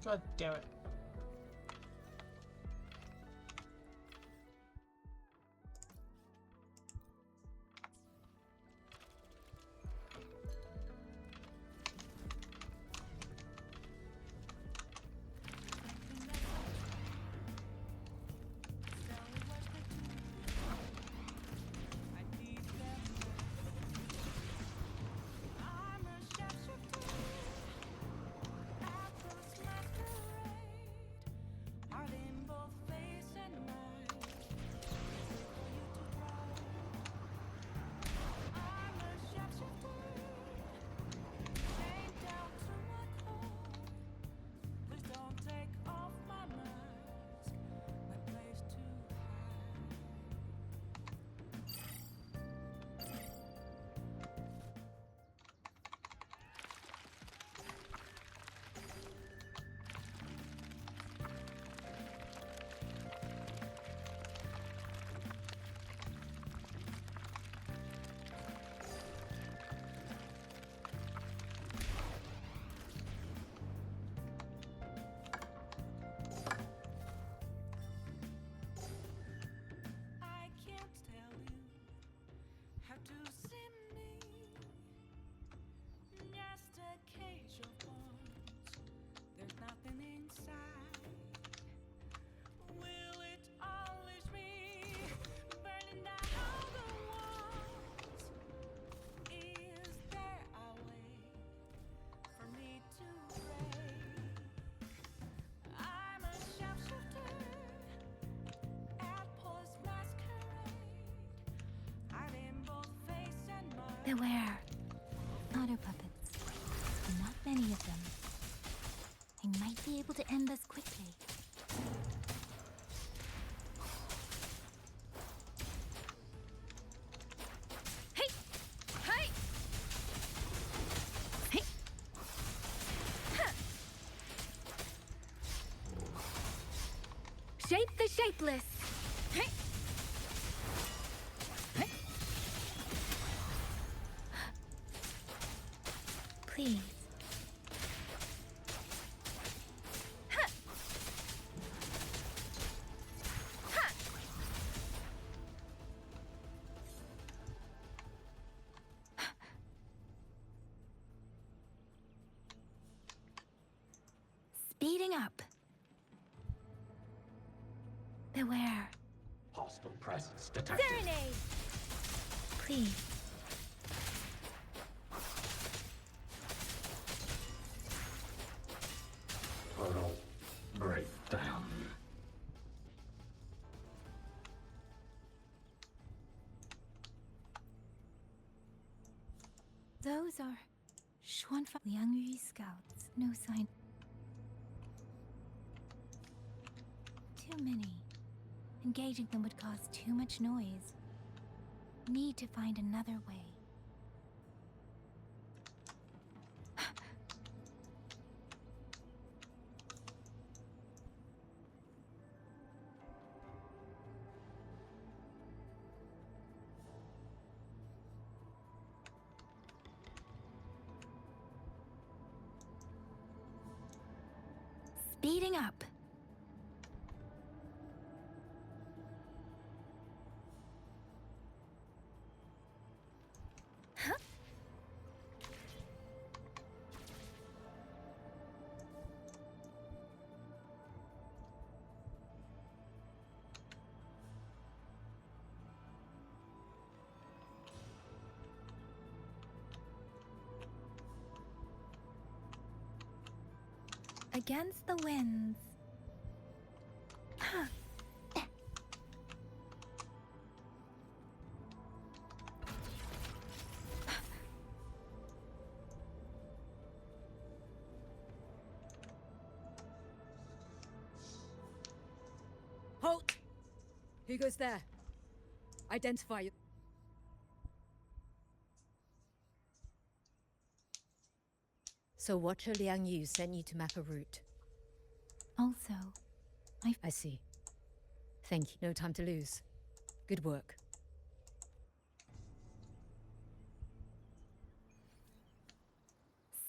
God damn it. Beware. Otter puppets. Not many of them. I might be able to end this quickly. Hey! Hey! Hey! Huh. Shape the shapeless. Hey! Please. Speeding up. Beware. Hostile presence detected. Serenade! Please. Portal breakdown. Those are Xuanfang Liangyu scouts. No sign. Too many. Engaging them would cause too much noise. Need to find another way. Speeding up. Huh? Against the winds. Huh. Halt! Who goes there? Identify you. So Watcher Liang Yu sent you to map a route. Also, I see. Thank you. No time to lose. Good work.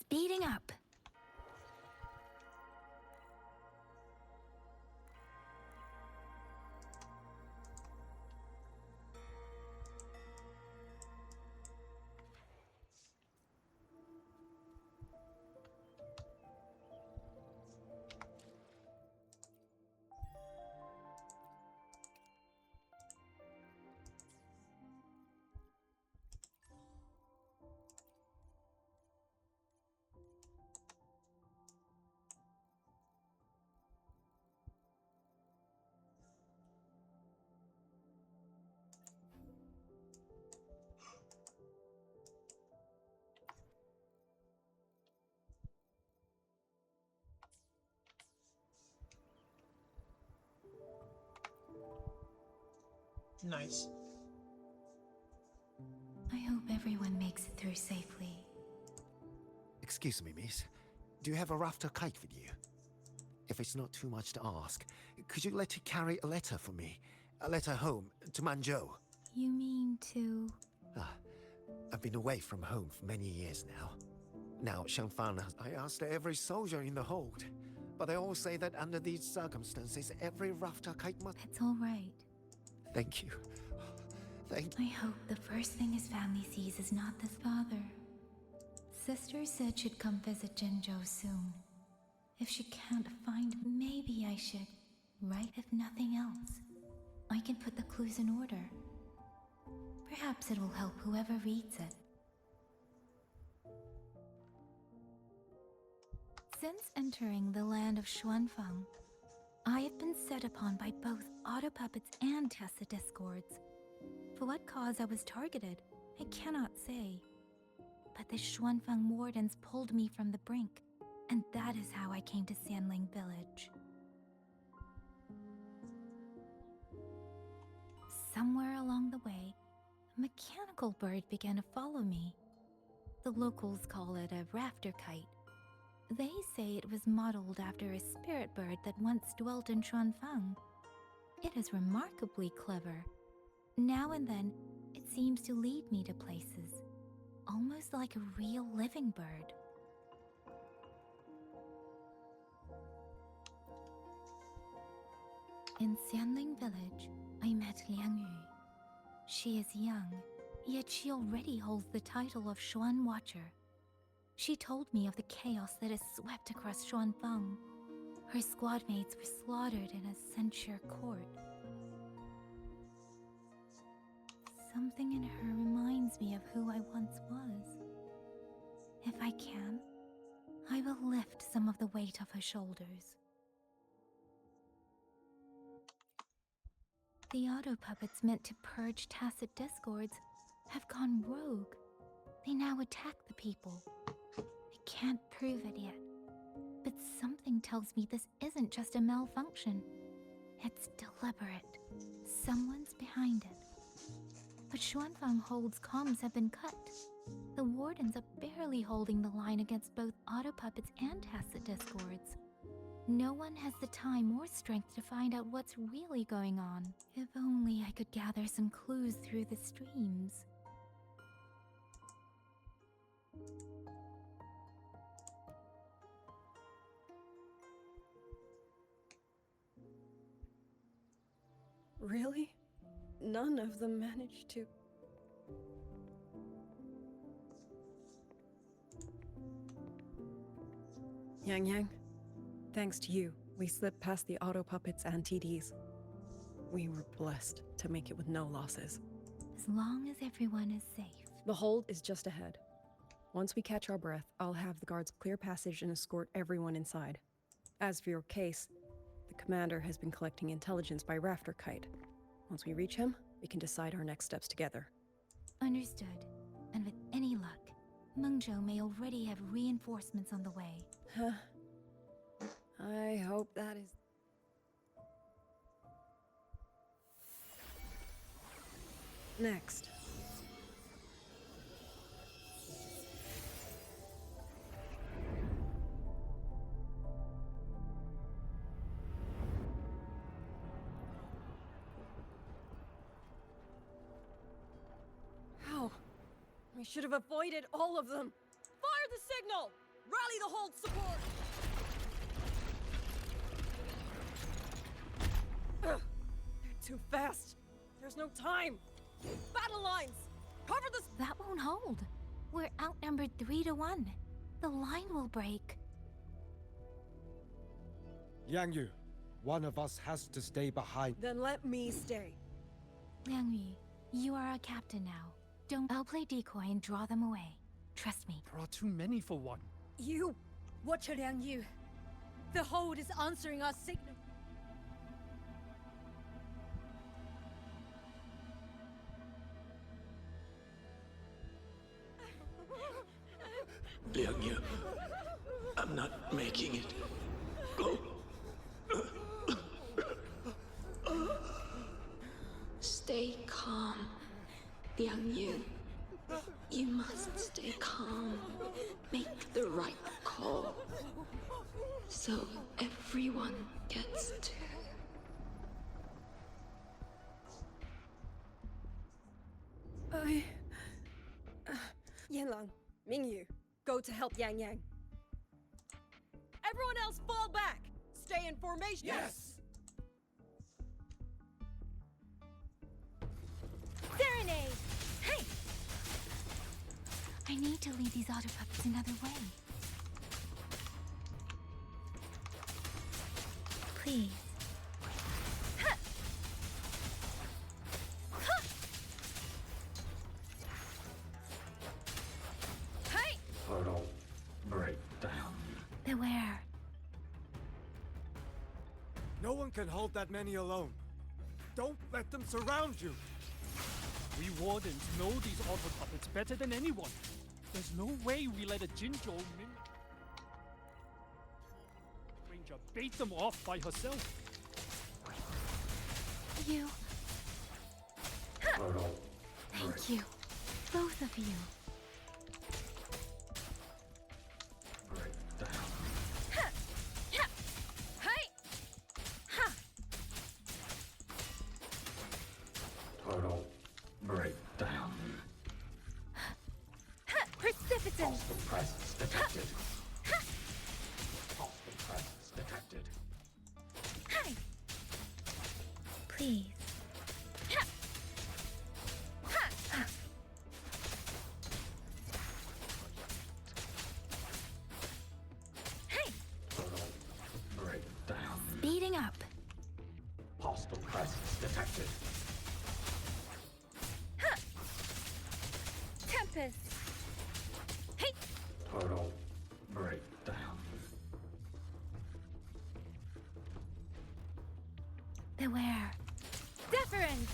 Speeding up. Nice. I hope everyone makes it through safely. Excuse me, miss. Do you have a rafter kite with you? If it's not too much to ask, could you let it carry a letter for me? A letter home, to Manzhou. You mean to... I've been away from home for many years now. Now, Shangfan, I asked every soldier in the hold, but they all say that under these circumstances, every rafter kite must... It's all right. Thank you. Thank you. I hope the first thing his family sees is not this father. Sister said she'd come visit Jinzhou soon. If she can't find, maybe I should write. If nothing else, I can put the clues in order. Perhaps it will help whoever reads it. Since entering the land of Xuanfang, I have been set upon by both auto puppets and Tacit discords. For what cause I was targeted, I cannot say. But the Xuanfang wardens pulled me from the brink, and that is how I came to Sanling Village. Somewhere along the way, a mechanical bird began to follow me. The locals call it a rafter kite. They say it was modeled after a spirit bird that once dwelt in Xuanfang. It is remarkably clever. Now and then, it seems to lead me to places, almost like a real living bird. In Sanling Village, I met Liang Yu. She is young, yet she already holds the title of Xuan Watcher. She told me of the chaos that has swept across Xuanfang. Her squad mates were slaughtered in a censure court. Something in her reminds me of who I once was. If I can, I will lift some of the weight of her shoulders. The auto puppets meant to purge Tacit discords have gone rogue. They now attack the people. I can't prove it yet, but something tells me this isn't just a malfunction. It's deliberate. Someone's behind it. But Xuanfang Hold's comms have been cut. The wardens are barely holding the line against both auto puppets and Tacit discords. No one has the time or strength to find out what's really going on. If only I could gather some clues through the streams. Really? None of them managed to... Yang, thanks to you, we slipped past the auto puppets and TDs. We were blessed to make it with no losses. As long as everyone is safe. The hold is just ahead. Once we catch our breath, I'll have the guards clear passage and escort everyone inside. As for your case, the commander has been collecting intelligence by Rafter Kite. Once we reach him, we can decide our next steps together. Understood. And with any luck, Mengzhou may already have reinforcements on the way. I hope that is... next? How? I should have avoided all of them. Fire the signal! Rally the hold support! Ugh, they're too fast. There's no time. Battle lines! Cover the... That won't hold. We're outnumbered 3-1. The line will break. Yang Yu, one of us has to stay behind. Then let me stay. Liang Yi, you are our captain now. I'll play decoy and draw them away. Trust me. There are too many for one. You! Watch it, Liang Yu. The hold is answering our signal. Liang Yu, I'm not making it. Go. Stay calm, Liang Yu. You must stay calm. Make the right call. So everyone gets to. Yanlang, Mingyu, go to help Yang Yang. Everyone else fall back! Stay in formation! Yes! Serenade! Hey! I need to lead these otter puppets another way. Please. Ha! Ha! Hey! Portal breakdown. Beware. No one can hold that many alone. Don't let them surround you. We wardens know these auto puppets better than anyone. There's no way we let a Jinzhou Ranger bait them off by herself. You. Ha! Thank you. Both of you. Ha! Ha! Hey! Ha! Total breakdown. Ha! Precipitant! Hostile presence detected. Hostile presence detected. Hey! Please. Ha! Ha! Ha! Hey! Total breakdown. Speeding up. Hostile presence detected. Ha! Tempest! Hey! Total breakdown. Beware. Deference!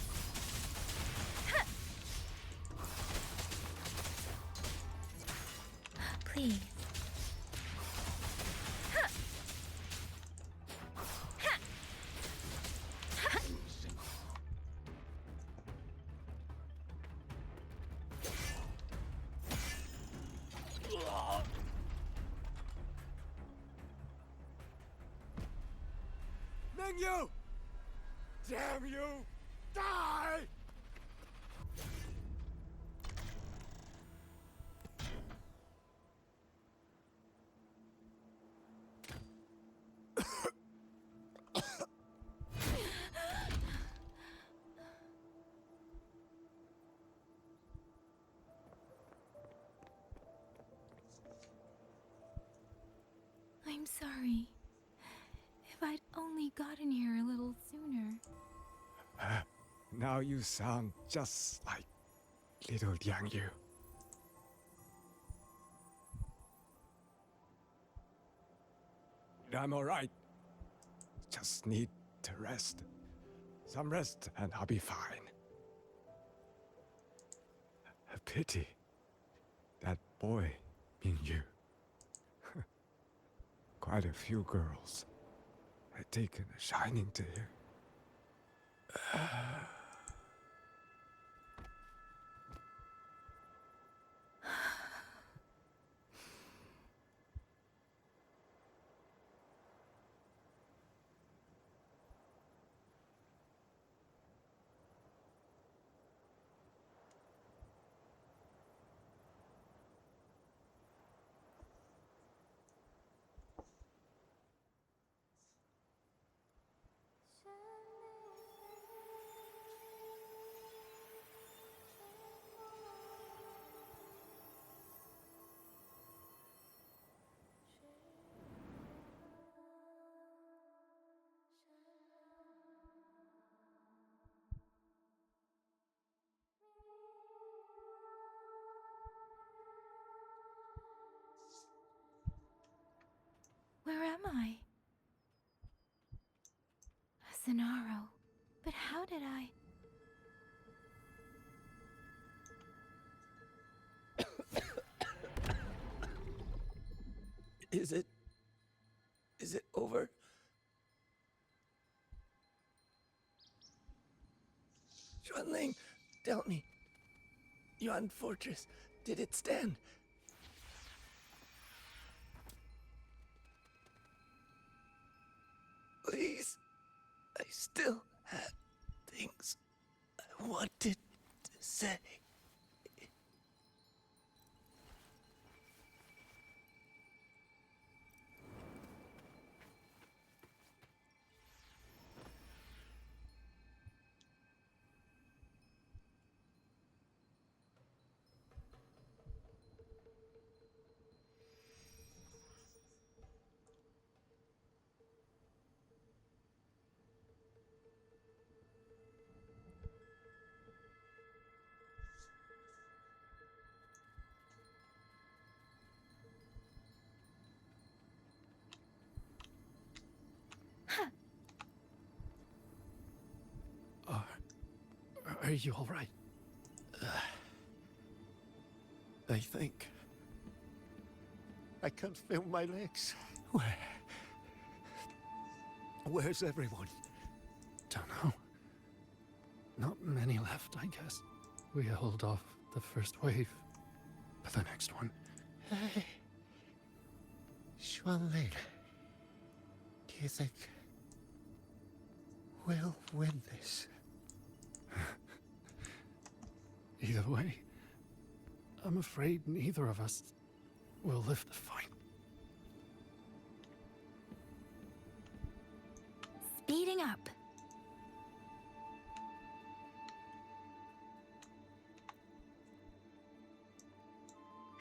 Ha! Please. Ha! Ha! Ha! Mingyu! Damn you! Die! I'm sorry. If I'd only gotten here a little sooner. Now you sound just like little Yang Yu. I'm alright. Just need to rest. Some rest and I'll be fine. A pity. That boy, Mingyu. Quite a few girls had taken a shining to him. How did I? Is it over? Xuanling, tell me. Yuan Fortress, did it stand? Please, I still had things I wanted to say. Are you all right? I think I can't feel my legs. Where's everyone? Don't know. Not many left, I guess. We held off the first wave, but the next one. Hey, Xuanling, do you think we'll win this? Either way, I'm afraid neither of us will live to fight. Speeding up.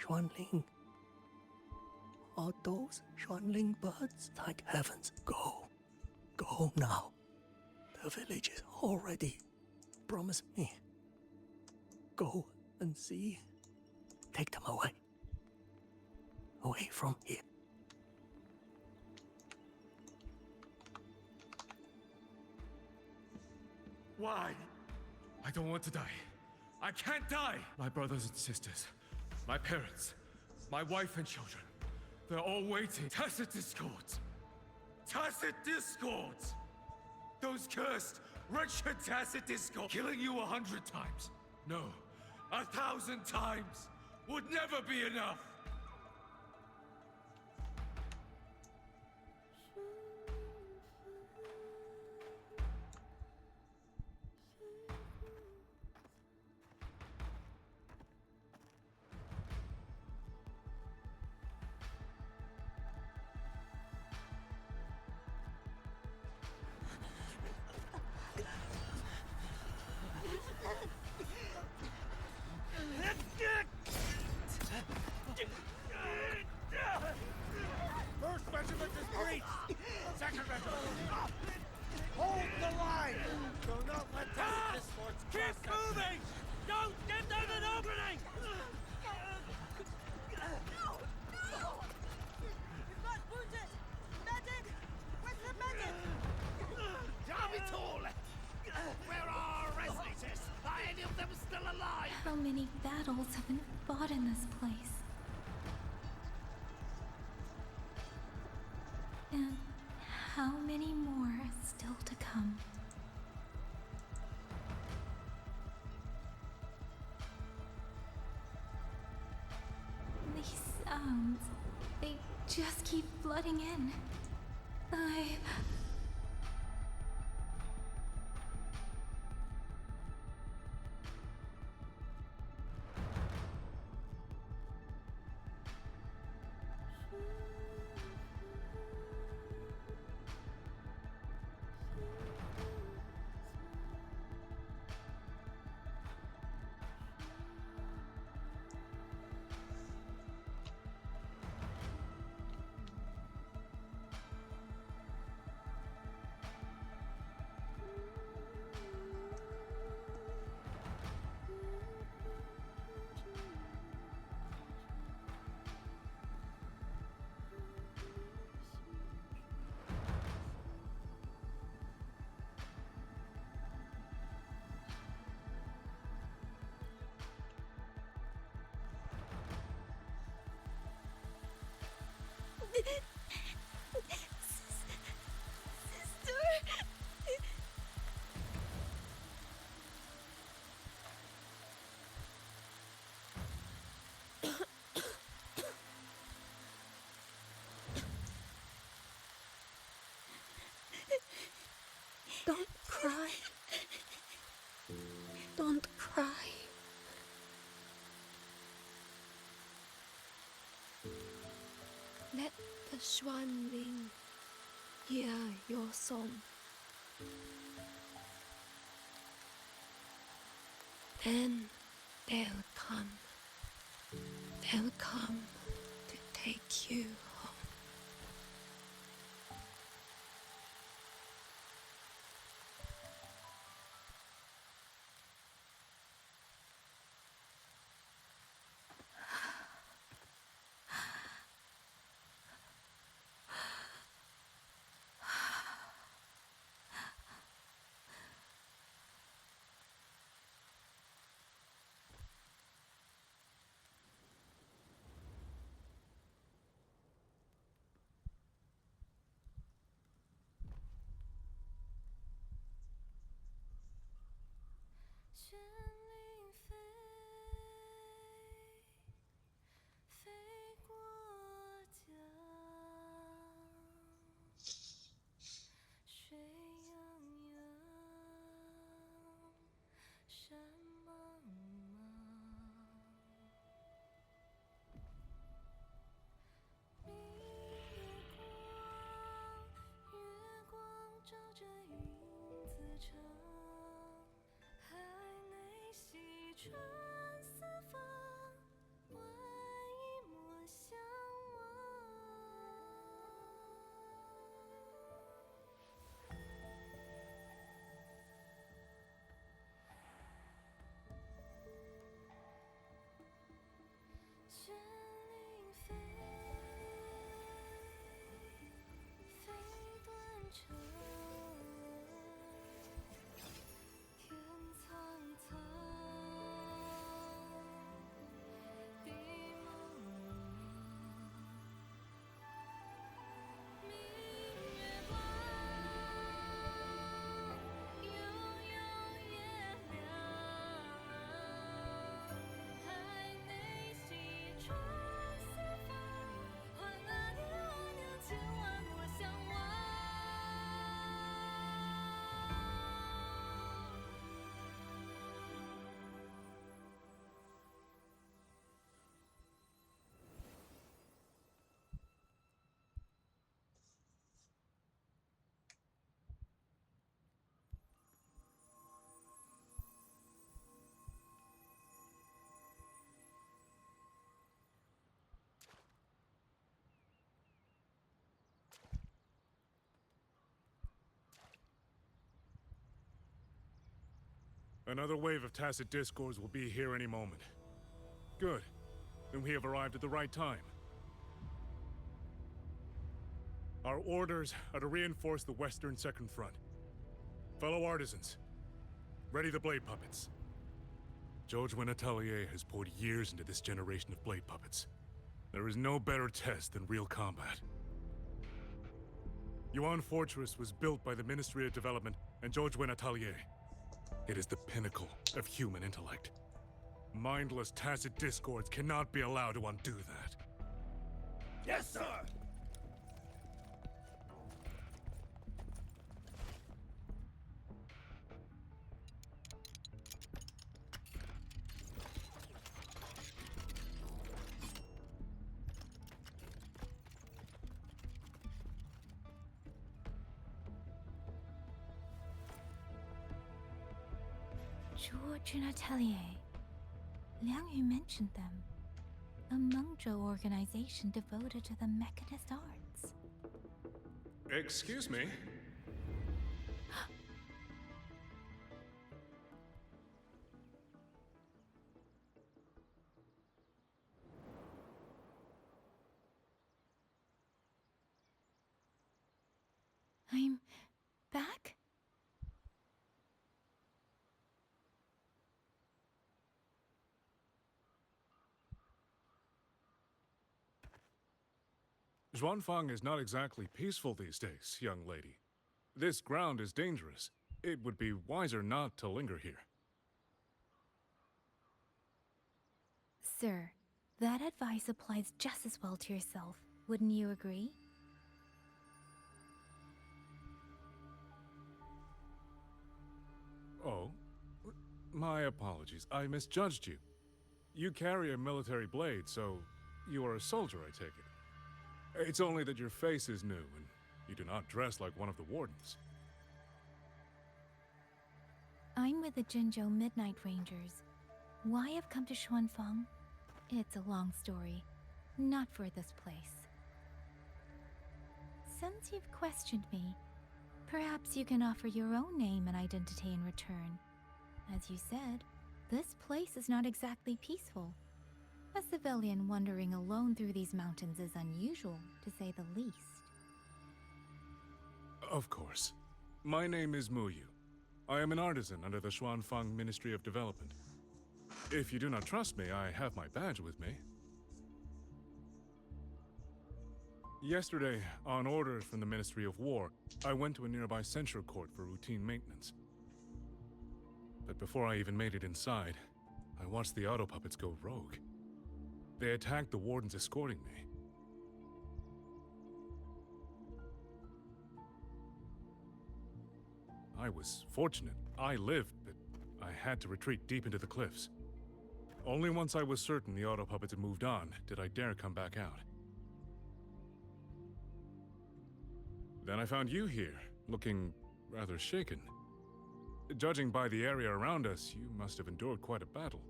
Xuanling. Are those Xuanling birds? Thank heavens. Go. Go now. The village is already. Promise me. Go and see. Take them away. Away from here. Why? I don't want to die. I can't die! My brothers and sisters, my parents, my wife and children, they're all waiting. Tacit discords! Tacit discords! Those cursed, wretched tacit discords killing you 100 times. No, 1,000 times would never be enough! First regiment is breached! Second regiment! Hold the line! Do not let the discords cross. Keep moving! Don't give them an opening! No! No! We've got wounded! Medic! Where's the medic? Damn it all! Where are our resonators? Are any of them still alive? How many battles have been fought in this place? And how many more are still to come? These sounds, they just keep flooding in. Don't cry. Don't cry. Let the swan ring hear your song. Then they'll come. They'll come to take you home. Another wave of tacit discords will be here any moment. Good. Then we have arrived at the right time. Our orders are to reinforce the Western Second Front. Fellow artisans, ready the blade puppets. George Atelier has poured years into this generation of blade puppets. There is no better test than real combat. Yuan Fortress was built by the Ministry of Development and George Atelier. It is the pinnacle of human intellect. Mindless tacit discords cannot be allowed to undo that. Yes, sir! George and Atelier. Liang Yu mentioned them. A Mengzhou organization devoted to the mechanist arts. Excuse me? I'm back? Xuanfang is not exactly peaceful these days, young lady. This ground is dangerous. It would be wiser not to linger here. Sir, that advice applies just as well to yourself. Wouldn't you agree? My apologies. I misjudged you. You carry a military blade, so you are a soldier, I take it. It's only that your face is new, and you do not dress like one of the wardens. I'm with the Jinzhou Midnight Rangers. Why I've come to Xuanfang? It's a long story. Not for this place. Since you've questioned me, perhaps you can offer your own name and identity in return. As you said, this place is not exactly peaceful. A civilian wandering alone through these mountains is unusual, to say the least. Of course. My name is Muyu. I am an artisan under the Xuanfang Ministry of Development. If you do not trust me, I have my badge with me. Yesterday, on order from the Ministry of War, I went to a nearby censure court for routine maintenance. But before I even made it inside, I watched the auto puppets go rogue. They attacked the wardens escorting me. I was fortunate. I lived, but I had to retreat deep into the cliffs. Only once I was certain the auto puppets had moved on did I dare come back out. Then I found you here, looking rather shaken. Judging by the area around us, you must have endured quite a battle.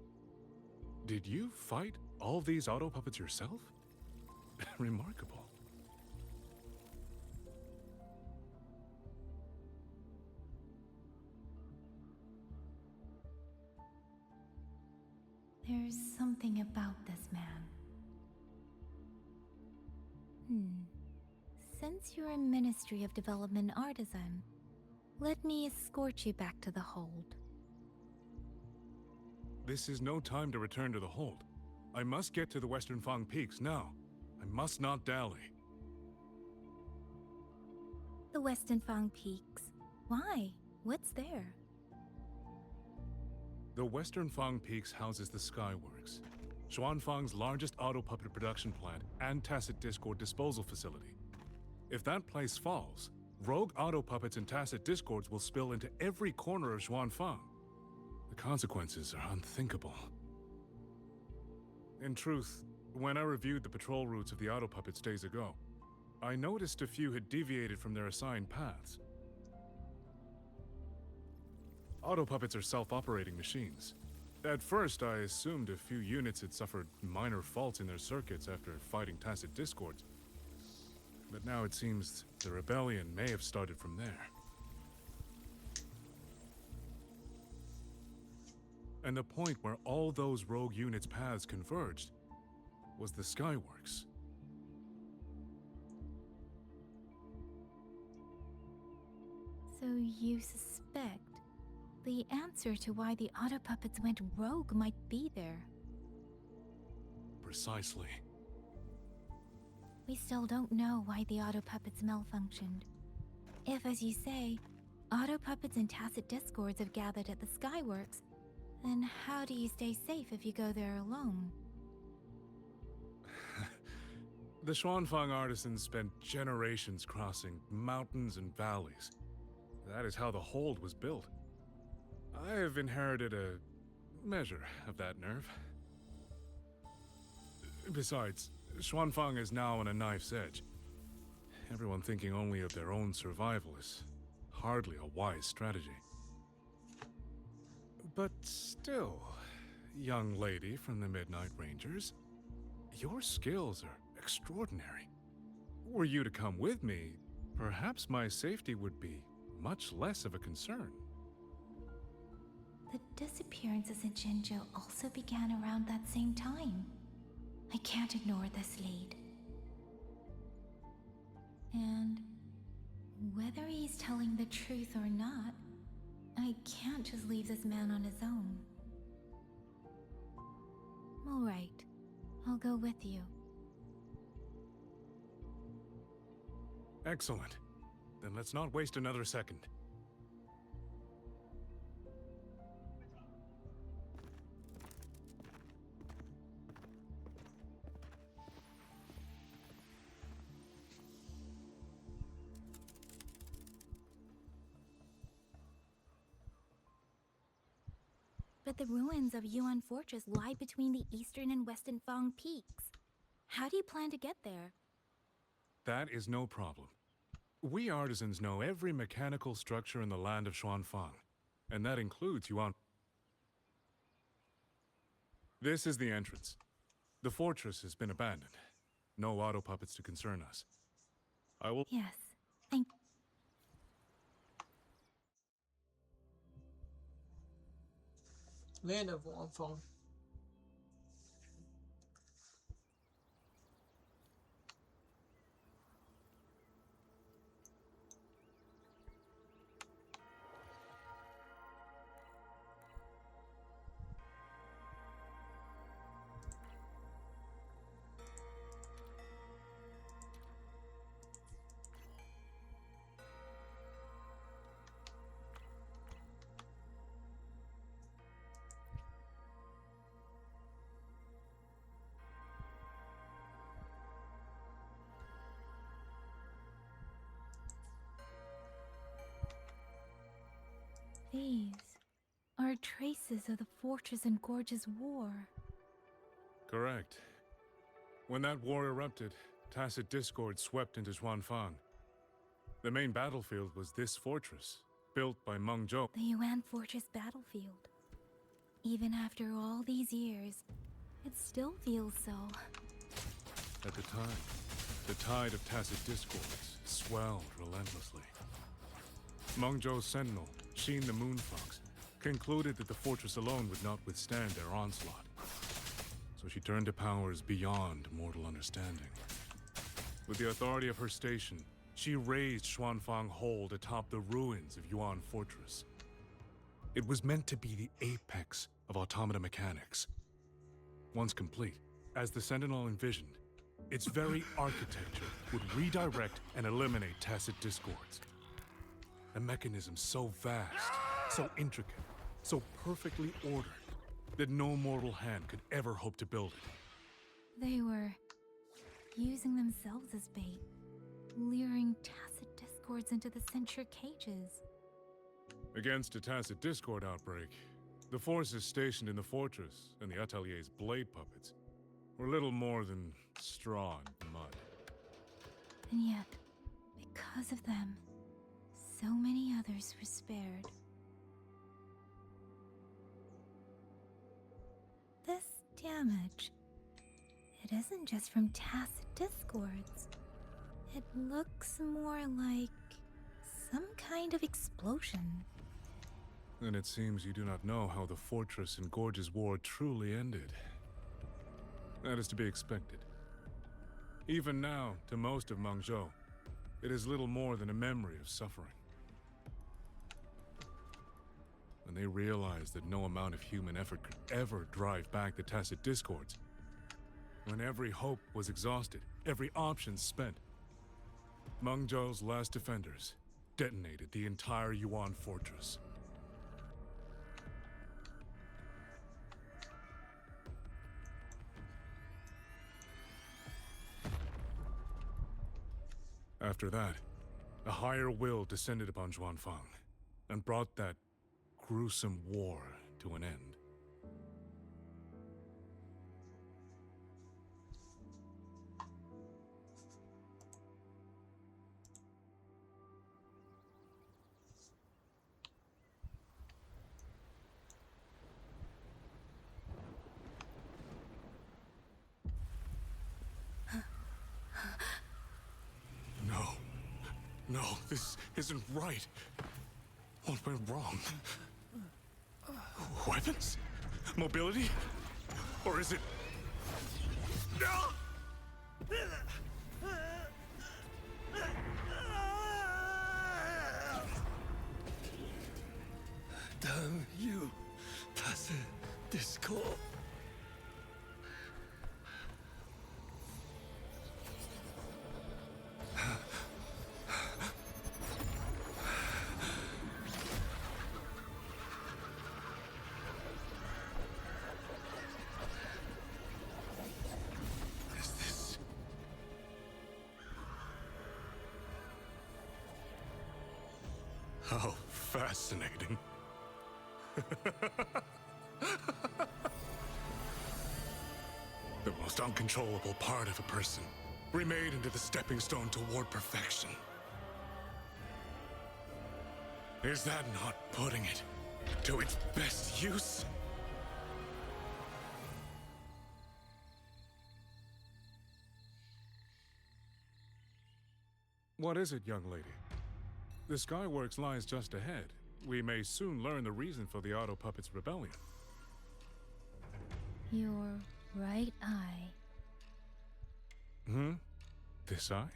Did you fight all these auto puppets yourself? Remarkable. There's something about this man. Since you're a Ministry of Development artisan, let me escort you back to the hold. This is no time to return to the hold. I must get to the Western Fang Peaks now. I must not dally. The Western Fang Peaks? Why? What's there? The Western Fang Peaks houses the Skyworks, Xuanfang's largest auto puppet production plant and tacit discord disposal facility. If that place falls, rogue auto puppets and tacit discords will spill into every corner of Xuanfang. The consequences are unthinkable. In truth, when I reviewed the patrol routes of the auto puppets days ago, I noticed a few had deviated from their assigned paths. Auto puppets are self-operating machines. At first, I assumed a few units had suffered minor faults in their circuits after fighting tacit discords. But now it seems the rebellion may have started from there. And the point where all those rogue units' paths converged was the Skyworks. So you suspect the answer to why the auto puppets went rogue might be there? Precisely. We still don't know why the auto puppets malfunctioned. If, as you say, auto puppets and tacit discords have gathered at the Skyworks, then how do you stay safe if you go there alone? The Xuanfang artisans spent generations crossing mountains and valleys. That is how the hold was built. I have inherited a measure of that nerve. Besides, Xuanfang is now on a knife's edge. Everyone thinking only of their own survival is hardly a wise strategy. But still, young lady from the Midnight Rangers, your skills are extraordinary. Were you to come with me, perhaps my safety would be much less of a concern. The disappearances in Jinzhou also began around that same time. I can't ignore this lead. And whether he's telling the truth or not, I can't just leave this man on his own. All right, I'll go with you. Excellent. Then let's not waste another second. But the ruins of Yuan Fortress lie between the eastern and western Fang peaks. How do you plan to get there? That is no problem. We artisans know every mechanical structure in the land of Xuanfang, and that includes Yuan. This is the entrance. The fortress has been abandoned. No auto puppets to concern us. I will. Yes, thank. Land of Wonfong. These are traces of the Fortress and Gorge's war. Correct. When that war erupted, tacit discord swept into Xuanfang. The main battlefield was this fortress, built by Meng Zhou. The Yuan Fortress battlefield. Even after all these years, it still feels so. At the time, the tide of tacit discords swelled relentlessly. Meng Zhou's sentinel, Sheen the Moonfox, concluded that the fortress alone would not withstand their onslaught. So she turned to powers beyond mortal understanding. With the authority of her station, she raised Xuanfang Hold atop the ruins of Yuan Fortress. It was meant to be the apex of automata mechanics. Once complete, as the Sentinel envisioned, its very architecture would redirect and eliminate tacit discords. A mechanism so vast, so intricate, so perfectly ordered, that no mortal hand could ever hope to build it. They were using themselves as bait, luring tacit discords into the censure cages. Against a tacit discord outbreak, the forces stationed in the fortress and the Atelier's blade puppets were little more than straw and mud. And yet, because of them, so many others were spared. This damage, it isn't just from tacit discords. It looks more like some kind of explosion. And it seems you do not know how the Fortress and Gorge's war truly ended. That is to be expected. Even now, to most of Meng Zhou, it is little more than a memory of suffering. When they realized that no amount of human effort could ever drive back the tacit discords, when every hope was exhausted, every option spent, Meng Zhou's last defenders detonated the entire Yuan Fortress. After that, a higher will descended upon Xuanfang and brought that gruesome war to an end. No, this isn't right. What went wrong? Weapons? Mobility? Or is it... Damn you, tacit discord. How fascinating. The most uncontrollable part of a person, remade into the stepping stone toward perfection. Is that not putting it to its best use? What is it, young lady? The Skyworks lies just ahead. We may soon learn the reason for the Auto Puppet's rebellion. Your right eye. This eye?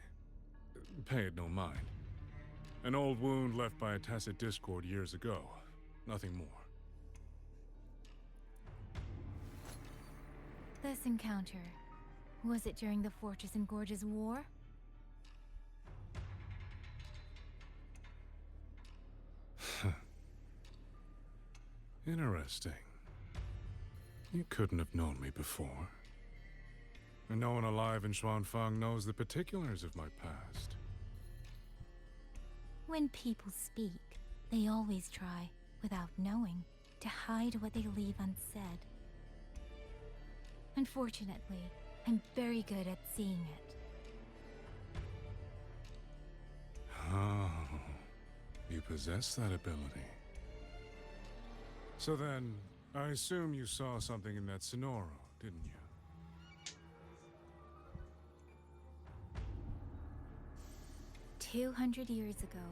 Pay it no mind. An old wound left by a tacit discord years ago. Nothing more. This encounter, was it during the Fortress and Gorges War? Interesting. You couldn't have known me before. And no one alive in Xuanfang knows the particulars of my past. When people speak, they always try, without knowing, to hide what they leave unsaid. Unfortunately, I'm very good at seeing it. Oh, you possess that ability. So then, I assume you saw something in that Sonoro, didn't you? 200 years ago,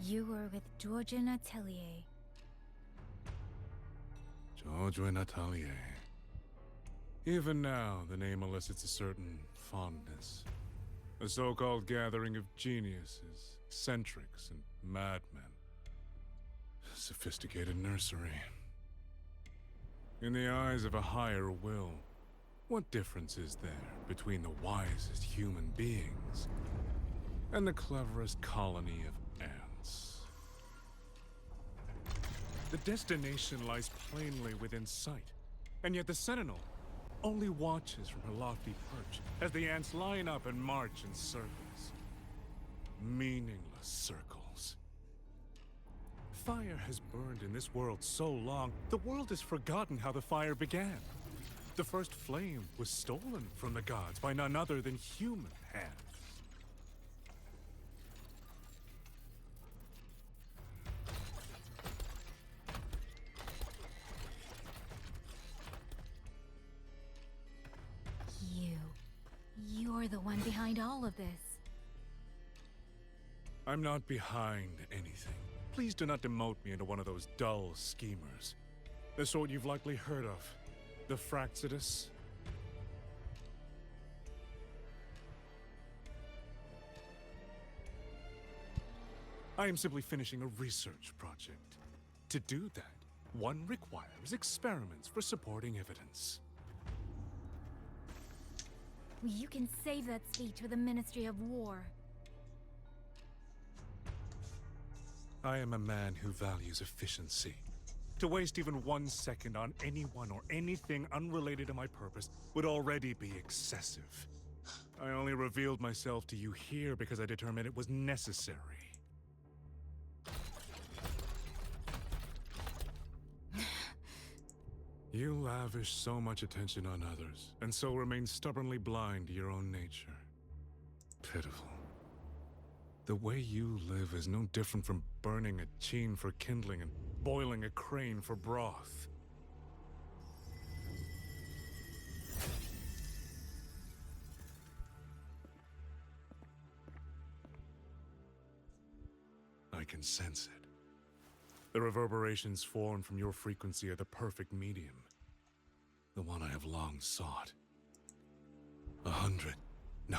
you were with Georgian Atelier. George Natelier. Even now, the name elicits a certain fondness. A so-called gathering of geniuses, eccentrics, and madmen. Sophisticated nursery. In the eyes of a higher will, what difference is there between the wisest human beings and the cleverest colony of ants? The destination lies plainly within sight, and yet the Sentinel only watches from her lofty perch as the ants line up and march in circles. Meaningless circles. Fire has burned in this world so long, the world has forgotten how the fire began. The first flame was stolen from the gods by none other than human hands. You're the one behind all of this. I'm not behind anything. Please do not demote me into one of those dull schemers. The sort you've likely heard of. The Fraxidus. I am simply finishing a research project. To do that, one requires experiments for supporting evidence. You can save that speech for the Ministry of War. I am a man who values efficiency. To waste even 1 second on anyone or anything unrelated to my purpose would already be excessive. I only revealed myself to you here because I determined it was necessary. You lavish so much attention on others, and so remain stubbornly blind to your own nature. Pitiful. The way you live is no different from burning a cheen for kindling and boiling a crane for broth. I can sense it. The reverberations formed from your frequency are the perfect medium. The one I have long sought. 100, no,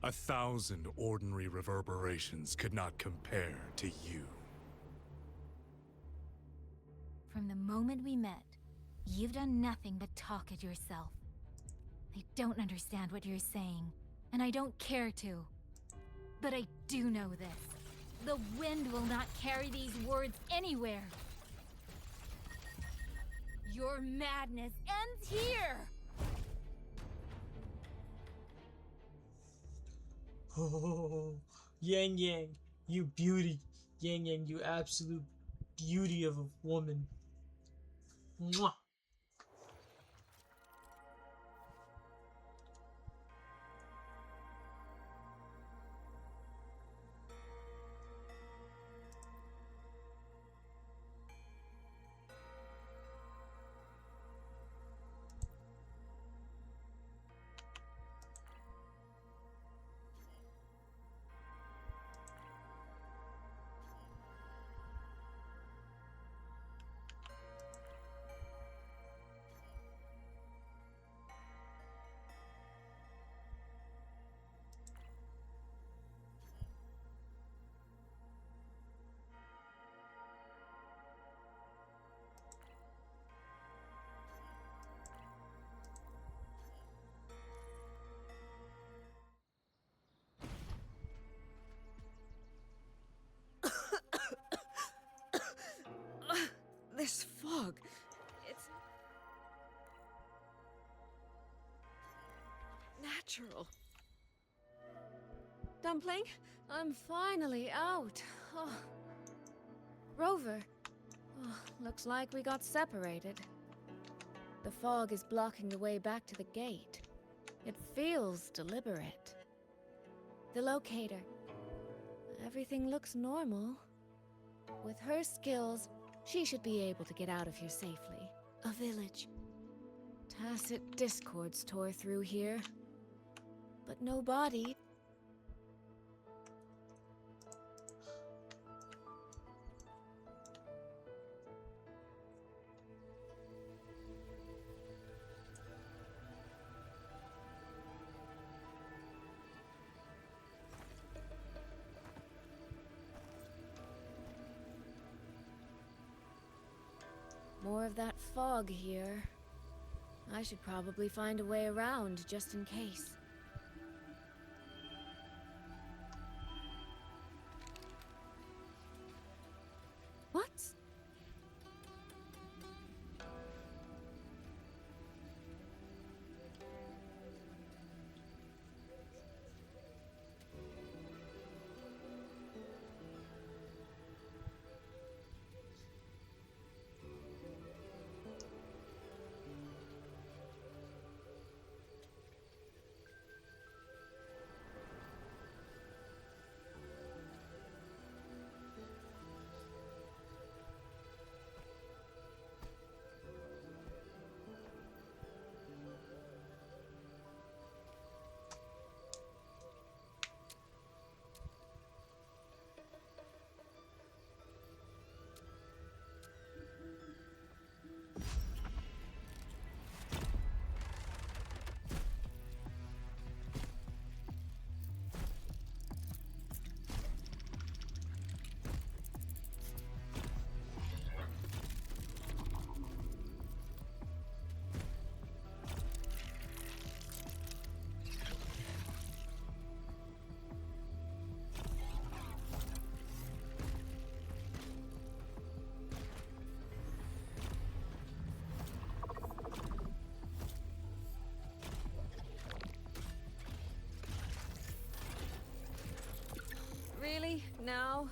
1,000 ordinary reverberations could not compare to you. From the moment we met, you've done nothing but talk at yourself. I don't understand what you're saying, and I don't care to. But I do know this. The wind will not carry these words anywhere. Your madness ends here! Oh, Yang Yang, you beauty. Yang Yang, you absolute beauty of a woman. Mwah. This fog. It's natural. Dumpling, I'm finally out. Oh. Rover. Oh, looks like we got separated. The fog is blocking the way back to the gate. It feels deliberate. The locator. Everything looks normal. With her skills, she should be able to get out of here safely. A village. Tacit discords tore through here. But no body. More of that fog here. I should probably find a way around just in case. What? Really? Now?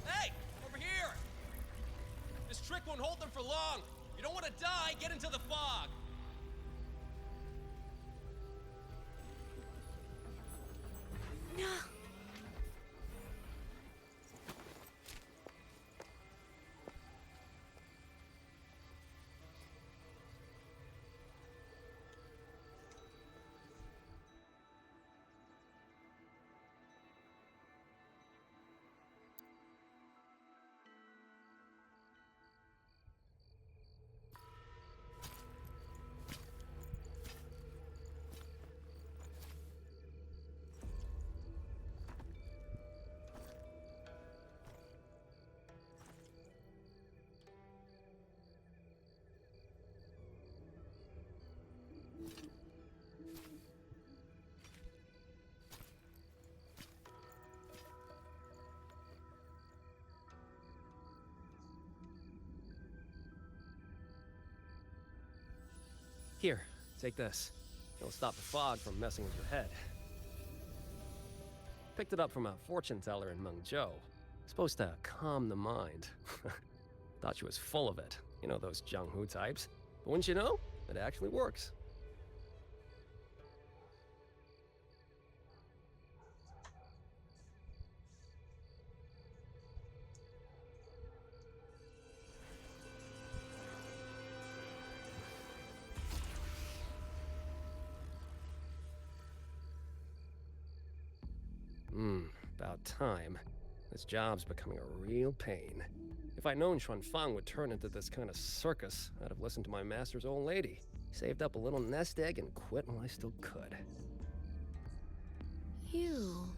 Hey! Over here! This trick won't hold them for long! You don't want to die, get into the fog! No. Here, take this. It'll stop the fog from messing with your head. Picked it up from a fortune teller in Mengzhou. Supposed to calm the mind. Thought she was full of it. You know those Jianghu types. But wouldn't you know? It actually works. About time. This job's becoming a real pain. If I'd known Xuanfang would turn into this kind of circus, I'd have listened to my master's old lady. Saved up a little nest egg and quit while I still could. You.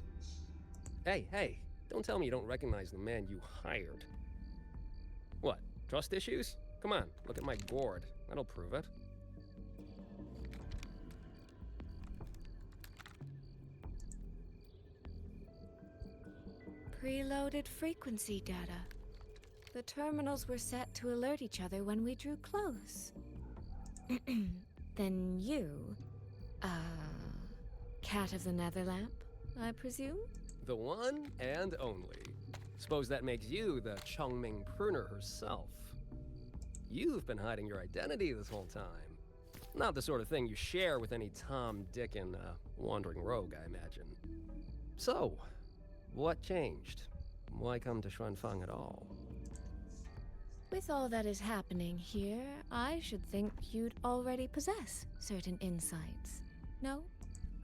Hey, don't tell me you don't recognize the man you hired. What, trust issues? Come on, look at my gourd. That'll prove it. Preloaded frequency data. The terminals were set to alert each other when we drew close. Then you, Cat of the Netherlamp, I presume? The one and only. Suppose that makes you the Chongming Pruner herself. You've been hiding your identity this whole time. Not the sort of thing you share with any Tom, Dick, and wandering rogue, I imagine. So, what changed? Why come to Xuanfang at all? With all that is happening here, I should think you'd already possess certain insights. No?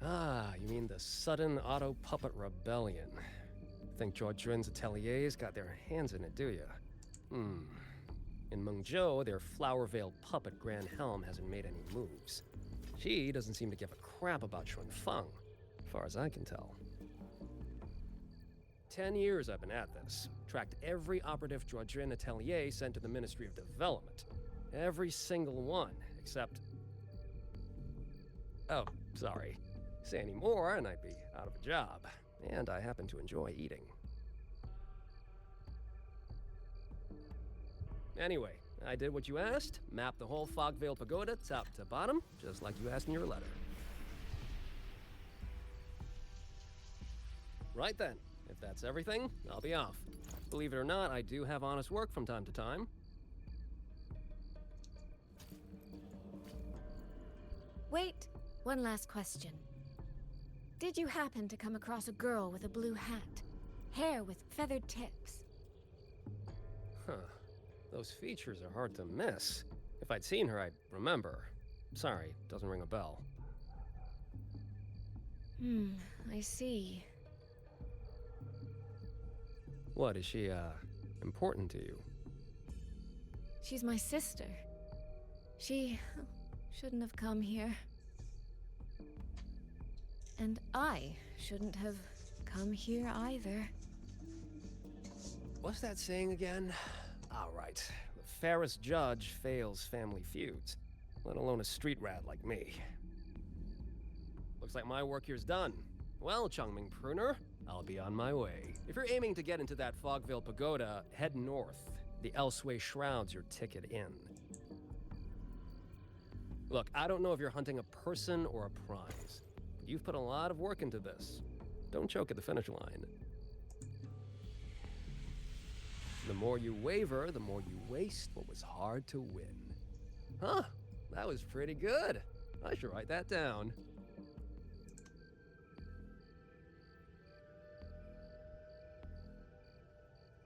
Ah, you mean the sudden auto-puppet rebellion. Think Zhuojuan's ateliers got their hands in it, do you? In Mengzhou, their flower-veiled puppet Grand Helm hasn't made any moves. She doesn't seem to give a crap about Xuanfang, as far as I can tell. 10 years I've been at this. Tracked every operative Zhuojuan atelier sent to the Ministry of Development. Every single one, except... Oh, sorry. Say any more and I'd be out of a job. And I happen to enjoy eating. Anyway, I did what you asked. Mapped the whole Fogvale Pagoda top to bottom, just like you asked in your letter. Right then. If that's everything, I'll be off. Believe it or not, I do have honest work from time to time. Wait, one last question. Did you happen to come across a girl with a blue hat? Hair with feathered tips? Huh. Those features are hard to miss. If I'd seen her, I'd remember. Sorry, doesn't ring a bell. I see. What, is she, important to you? She's my sister. She shouldn't have come here. And I shouldn't have come here either. What's that saying again? All right. The fairest judge fails family feuds, let alone a street rat like me. Looks like my work here's done. Well, Chongming Pruner, I'll be on my way. If you're aiming to get into that Fogvale Pagoda, head north. The Elseway Shroud's your ticket in. Look, I don't know if you're hunting a person or a prize, but you've put a lot of work into this. Don't choke at the finish line. The more you waver, the more you waste what was hard to win. Huh, that was pretty good. I should write that down.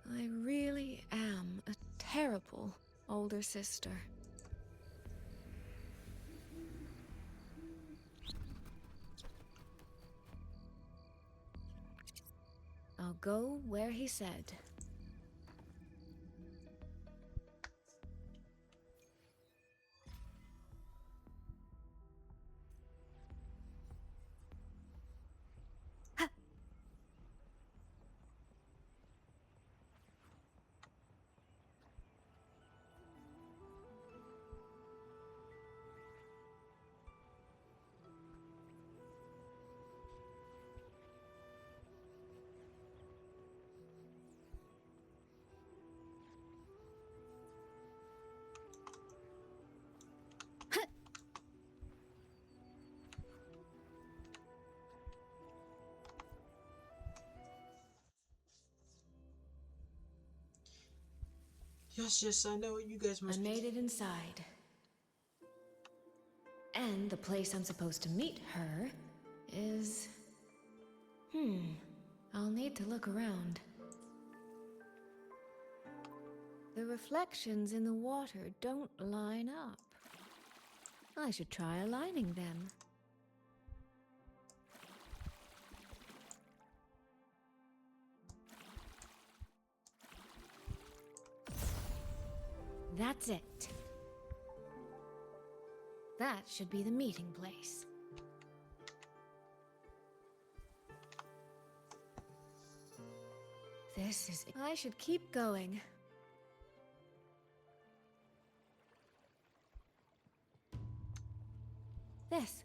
I really am a terrible older sister. I'll go where he said. Yes, I know you guys I must. made it inside. And the place I'm supposed to meet her is... I'll need to look around. The reflections in the water don't line up. I should try aligning them. That's it. That should be the meeting place. This is... I should keep going. This.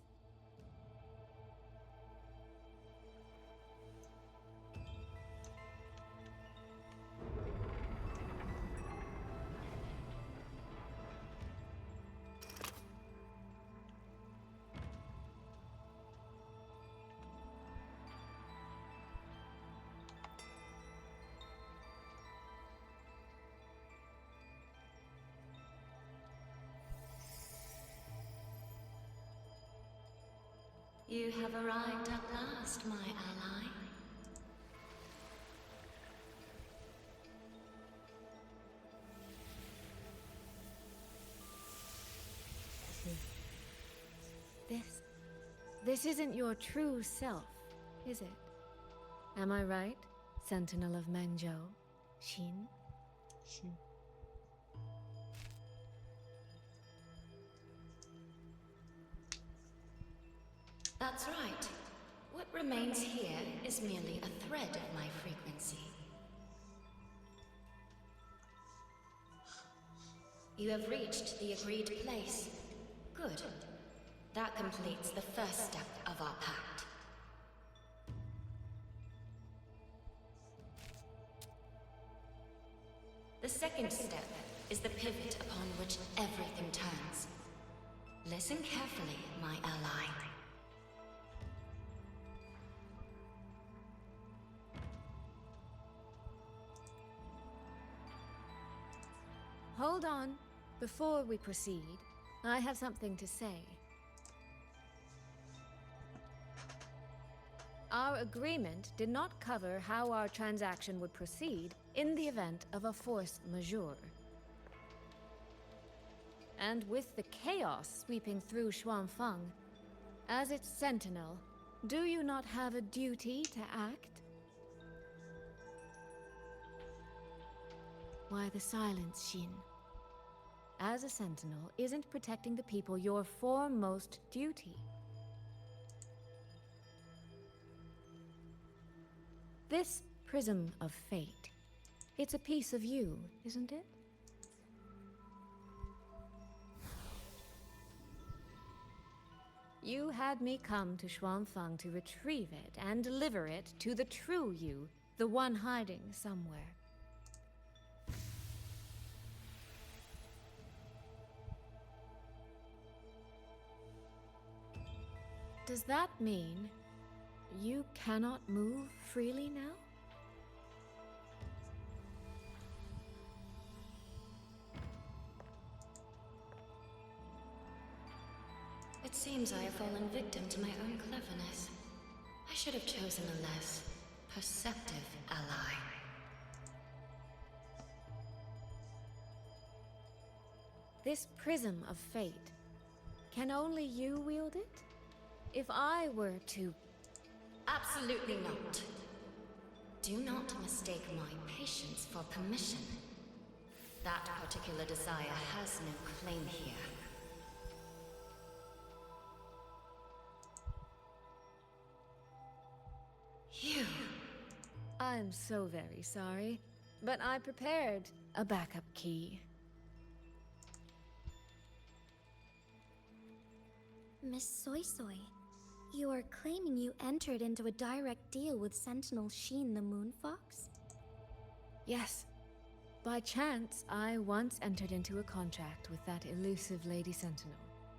You have arrived at last, my ally. This isn't your true self, is it? Am I right, Sentinel of Mengzhou, Xin? That's right. What remains here is merely a thread of my frequency. You have reached the agreed place. Good. That completes the first step of our pact. The second step is the pivot upon which everything turns. Listen carefully, my ally. Hold on. Before we proceed, I have something to say. Our agreement did not cover how our transaction would proceed in the event of a force majeure. And with the chaos sweeping through Xuanfeng, as its sentinel, do you not have a duty to act? Why the silence, Xin? As a sentinel, isn't protecting the people your foremost duty? This prism of fate, it's a piece of you, isn't it? You had me come to Xuanfeng to retrieve it and deliver it to the true you, the one hiding somewhere. Does that mean you cannot move freely now? It seems I have fallen victim to my own cleverness. I should have chosen a less perceptive ally. This prism of fate, can only you wield it? If I were to... Absolutely not. Do not mistake my patience for permission. That particular desire has no claim here. You... I'm so very sorry, but I prepared a backup key. Miss Soy Soy, you are claiming you entered into a direct deal with Sentinel Sheen the Moonfox? Yes. By chance, I once entered into a contract with that elusive Lady Sentinel.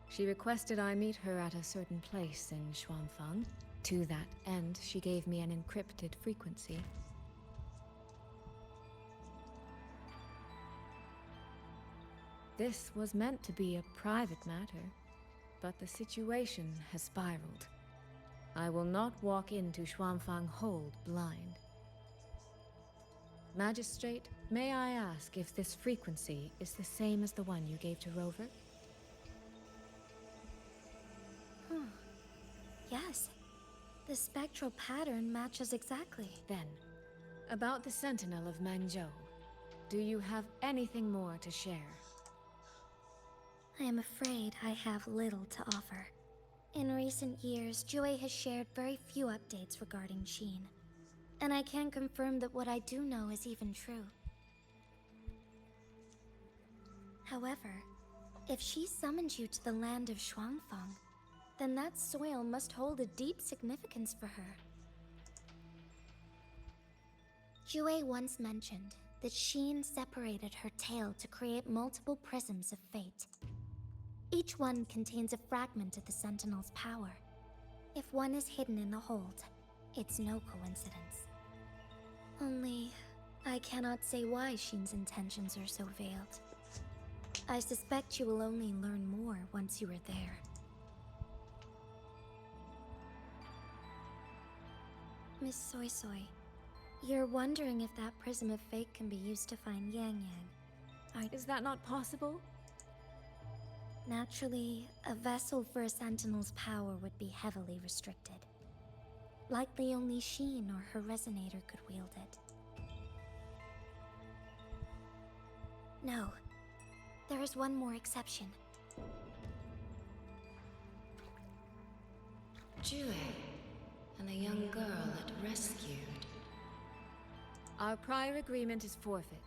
She requested I meet her at a certain place in Xuanfeng. To that end, she gave me an encrypted frequency. This was meant to be a private matter, but the situation has spiraled. I will not walk into Xuanfang Hold blind. Magistrate, may I ask if this frequency is the same as the one you gave to Rover? Yes. The spectral pattern matches exactly. Then, about the Sentinel of Mangzhou, do you have anything more to share? I am afraid I have little to offer. In recent years, Jue has shared very few updates regarding Sheen, and I can't confirm that what I do know is even true. However, if she summoned you to the land of Xuanfang, then that soil must hold a deep significance for her. Jue once mentioned that Sheen separated her tail to create multiple prisms of fate. Each one contains a fragment of the Sentinel's power. If one is hidden in the hold, it's no coincidence. Only, I cannot say why Sheen's intentions are so veiled. I suspect you will only learn more once you are there. Miss Soy Soy, you're wondering if that prism of fate can be used to find Yang Yang. Is that not possible? Naturally, a vessel for a Sentinel's power would be heavily restricted. Likely only Sheen or her resonator could wield it. No. There is one more exception. Jue, and the young girl it rescued. Our prior agreement is forfeit.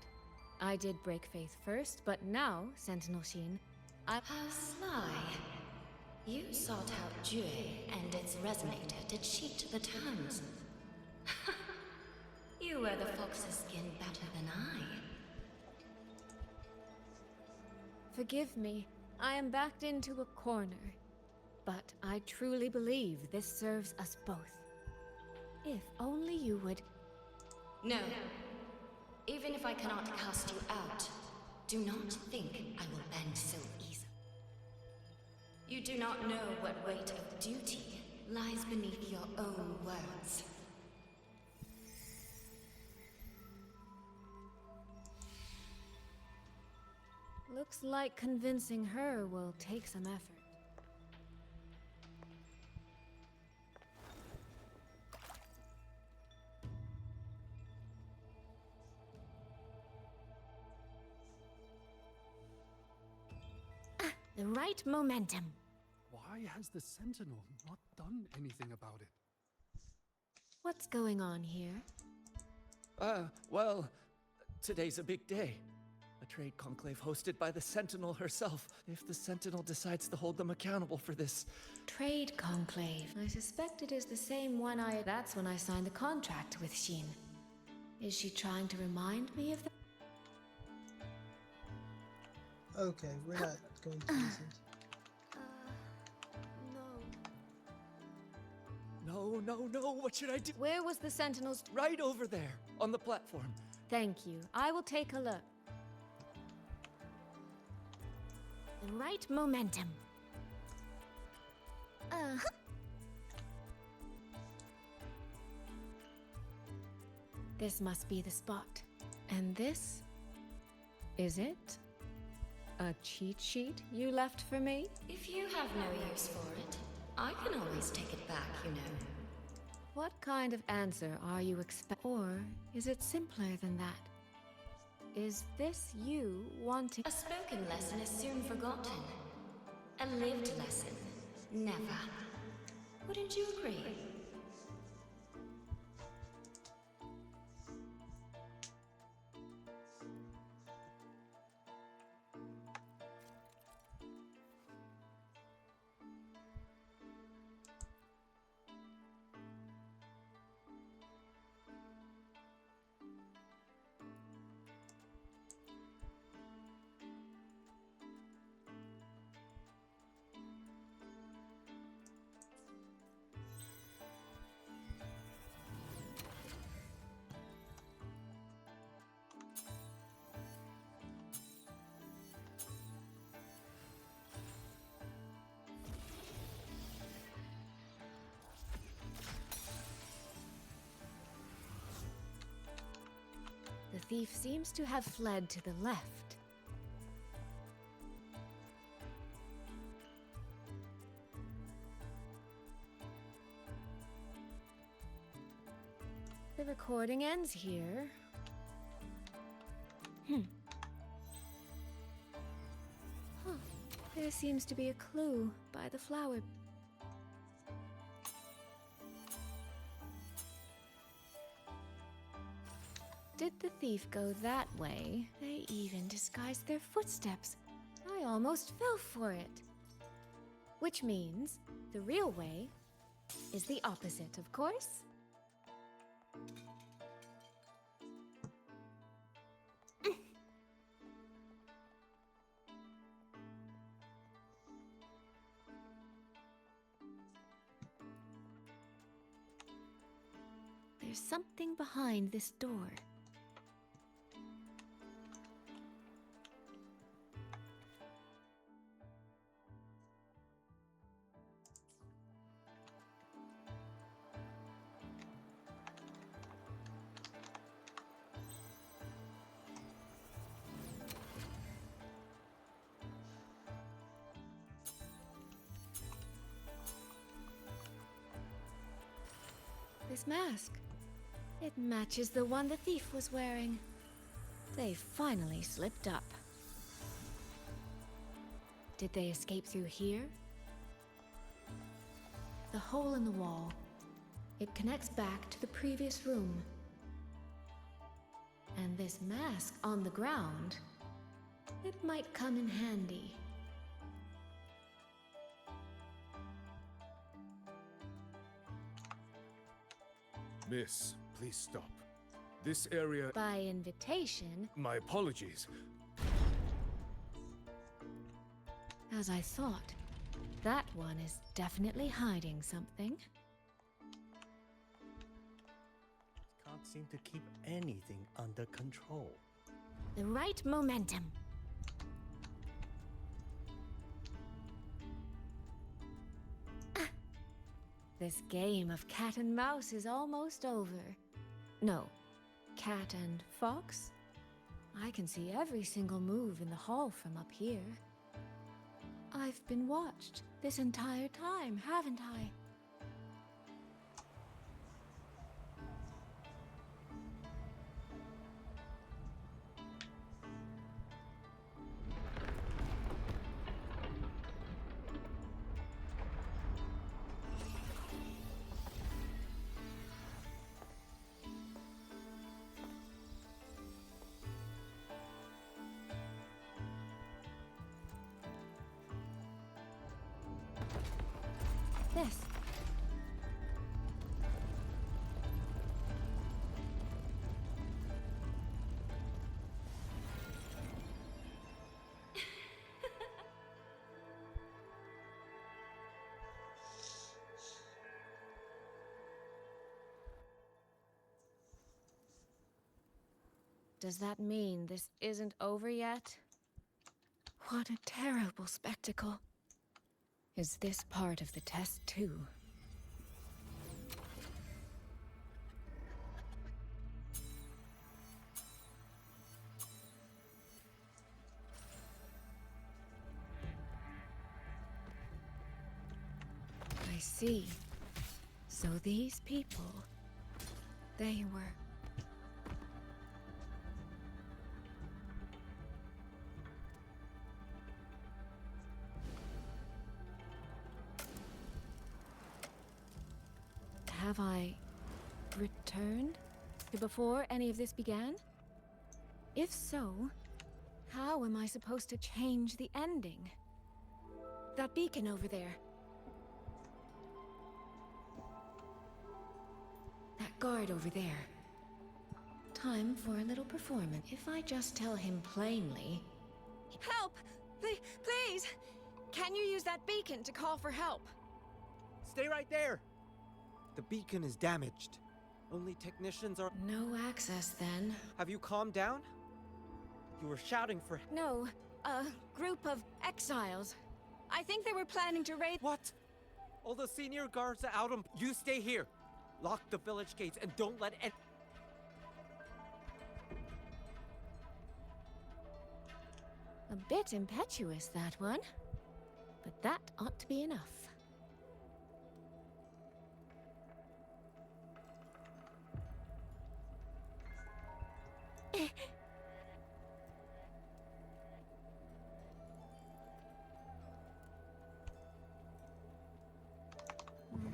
I did break faith first, but now, Sentinel Sheen, How sly. You sought out Jue and its resonator to cheat the terms. You wear the fox's skin better than I. Forgive me, I am backed into a corner. But I truly believe this serves us both. If only you would... No. Even if I cannot cast you out, do not think I will bend so easily. You do not know what weight of duty lies beneath your own words. Looks like convincing her will take some effort. The right momentum. Why has the Sentinel not done anything about it? What's going on here? Well, today's a big day. A trade conclave hosted by the Sentinel herself. If the Sentinel decides to hold them accountable for this... Trade conclave. I suspect it is the same one That's when I signed the contract with Sheen. Is she trying to remind me of that? Okay, we're not going to listen. No, what should I do? Where was the Sentinel's... Right over there, on the platform. Thank you. I will take a look. The right momentum. This must be the spot. And this? Is it? A cheat sheet you left for me? If you have no use for it, I can always take it back, you know. What kind of answer are you expecting? Or is it simpler than that? Is this you wanting... A spoken lesson is soon forgotten. A lived lesson, never. Wouldn't you agree? thief seems to have fled to the left. The recording ends here. Huh. There seems to be a clue by the flower. Did the thief go that way? They even disguised their footsteps. I almost fell for it. Which means the real way is the opposite, of course. There's something behind this door. This mask. It matches the one the thief was wearing. They finally slipped up. Did they escape through here? The hole in the wall. It connects back to the previous room. And this mask on the ground, it might come in handy. Miss, please stop. This area... By invitation... My apologies. As I thought, that one is definitely hiding something. Can't seem to keep anything under control. The right momentum. This game of cat and mouse is almost over. No, cat and fox? I can see every single move in the hall from up here. I've been watched this entire time, haven't I? This. Does that mean this isn't over yet? What a terrible spectacle. Is this part of the test too? I see. So these people, they were... Have I returned to before any of this began? If so, how am I supposed to change the ending? That beacon over there. That guard over there. Time for a little performance. If I just tell him plainly... Help! Please! Can you use that beacon to call for help? Stay right there! The beacon is damaged. Only technicians are... No access, then. Have you calmed down? You were shouting for... No, a group of exiles. I think they were planning to raid... What? All the senior guards are out on... You stay here. Lock the village gates and don't let any... A bit impetuous, that one. But that ought to be enough.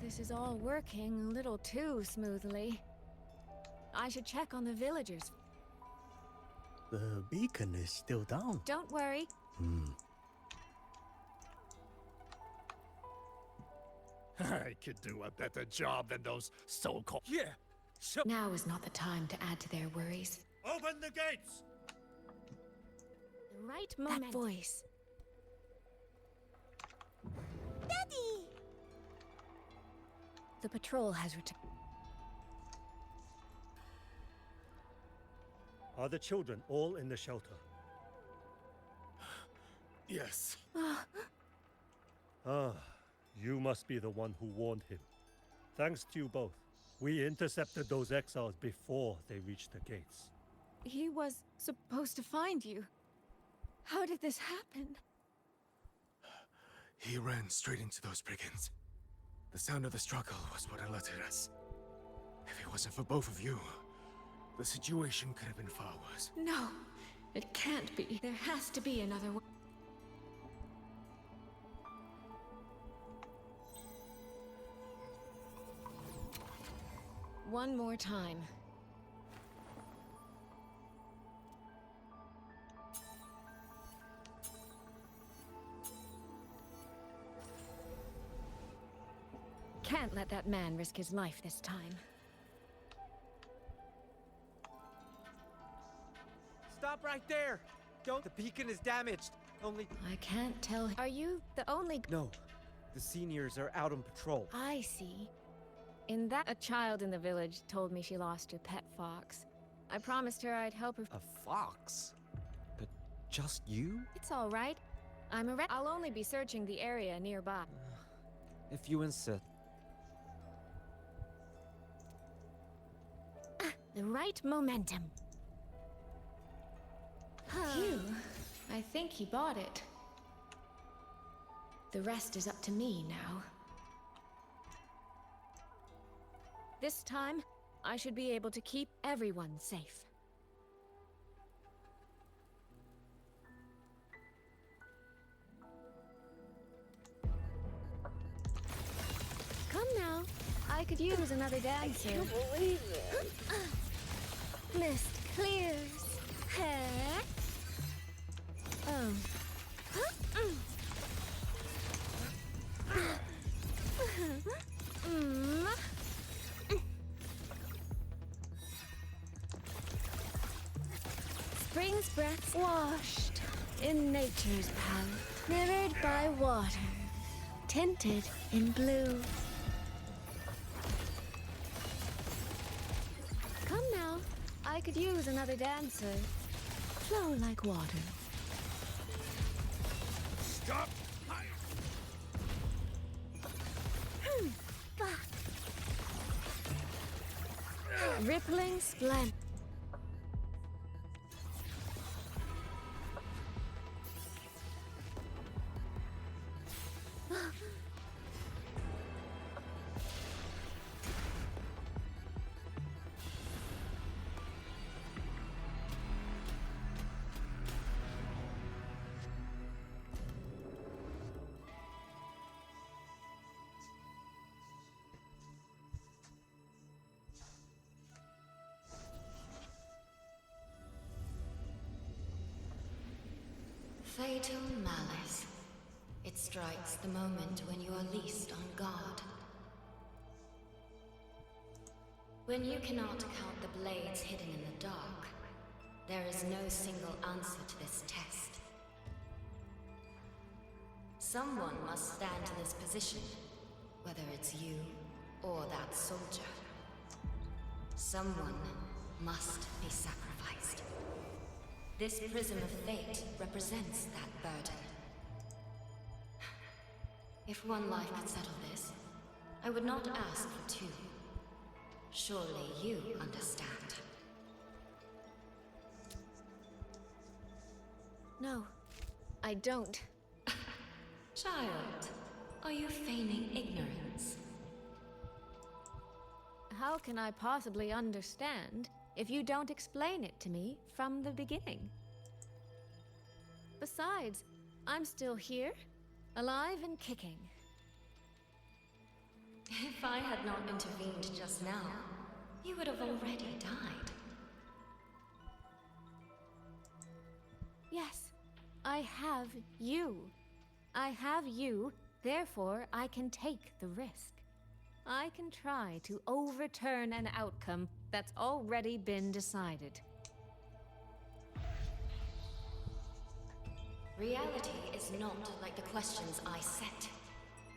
This is all working a little too smoothly. I should check on the villagers. The beacon is still down. Don't worry. I could do a better job than those so-called... Yeah. Now is not the time to add to their worries. Open the gates! The right moment. That voice. Daddy! The patrol has returned. Are the children all in the shelter? Yes. Ah, you must be the one who warned him. Thanks to you both. We intercepted those exiles before they reached the gates. He was supposed to find you. How did this happen? He ran straight into those brigands. The sound of the struggle was what alerted us. If it wasn't for both of you, the situation could have been far worse. No, it can't be. There has to be another way. One more time. Can't let that man risk his life this time. Stop right there! Don't. The beacon is damaged. Only. I can't tell. Are you the only? No. The seniors are out on patrol. I see. In that, a child in the village told me she lost her pet fox. I promised her I'd help her. A fox? But just you? It's all right. I'll only be searching the area nearby. If you insist. The right momentum. Phew. I think he bought it. The rest is up to me now. This time, I should be able to keep everyone safe. Come now. I could use another dancer. I can't believe it. Mist clears. Heck. Oh. Spring's breath washed in nature's palette, mirrored by water, tinted in blue. Come now, I could use another dancer. Flow like water. Stop! Rippling splendor. Fatal malice. It strikes the moment when you are least on guard. When you cannot count the blades hidden in the dark, there is no single answer to this test. Someone must stand in this position, whether it's you or that soldier. Someone must be sacrificed. This prism of fate represents that burden. If one life could settle this, I would not ask for two. Surely you understand. No, I don't. Child, are you feigning ignorance? How can I possibly understand if you don't explain it to me from the beginning? Besides, I'm still here, alive and kicking. If I had not intervened just now, you would have already died. Yes, I have you. I have you, therefore I can take the risk. I can try to overturn an outcome that's already been decided. Reality is not like the questions I set.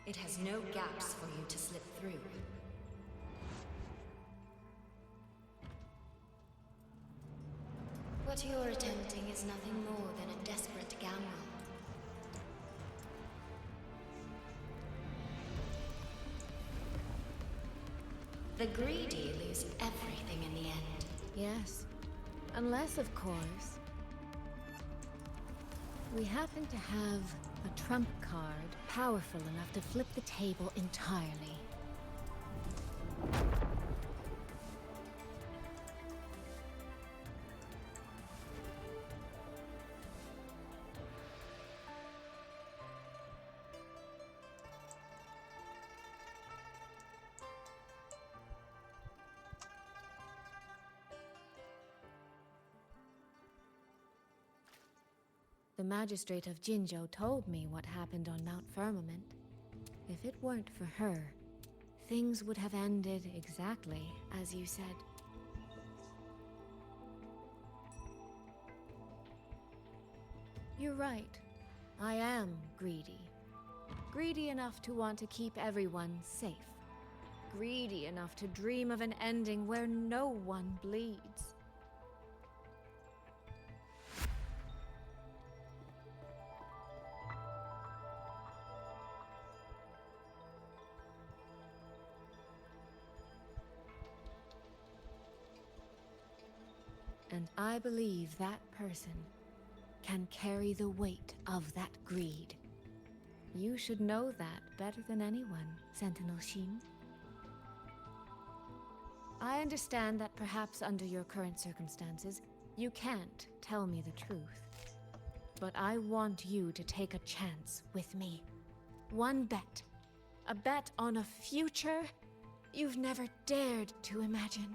It has no gaps for you to slip through. What you're attempting is nothing more than a desperate gamble. The greedy lose everything in the end. Yes, unless, of course, we happen to have a trump card powerful enough to flip the table entirely. The magistrate of Jinzhou told me what happened on Mount Firmament. If it weren't for her, things would have ended exactly as you said. You're right. I am greedy. Greedy enough to want to keep everyone safe. Greedy enough to dream of an ending where no one bleeds. And I believe that person can carry the weight of that greed. You should know that better than anyone, Sentinel Shin. I understand that perhaps under your current circumstances, you can't tell me the truth. But I want you to take a chance with me. One bet. A bet on a future you've never dared to imagine.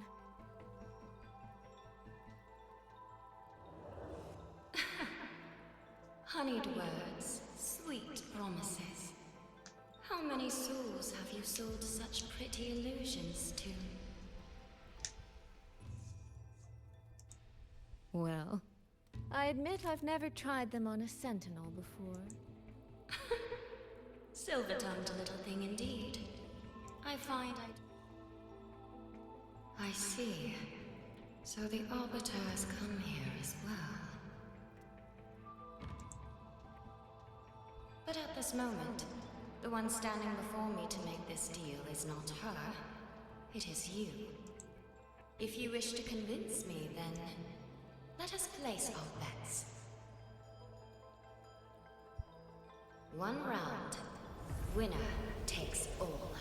Honeyed words, sweet promises. How many souls have you sold such pretty illusions to? Well, I admit I've never tried them on a sentinel before. Silver-tongued little thing indeed. I find I see. So the Arbiter has come here as well. But at this moment, the one standing before me to make this deal is not her. It is you. If you wish to convince me, then let us place our bets. One round. Winner takes all.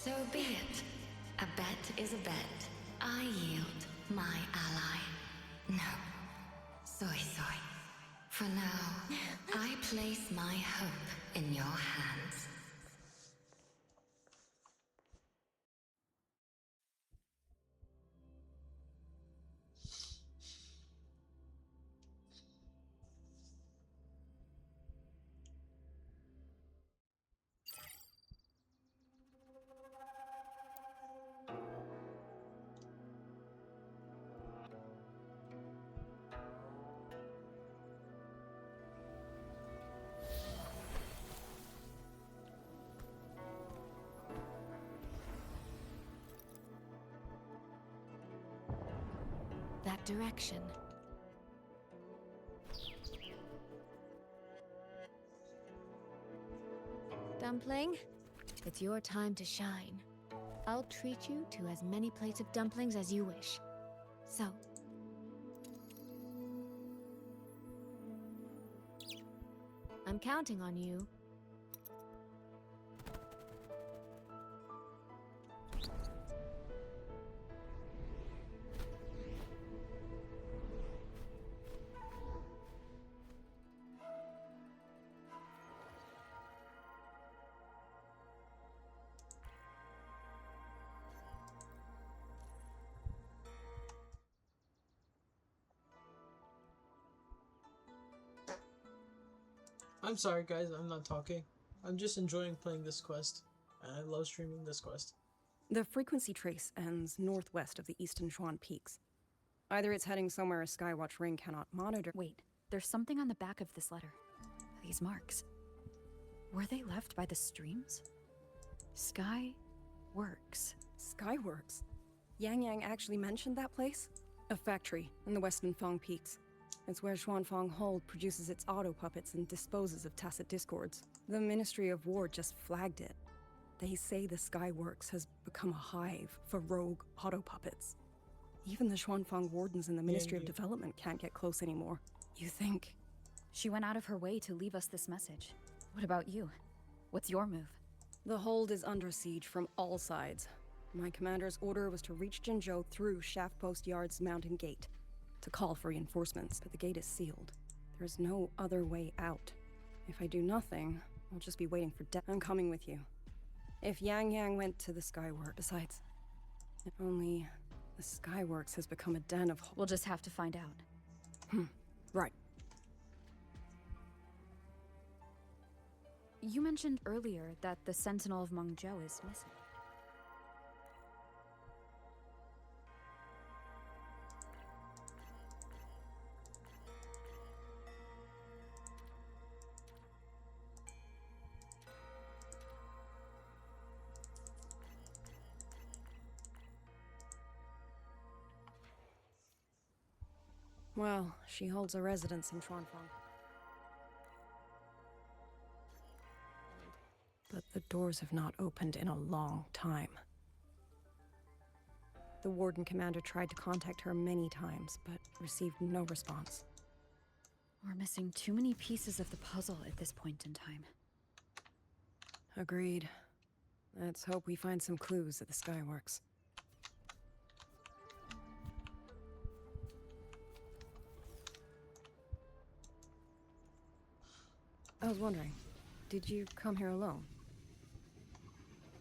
So be it. A bet is a bet. I yield my ally. No. Soy soy. For now, I place my hope in your hands. That direction. Dumpling, it's your time to shine. I'll treat you to as many plates of dumplings as you wish. So, I'm counting on you. I'm sorry, guys. I'm not talking. I'm just enjoying playing this quest. And I love streaming this quest. The frequency trace ends northwest of the Eastern Xuan Peaks. Either it's heading somewhere a Skywatch ring cannot monitor. Wait, there's something on the back of this letter. These marks. Were they left by the streams? Skyworks. Skyworks? Yang Yang actually mentioned that place? A factory in the Western Feng Peaks. It's where Xuanfang Hold produces its auto puppets and disposes of tacit discords. The Ministry of War just flagged it. They say the Skyworks has become a hive for rogue auto puppets. Even the Xuanfang wardens in the Ministry of Development can't get close anymore. You think? She went out of her way to leave us this message. What about you? What's your move? The Hold is under siege from all sides. My commander's order was to reach Jinzhou through Shaft Post Yard's mountain gate, to call for reinforcements, but the gate is sealed. There's no other way out. If I do nothing, I'll just be waiting for death. I'm coming with you. If Yang Yang went to the Skyworks, besides, if only the Skyworks has become a den of... We'll just have to find out. Right. You mentioned earlier that the Sentinel of Mengzhou is missing. Well, she holds a residence in Xuanfang. But the doors have not opened in a long time. The Warden Commander tried to contact her many times, but received no response. We're missing too many pieces of the puzzle at this point in time. Agreed. Let's hope we find some clues at the Skyworks. I was wondering, did you come here alone?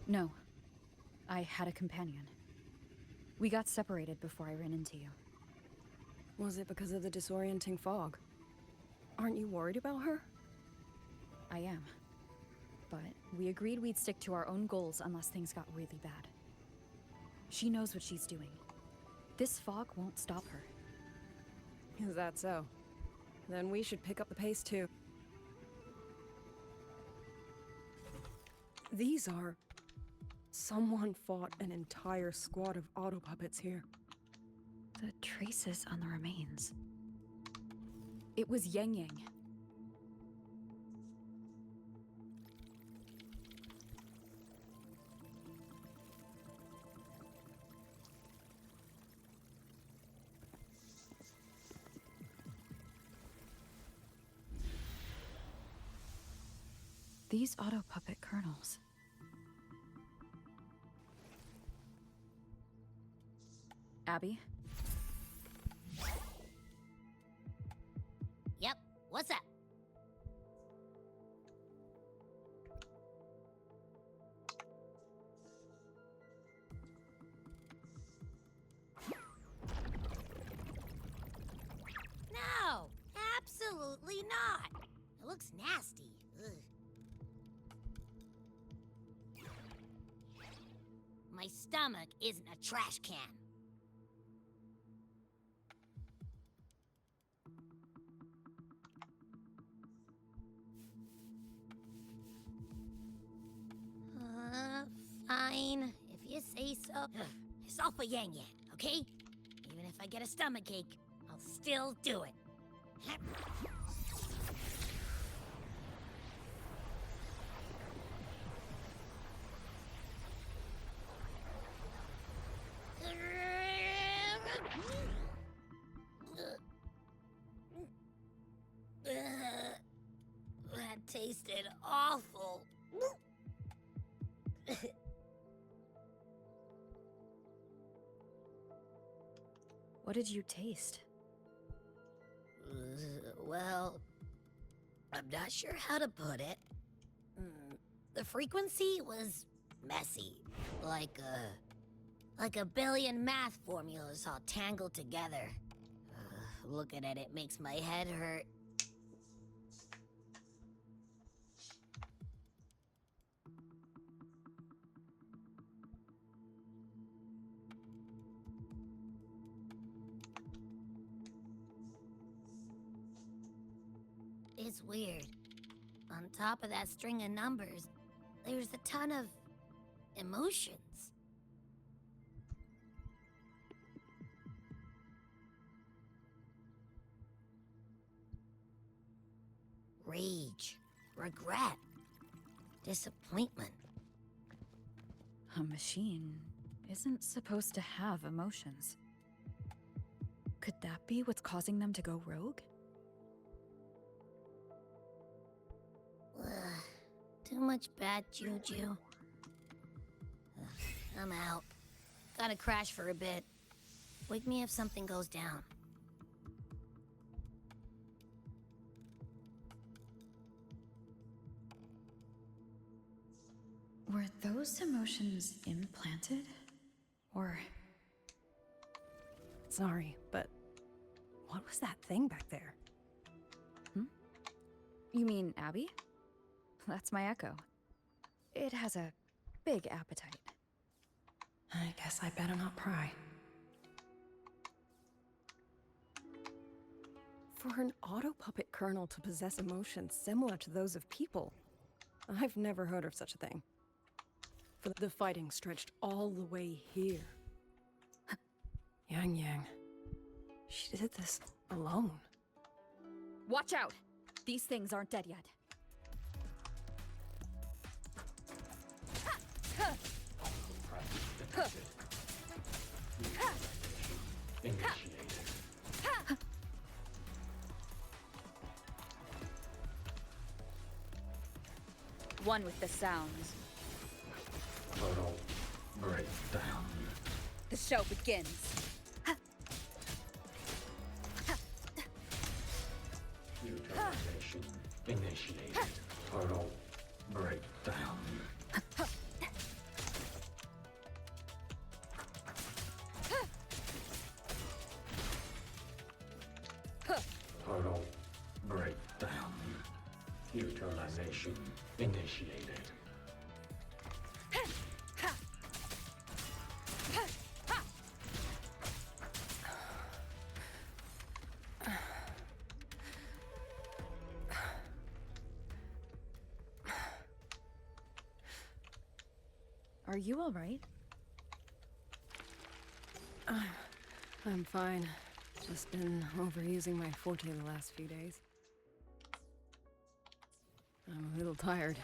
No. I had a companion. We got separated before I ran into you. Was it because of the disorienting fog? Aren't you worried about her? I am. But we agreed we'd stick to our own goals unless things got really bad. She knows what she's doing. This fog won't stop her. Is that so? Then we should pick up the pace too. These are... Someone fought an entire squad of auto puppets here. The traces on the remains. It was Yang Yang. These auto puppet kernels. Abby? Yep, what's up? No, absolutely not. It looks nasty. Ugh. My stomach isn't a trash can. Fine, if you say so. It's all for Yang Yang, okay? Even if I get a stomachache, I'll still do it. That tasted awful. What did you taste? Well, I'm not sure how to put it. The frequency was messy, like a billion math formulas all tangled together. Looking at it makes my head hurt. It's weird. On top of that string of numbers, there's a ton of emotions. Rage, regret, disappointment. A machine isn't supposed to have emotions. Could that be what's causing them to go rogue? Too much bad juju. I'm out. Gotta crash for a bit. Wake me if something goes down. Were those emotions implanted? Or... Sorry, but what was that thing back there? You mean Abby? That's my echo. It has a big appetite. I guess I better not pry. For an auto-puppet kernel to possess emotions similar to those of people, I've never heard of such a thing. For the fighting stretched all the way here. Yang Yang. She did this alone. Watch out! These things aren't dead yet. One with the sounds. Total breakdown. The show begins. Neutralization initiated. Total breakdown. Total breakdown. Neutralization initiated. Are you all right? I'm fine. Just been overusing my forte the last few days. I'm a little tired.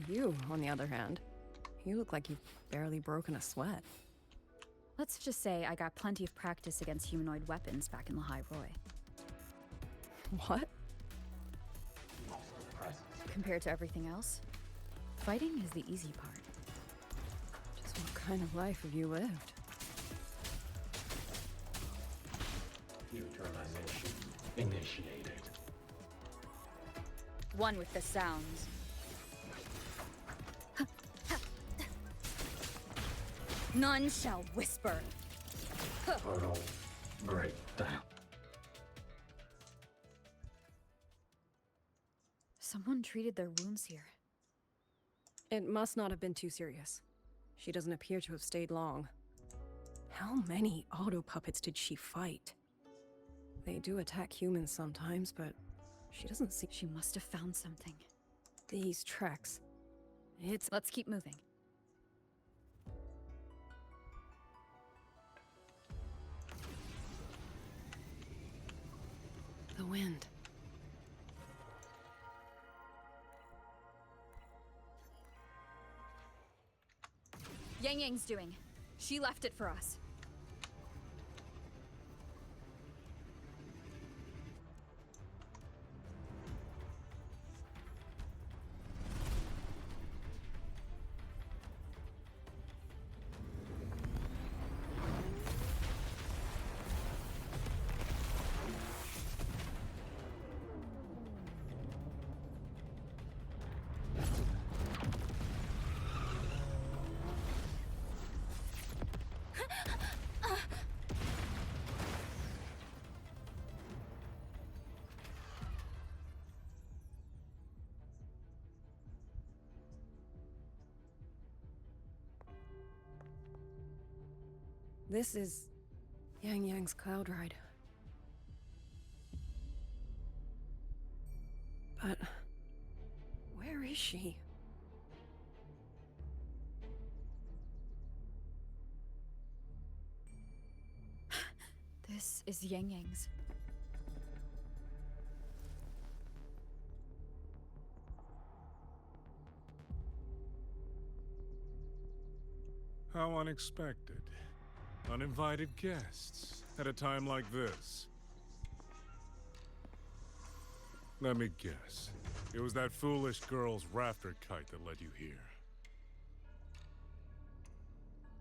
You, on the other hand, you look like you've barely broken a sweat. Let's just say I got plenty of practice against humanoid weapons back in the High Roy. What? Compared to everything else, fighting is the easy part. Just what kind of life have you lived? Neutralization initiated. One with the sounds. None shall whisper. Portal breakdown. Someone treated their wounds here. It must not have been too serious. She doesn't appear to have stayed long. How many auto puppets did she fight? They do attack humans sometimes, but she doesn't seem... She must have found something. These tracks. Let's keep moving. The wind. Yang Yang's doing. She left it for us. This is Yang Yang's cloud ride. But where is she? This is Yang Yang's. How unexpected. Uninvited guests at a time like this. Let me guess. It was that foolish girl's rafter kite that led you here.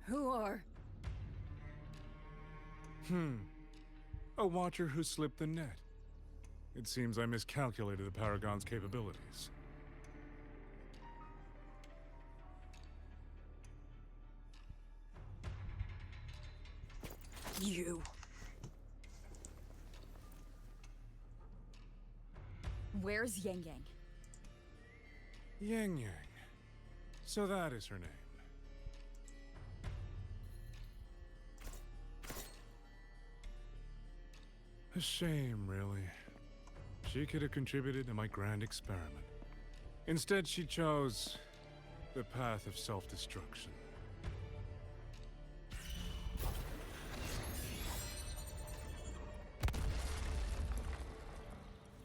Who are? A watcher who slipped the net. It seems I miscalculated the Paragon's capabilities. You. Where's Yang Yang? Yang Yang. So that is her name. A shame, really. She could have contributed to my grand experiment. Instead, she chose the path of self-destruction.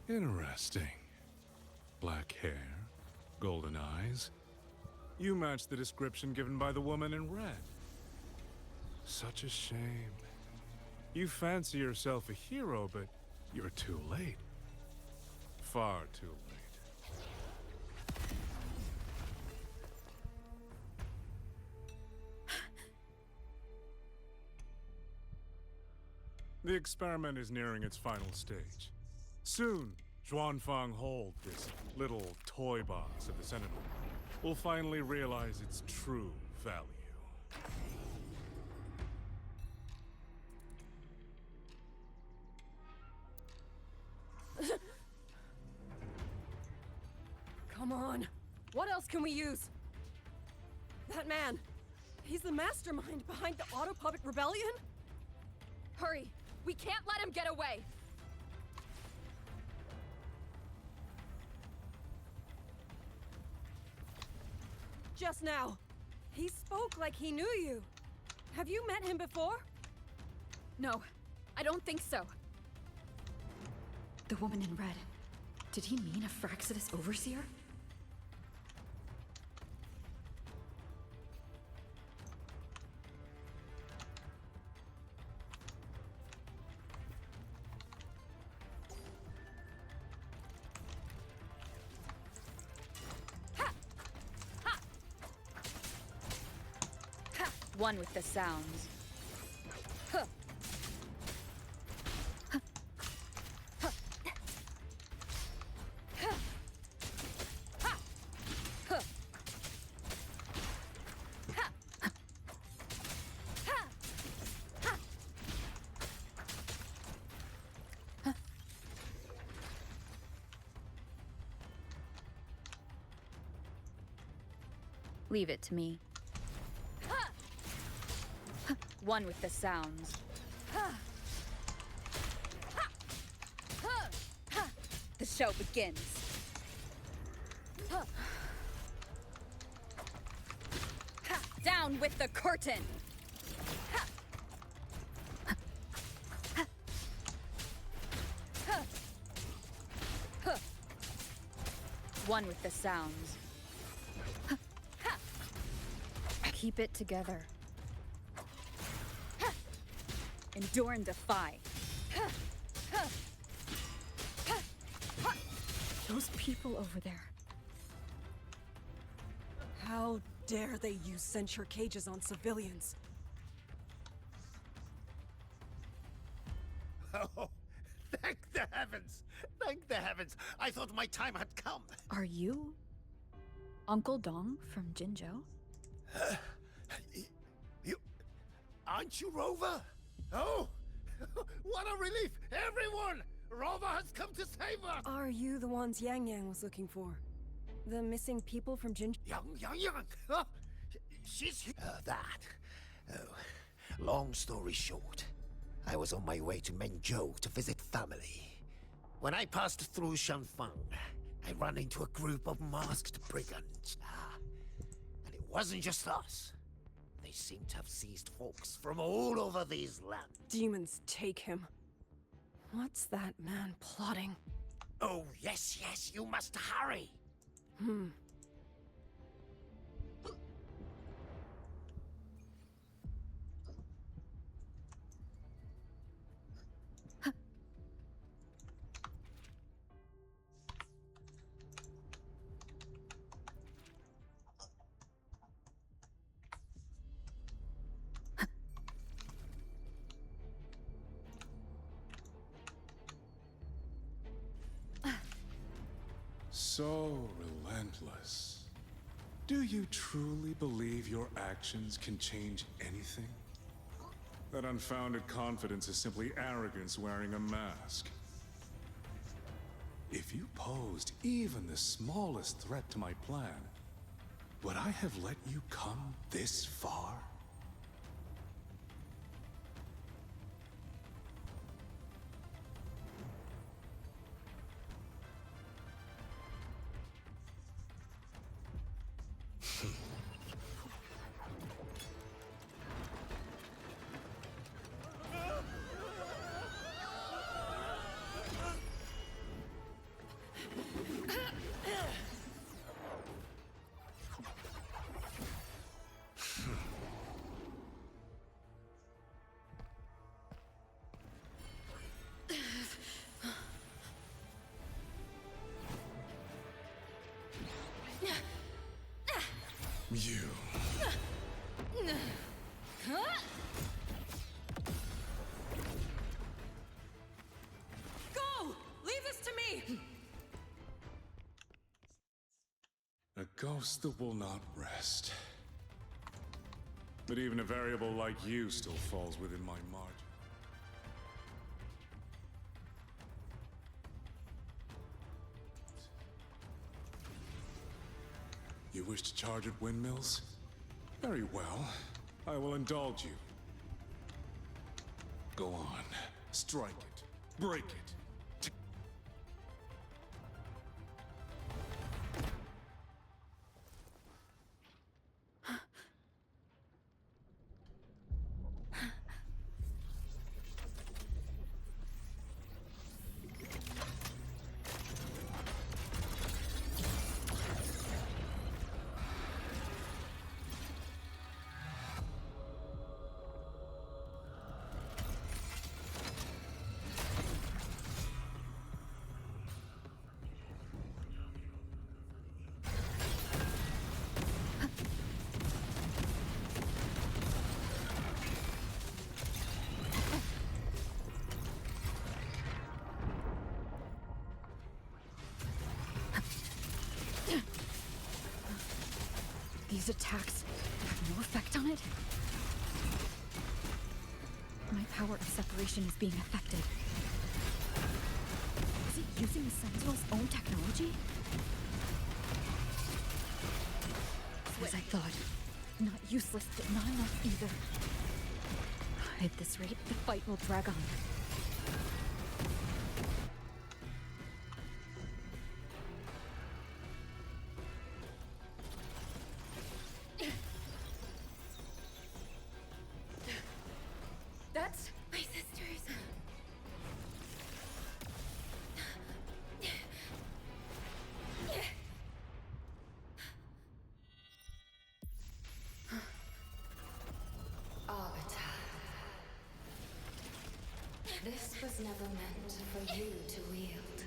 Interesting. Black hair, golden eyes. You match the description given by the woman in red. Such a shame. You fancy yourself a hero, but you're too late. Far too late. The experiment is nearing its final stage. Soon, Xuanfang Hold, this little toy box of the Sentinel, will finally realize its true value. Come on. What else can we use? That man. He's the mastermind behind the Auto Puppet Rebellion? Hurry! We can't let him get away! Just now. He spoke like he knew you. Have you met him before? No, I don't think so. The woman in red. Did he mean a Fraxidus overseer? One with the sounds. Huh. Huh. Huh. Huh. Ha. Huh. Ha. Ha. Ha. Huh. Leave it to me. One with the sounds. The show begins. Down with the curtain. One with the sounds. Keep it together. Endure and defy. Those people over there. How dare they use censure cages on civilians? Oh, thank the heavens! Thank the heavens! I thought my time had come. Are you Uncle Dong from Jinzhou? You... Aren't you Rover? Oh! What a relief! Everyone! Rover has come to save us! Are you the ones Yang Yang was looking for? The missing people from Jinzhou? Yang! Huh? She's here. That. Oh, long story short, I was on my way to Menzhou to visit family. When I passed through Shanfang, I ran into a group of masked brigands. And it wasn't just us. They seem to have seized folks from all over these lands. Demons take him. What's that man plotting? Oh, yes, you must hurry. So relentless. Do you truly believe your actions can change anything? That unfounded confidence is simply arrogance wearing a mask. If you posed even the smallest threat to my plan, would I have let you come this far? You. Go! Leave this to me! A ghost that will not rest. But even a variable like you still falls within my margin. You wish to charge at windmills? Very well. I will indulge you. Go on. Strike it. Break it. These attacks have no effect on it? My power of separation is being affected. Is it using the Sentinel's own technology? As I thought. Not useless, but not enough either. At this rate, the fight will drag on. That's my sisters. Arbiter. This was never meant for you to wield.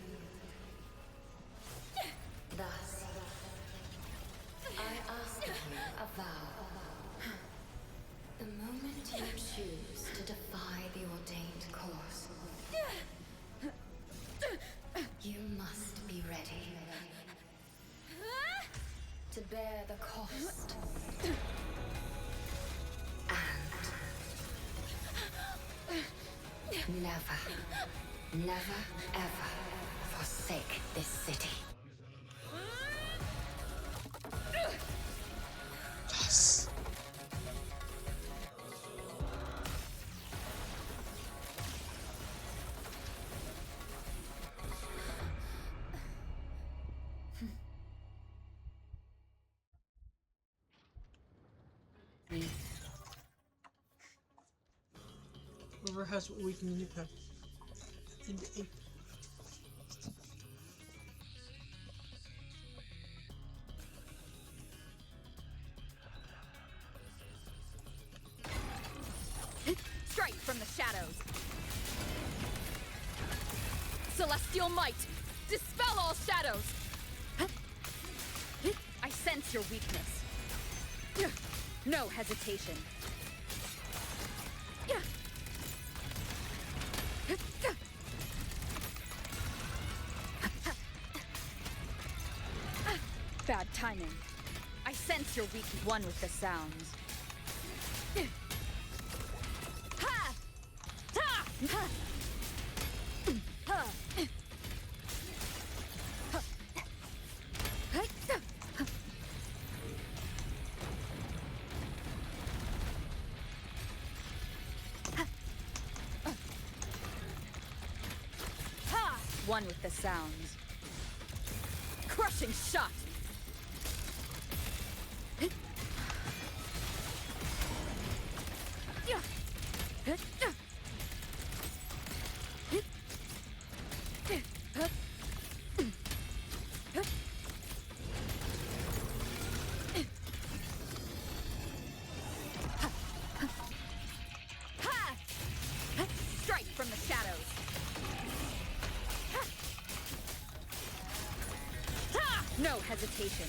Thus, I ask of you a vow. The moment you choose to defy the ordained course, you must be ready to bear the cost and never ever forsake this city. Yes. Whoever has what we can do. Strike from the shadows! Celestial might! Dispel all shadows! I sense your weakness. No hesitation. Bad timing. I sense your weak one with the sounds. Ha! Ta! Ha! Ha! One with the sounds. Crushing shot! Strike from the shadows. No hesitation.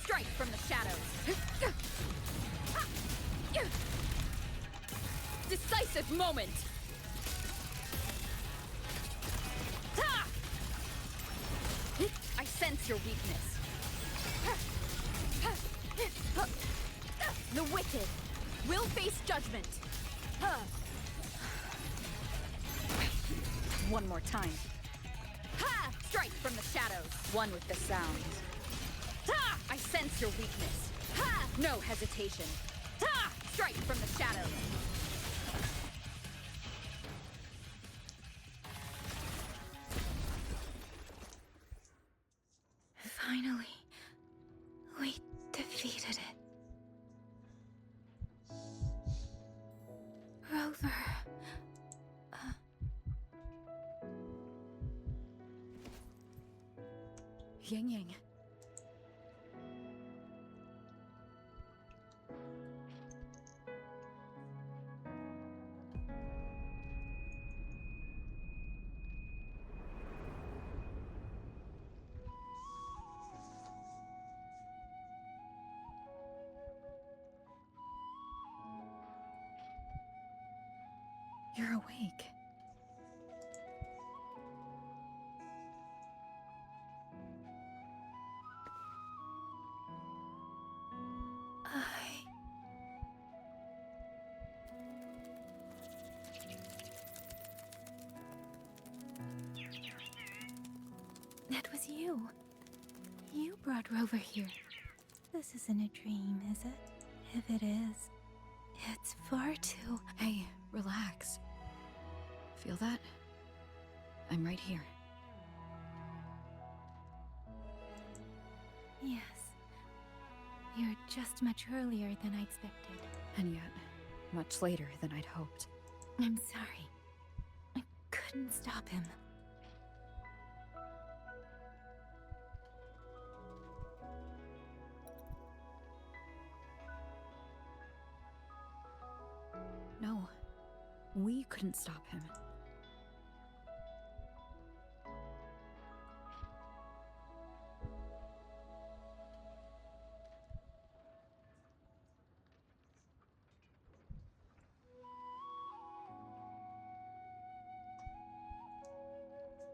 Strike from the shadows. Decisive moment. I sense your weakness. The wicked will face judgment. One more time. Strike from the shadows. One with the sounds. I sense your weakness. No hesitation. Strike from the shadows. Finally, we defeated it. Rover. Ying Ying. You're awake. you. You brought Rover here. This isn't a dream, is it? If it is, it's far too... Hey, relax. Feel that? I'm right here. Yes. You're just much earlier than I expected. And yet, much later than I'd hoped. I'm sorry. I couldn't stop him. No, we couldn't stop him.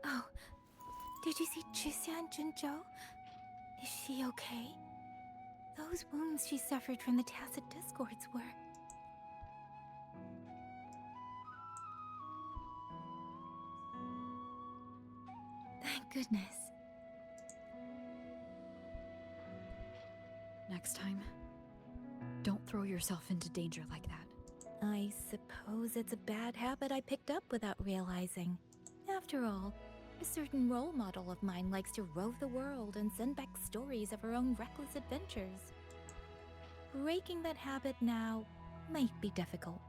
Oh, did you see Chixia and Jinzhou? Is she okay? Those wounds she suffered from the Tacit Discords were... Thank goodness. Next time, don't throw yourself into danger like that. I suppose it's a bad habit I picked up without realizing. After all, a certain role model of mine likes to rove the world and send back stories of her own reckless adventures. Breaking that habit now might be difficult.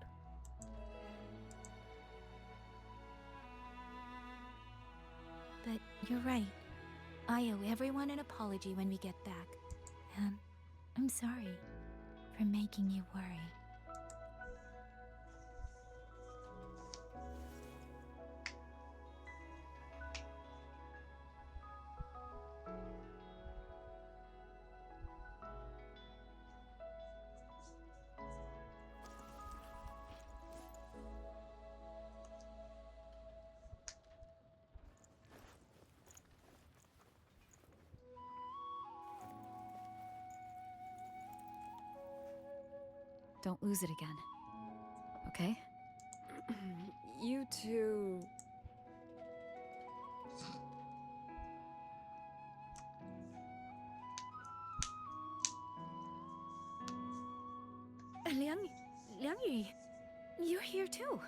But you're right. I owe everyone an apology when we get back. And I'm sorry for making you worry. Don't lose it again. Okay? You two... Liangyu, you're here too.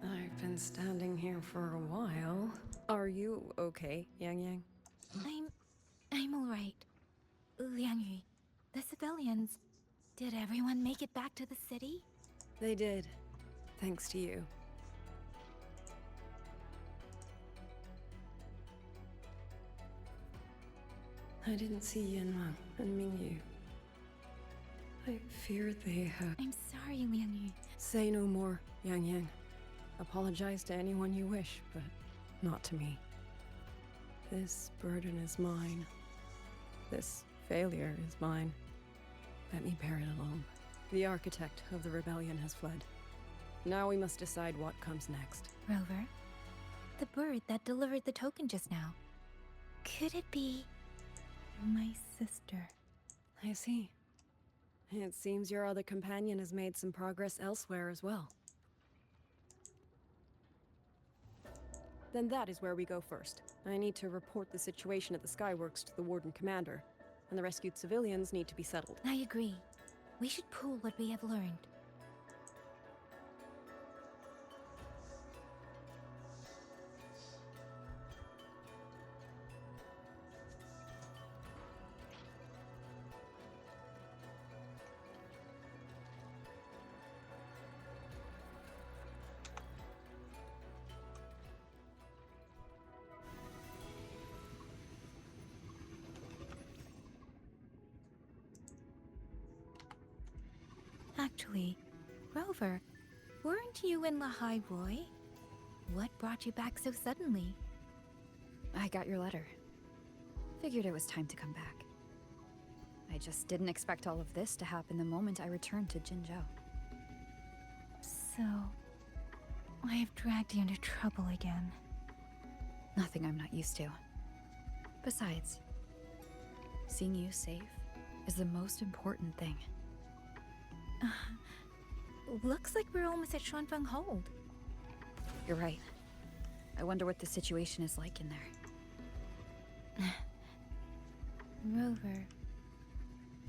I've been standing here for a while. Are you okay, Yang Yang? I'm all right. Liangyu, the civilians, did everyone make it back to the city? They did. Thanks to you. I didn't see Yanma and Mingyu. I feared they had... I'm sorry, Liangyu. Say no more, Yang Yang. Apologize to anyone you wish, but not to me. This burden is mine. This failure is mine. Let me bear it alone. The architect of the rebellion has fled. Now we must decide what comes next. Rover, the bird that delivered the token just now. Could it be my sister? I see. It seems your other companion has made some progress elsewhere as well. Then that is where we go first. I need to report the situation at the Skyworks to the Warden Commander, and the rescued civilians need to be settled. I agree. We should pool what we have learned. Actually, Rover, weren't you in Lahai Roy? What brought you back so suddenly? I got your letter. Figured it was time to come back. I just didn't expect all of this to happen the moment I returned to Jinzhou. So, I have dragged you into trouble again. Nothing I'm not used to. Besides, seeing you safe is the most important thing. Looks like we're almost at Xuanfeng Hold. You're right. I wonder what the situation is like in there. Rover.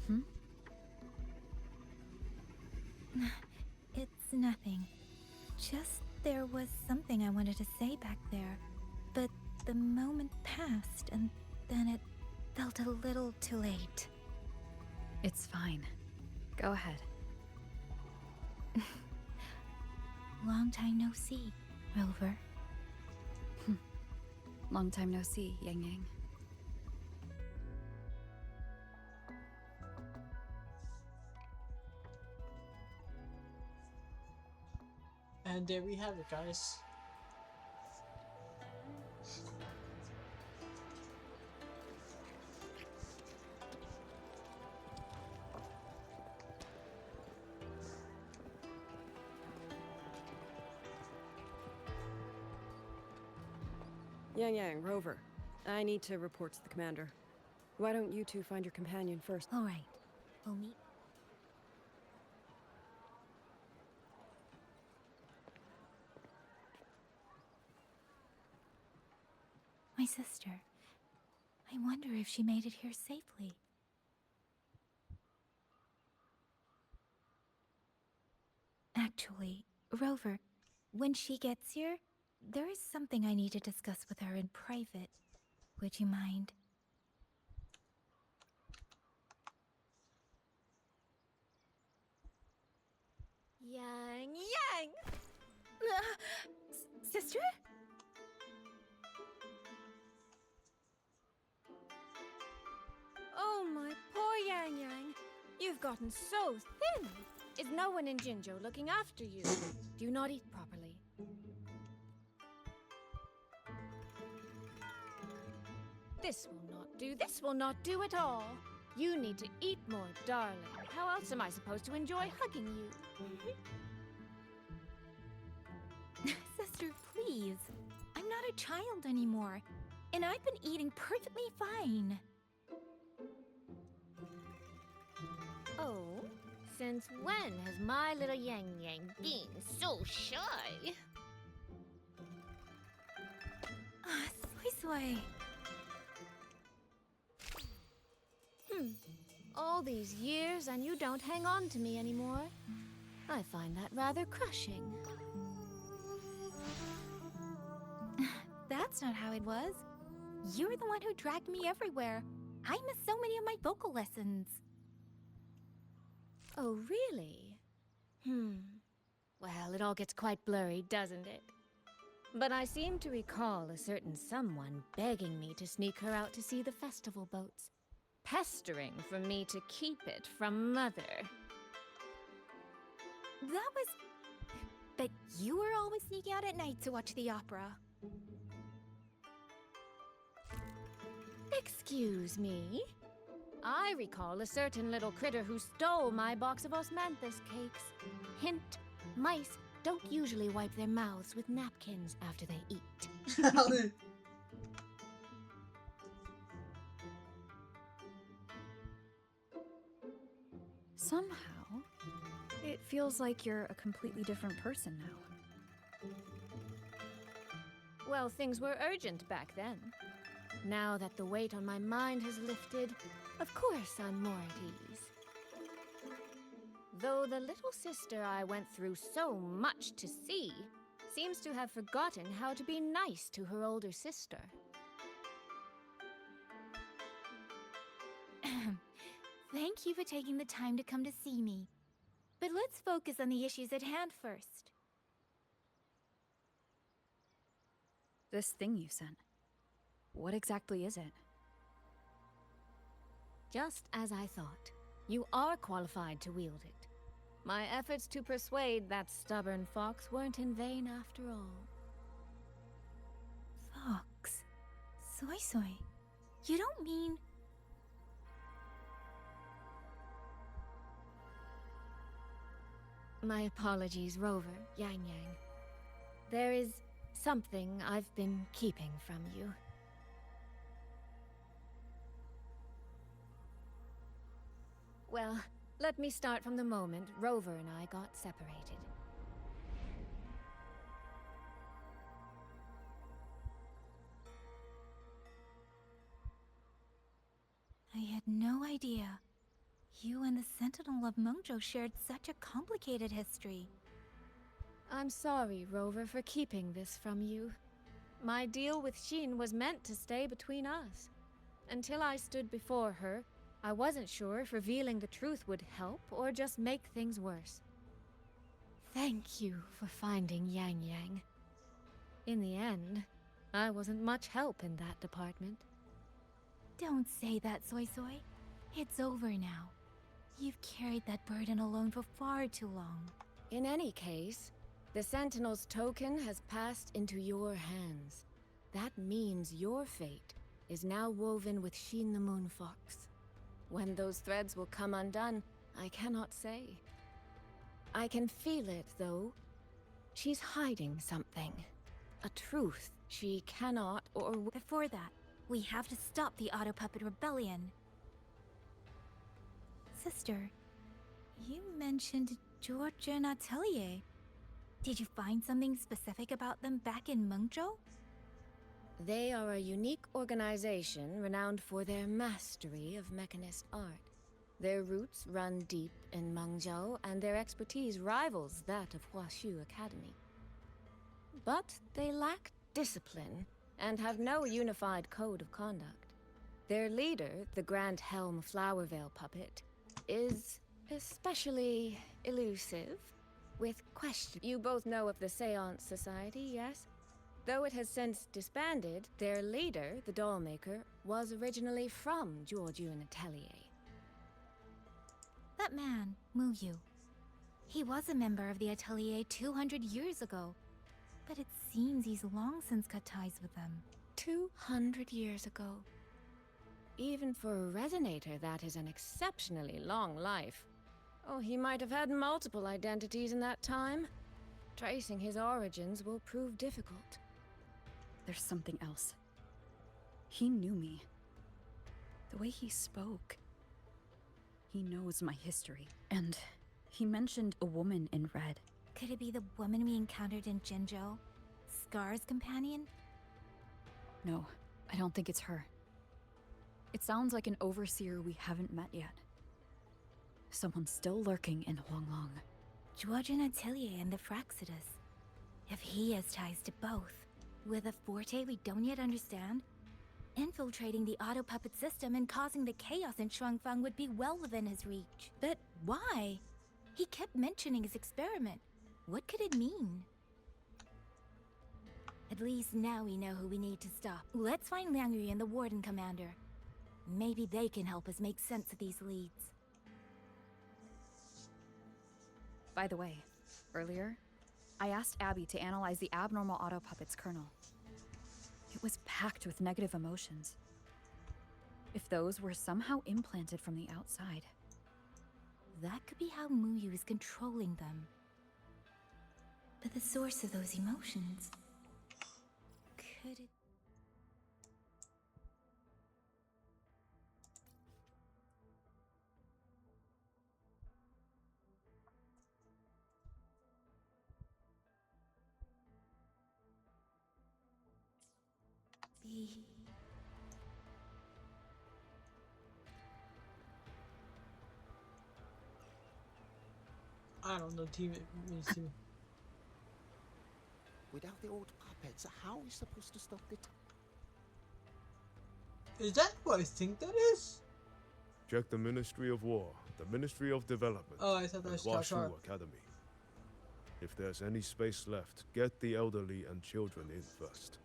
Hmm? It's nothing. Just there was something I wanted to say back there, but the moment passed and then it felt a little too late. It's fine. Go ahead. Long time no see, Rover. Long time no see, Yang Yang. And there we have it, guys. Yang Yang, Rover. I need to report to the commander. Why don't you two find your companion first? All right. We'll meet. My sister. I wonder if she made it here safely. Actually, Rover, when she gets here, there is something I need to discuss with her in private. Would you mind? Yang Yang! Sister? Oh, my poor Yang Yang. You've gotten so thin. Is no one in Jinzhou looking after you? Do you not eat properly? This will not do. This will not do at all. You need to eat more, darling. How else am I supposed to enjoy hugging you? Sister, please. I'm not a child anymore. And I've been eating perfectly fine. Oh? Since when has my little Yang Yang been so shy? Soy. All these years and you don't hang on to me anymore. I find that rather crushing. That's not how it was. You were the one who dragged me everywhere. I missed so many of my vocal lessons. Oh, really? Well, it all gets quite blurry, doesn't it? But I seem to recall a certain someone begging me to sneak her out to see the festival boats. Pestering for me to keep it from Mother. That was... But you were always sneaking out at night to watch the opera. Excuse me? I recall a certain little critter who stole my box of osmanthus cakes. Hint, mice don't usually wipe their mouths with napkins after they eat. Somehow, it feels like you're a completely different person now. Well, things were urgent back then. Now that the weight on my mind has lifted, of course I'm more at ease. Though the little sister I went through so much to see seems to have forgotten how to be nice to her older sister. Thank you for taking the time to come to see me. But let's focus on the issues at hand first. This thing you sent. What exactly is it? Just as I thought. You are qualified to wield it. My efforts to persuade that stubborn fox weren't in vain after all. Fox? Soy. You don't mean... My apologies, Rover, Yang Yang. There is something I've been keeping from you. Well, let me start from the moment Rover and I got separated. no idea. You and the Sentinel of Mengzhou shared such a complicated history. I'm sorry, Rover, for keeping this from you. My deal with Xin was meant to stay between us. Until I stood before her, I wasn't sure if revealing the truth would help or just make things worse. Thank you for finding Yang Yang. In the end, I wasn't much help in that department. Don't say that, Soy Soy. It's over now. You've carried that burden alone for far too long. In any case, the Sentinel's token has passed into your hands. That means your fate is now woven with Xin the Moon Fox. When those threads will come undone, I cannot say. I can feel it, though. She's hiding something. A truth she cannot or... Before that, we have to stop the Auto Puppet Rebellion. Sister, you mentioned Georgia and Atelier. Did you find something specific about them back in Mengzhou? They are a unique organization renowned for their mastery of mechanist art. Their roots run deep in Mengzhou, and their expertise rivals that of Huashu Academy. But they lack discipline and have no unified code of conduct. Their leader, the Grand Helm Flowervale puppet, is especially elusive, with questions. You both know of the Seance Society, yes? Though it has since disbanded, their leader, the Dollmaker, was originally from Georgian Atelier. That man, Mu Yu. He was a member of the Atelier 200 years ago, but it seems he's long since cut ties with them. 200 years ago. Even for a resonator, that is an exceptionally long life. Oh, he might have had multiple identities in that time. Tracing his origins will prove difficult. There's something else. He knew me. The way he spoke. He knows my history. And he mentioned a woman in red. Could it be the woman we encountered in Jinzhou? Scar's companion? No, I don't think it's her. It sounds like an overseer we haven't met yet. Someone still lurking in Huanglong. Georgian Atelier and the Fraxidus. If he has ties to both, with a forte we don't yet understand, infiltrating the auto puppet system and causing the chaos in Shuangfang would be well within his reach. But why? He kept mentioning his experiment. What could it mean? At least now we know who we need to stop. Let's find Liang Yu and the Warden Commander. Maybe they can help us make sense of these leads. By the way, earlier, I asked Abby to analyze the abnormal auto puppet's kernel. It was packed with negative emotions. If those were somehow implanted from the outside. That could be how Mu Yu is controlling them. But the source of those emotions... could it... be... I don't know, team. Without the old puppets, how are we supposed to stop the Is that what I think that is? Check the Ministry of War, the Ministry of Development, Oh, I thought that was and Josh Hart. Washu Academy. If there's any space left, get the elderly and children in first.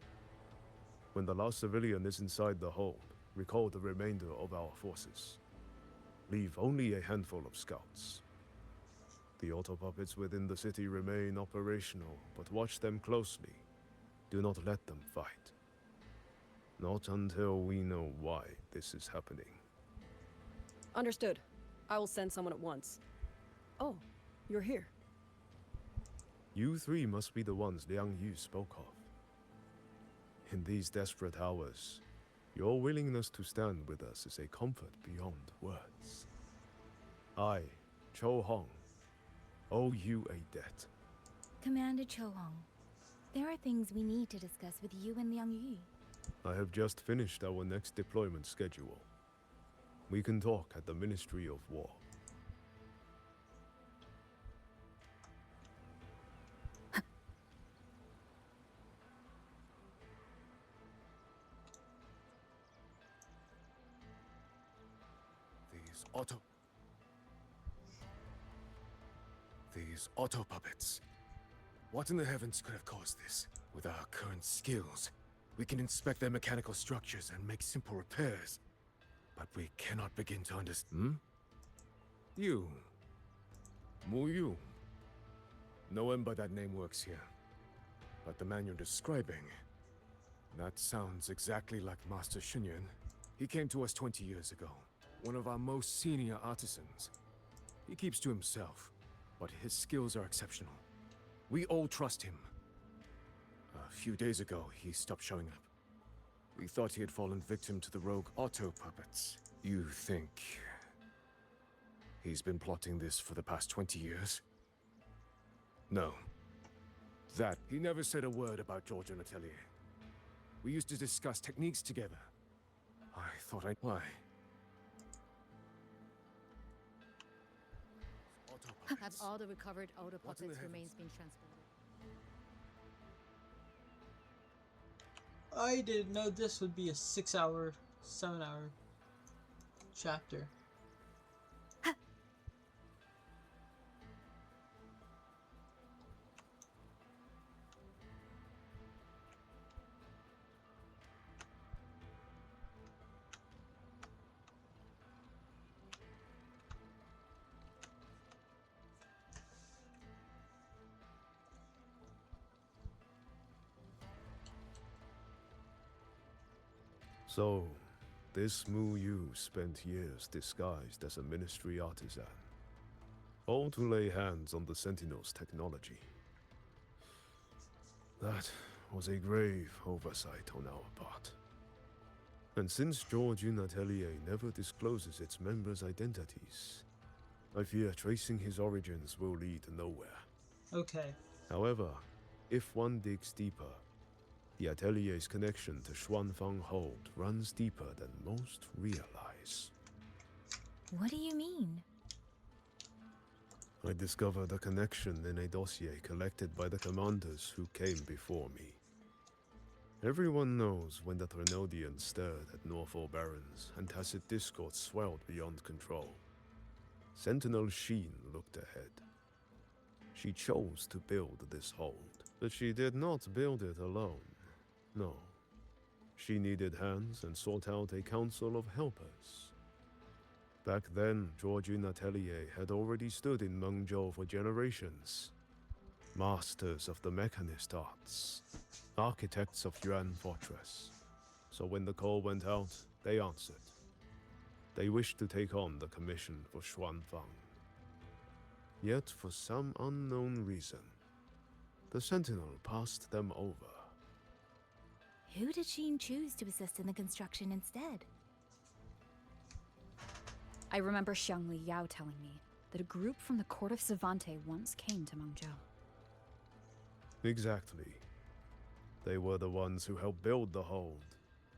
When the last civilian is inside the home, recall the remainder of our forces. Leave only a handful of scouts. The auto puppets within the city remain operational, but watch them closely. Do not let them fight. Not until we know why this is happening. Understood. I will send someone at once. Oh, you're here. You three must be the ones Liang Yu spoke of. In these desperate hours, your willingness to stand with us is a comfort beyond words. I, Cho Hong, owe you a debt. Commander Cho Hong, there are things we need to discuss with you and Liang Yu. I have just finished our next deployment schedule. We can talk at the Ministry of War. These auto puppets. What in the heavens could have caused this? With our current skills, we can inspect their mechanical structures and make simple repairs. But we cannot begin to understand. You. Mu Yu. No one by that name works here. But the man you're describing, that sounds exactly like Master Xunyuan. He came to us 20 years ago. One of our most senior artisans. He keeps to himself, but his skills are exceptional. We all trust him. A few days ago, he stopped showing up. We thought he had fallen victim to the rogue auto puppets. You think he's been plotting this for the past 20 years? No. That, he never said a word about George and Atelier. We used to discuss techniques together. I thought Why? Have all the recovered auto puppets remains been transported? I didn't know this would be a 6-hour, 7-hour chapter. So, this Mu Yu spent years disguised as a ministry artisan, all to lay hands on the Sentinel's technology. That was a grave oversight on our part. And since George Atelier never discloses its members' identities, I fear tracing his origins will lead nowhere. Okay. However, if one digs deeper, the Atelier's connection to Xuanfang Hold runs deeper than most realize. What do you mean? I discovered a connection in a dossier collected by the commanders who came before me. Everyone knows when the Threnodians stirred at Norfolk Barrens and tacit discord swelled beyond control. Sentinel Sheen looked ahead. She chose to build this hold, but she did not build it alone. No. She needed hands and sought out a council of helpers. Back then, Georgian Atelier had already stood in Mengzhou for generations. Masters of the mechanist arts. Architects of Yuan Fortress. So when the call went out, they answered. They wished to take on the commission for Xuanfang. Yet, for some unknown reason, the Sentinel passed them over. Who did Sheen choose to assist in the construction instead? I remember Xiangli Yao telling me that a group from the court of Savante once came to Mengzhou. Exactly. They were the ones who helped build the hold,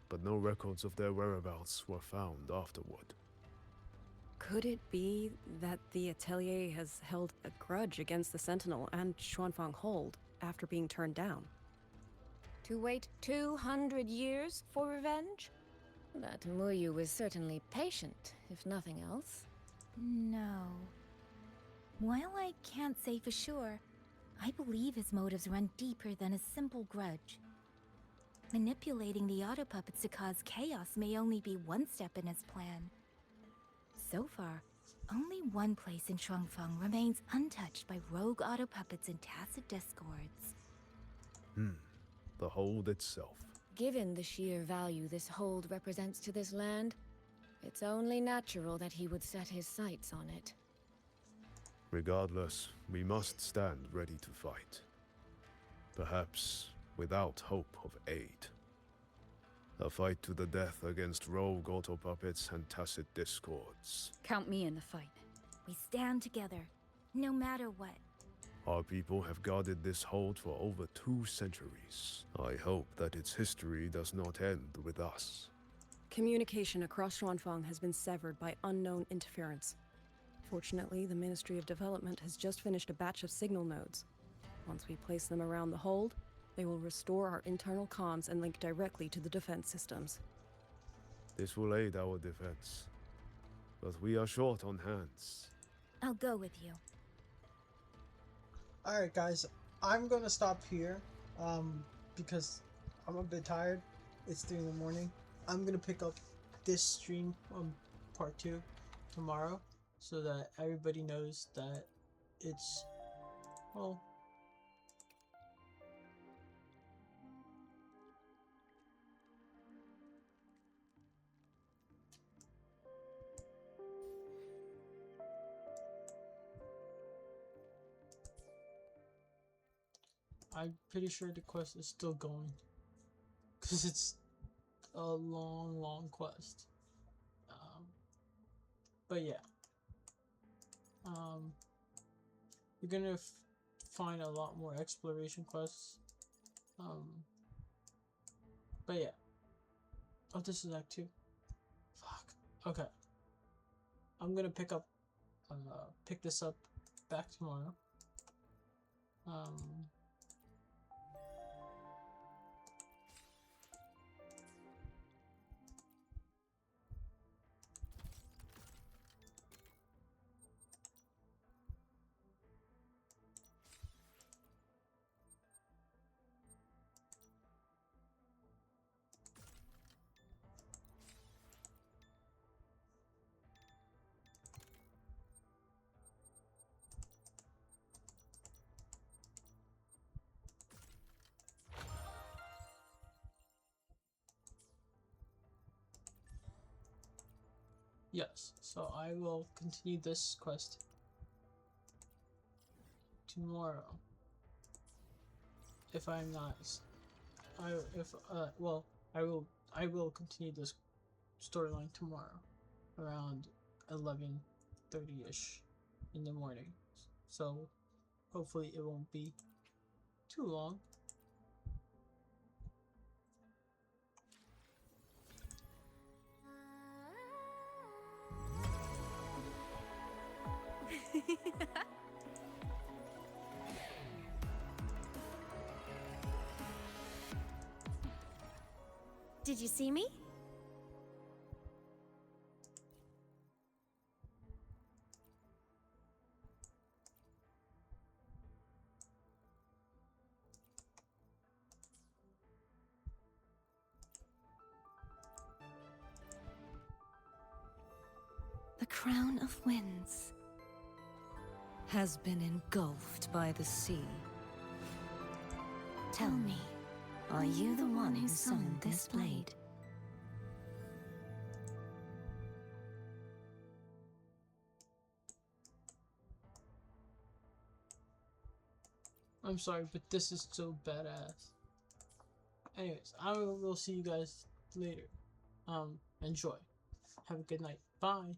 but no records of their whereabouts were found afterward. Could it be that the Atelier has held a grudge against the Sentinel and Xuanfang Hold after being turned down? To wait 200 years for revenge? That Mu Yu was certainly patient, if nothing else. No. While I can't say for sure, I believe his motives run deeper than a simple grudge. Manipulating the auto puppets to cause chaos may only be one step in his plan. So far, only one place in Shuangfeng remains untouched by rogue auto puppets and tacit discords. The hold itself. Given the sheer value this hold represents to this land, it's only natural that he would set his sights on it. Regardless, we must stand ready to fight. Perhaps without hope of aid. A fight to the death against rogue auto puppets and tacit discords. Count me in the fight. We stand together, no matter what. Our people have guarded this hold for over 2 centuries. I hope that its history does not end with us. Communication across Xuanfang has been severed by unknown interference. Fortunately, the Ministry of Development has just finished a batch of signal nodes. Once we place them around the hold, they will restore our internal comms and link directly to the defense systems. This will aid our defense. But we are short on hands. I'll go with you. Alright guys, I'm gonna stop here because I'm a bit tired. It's 3 in the morning. I'm gonna pick up this stream part 2 tomorrow so that everybody knows that it's, well, I'm pretty sure the quest is still going because it's a long quest. But yeah, you're gonna find a lot more exploration quests. But yeah. Oh, this is Act 2. Fuck. Okay. I'm gonna pick this up back tomorrow. Yes, so I will continue this quest tomorrow. If I'm not, I will continue this storyline tomorrow around 11:30ish in the morning. So hopefully it won't be too long. Did you see me? The crown of winds has been engulfed by the sea. Tell me, are you the one who summoned this blade? I'm sorry, but this is so badass. Anyways, I will see you guys later. Enjoy. Have a good night. Bye.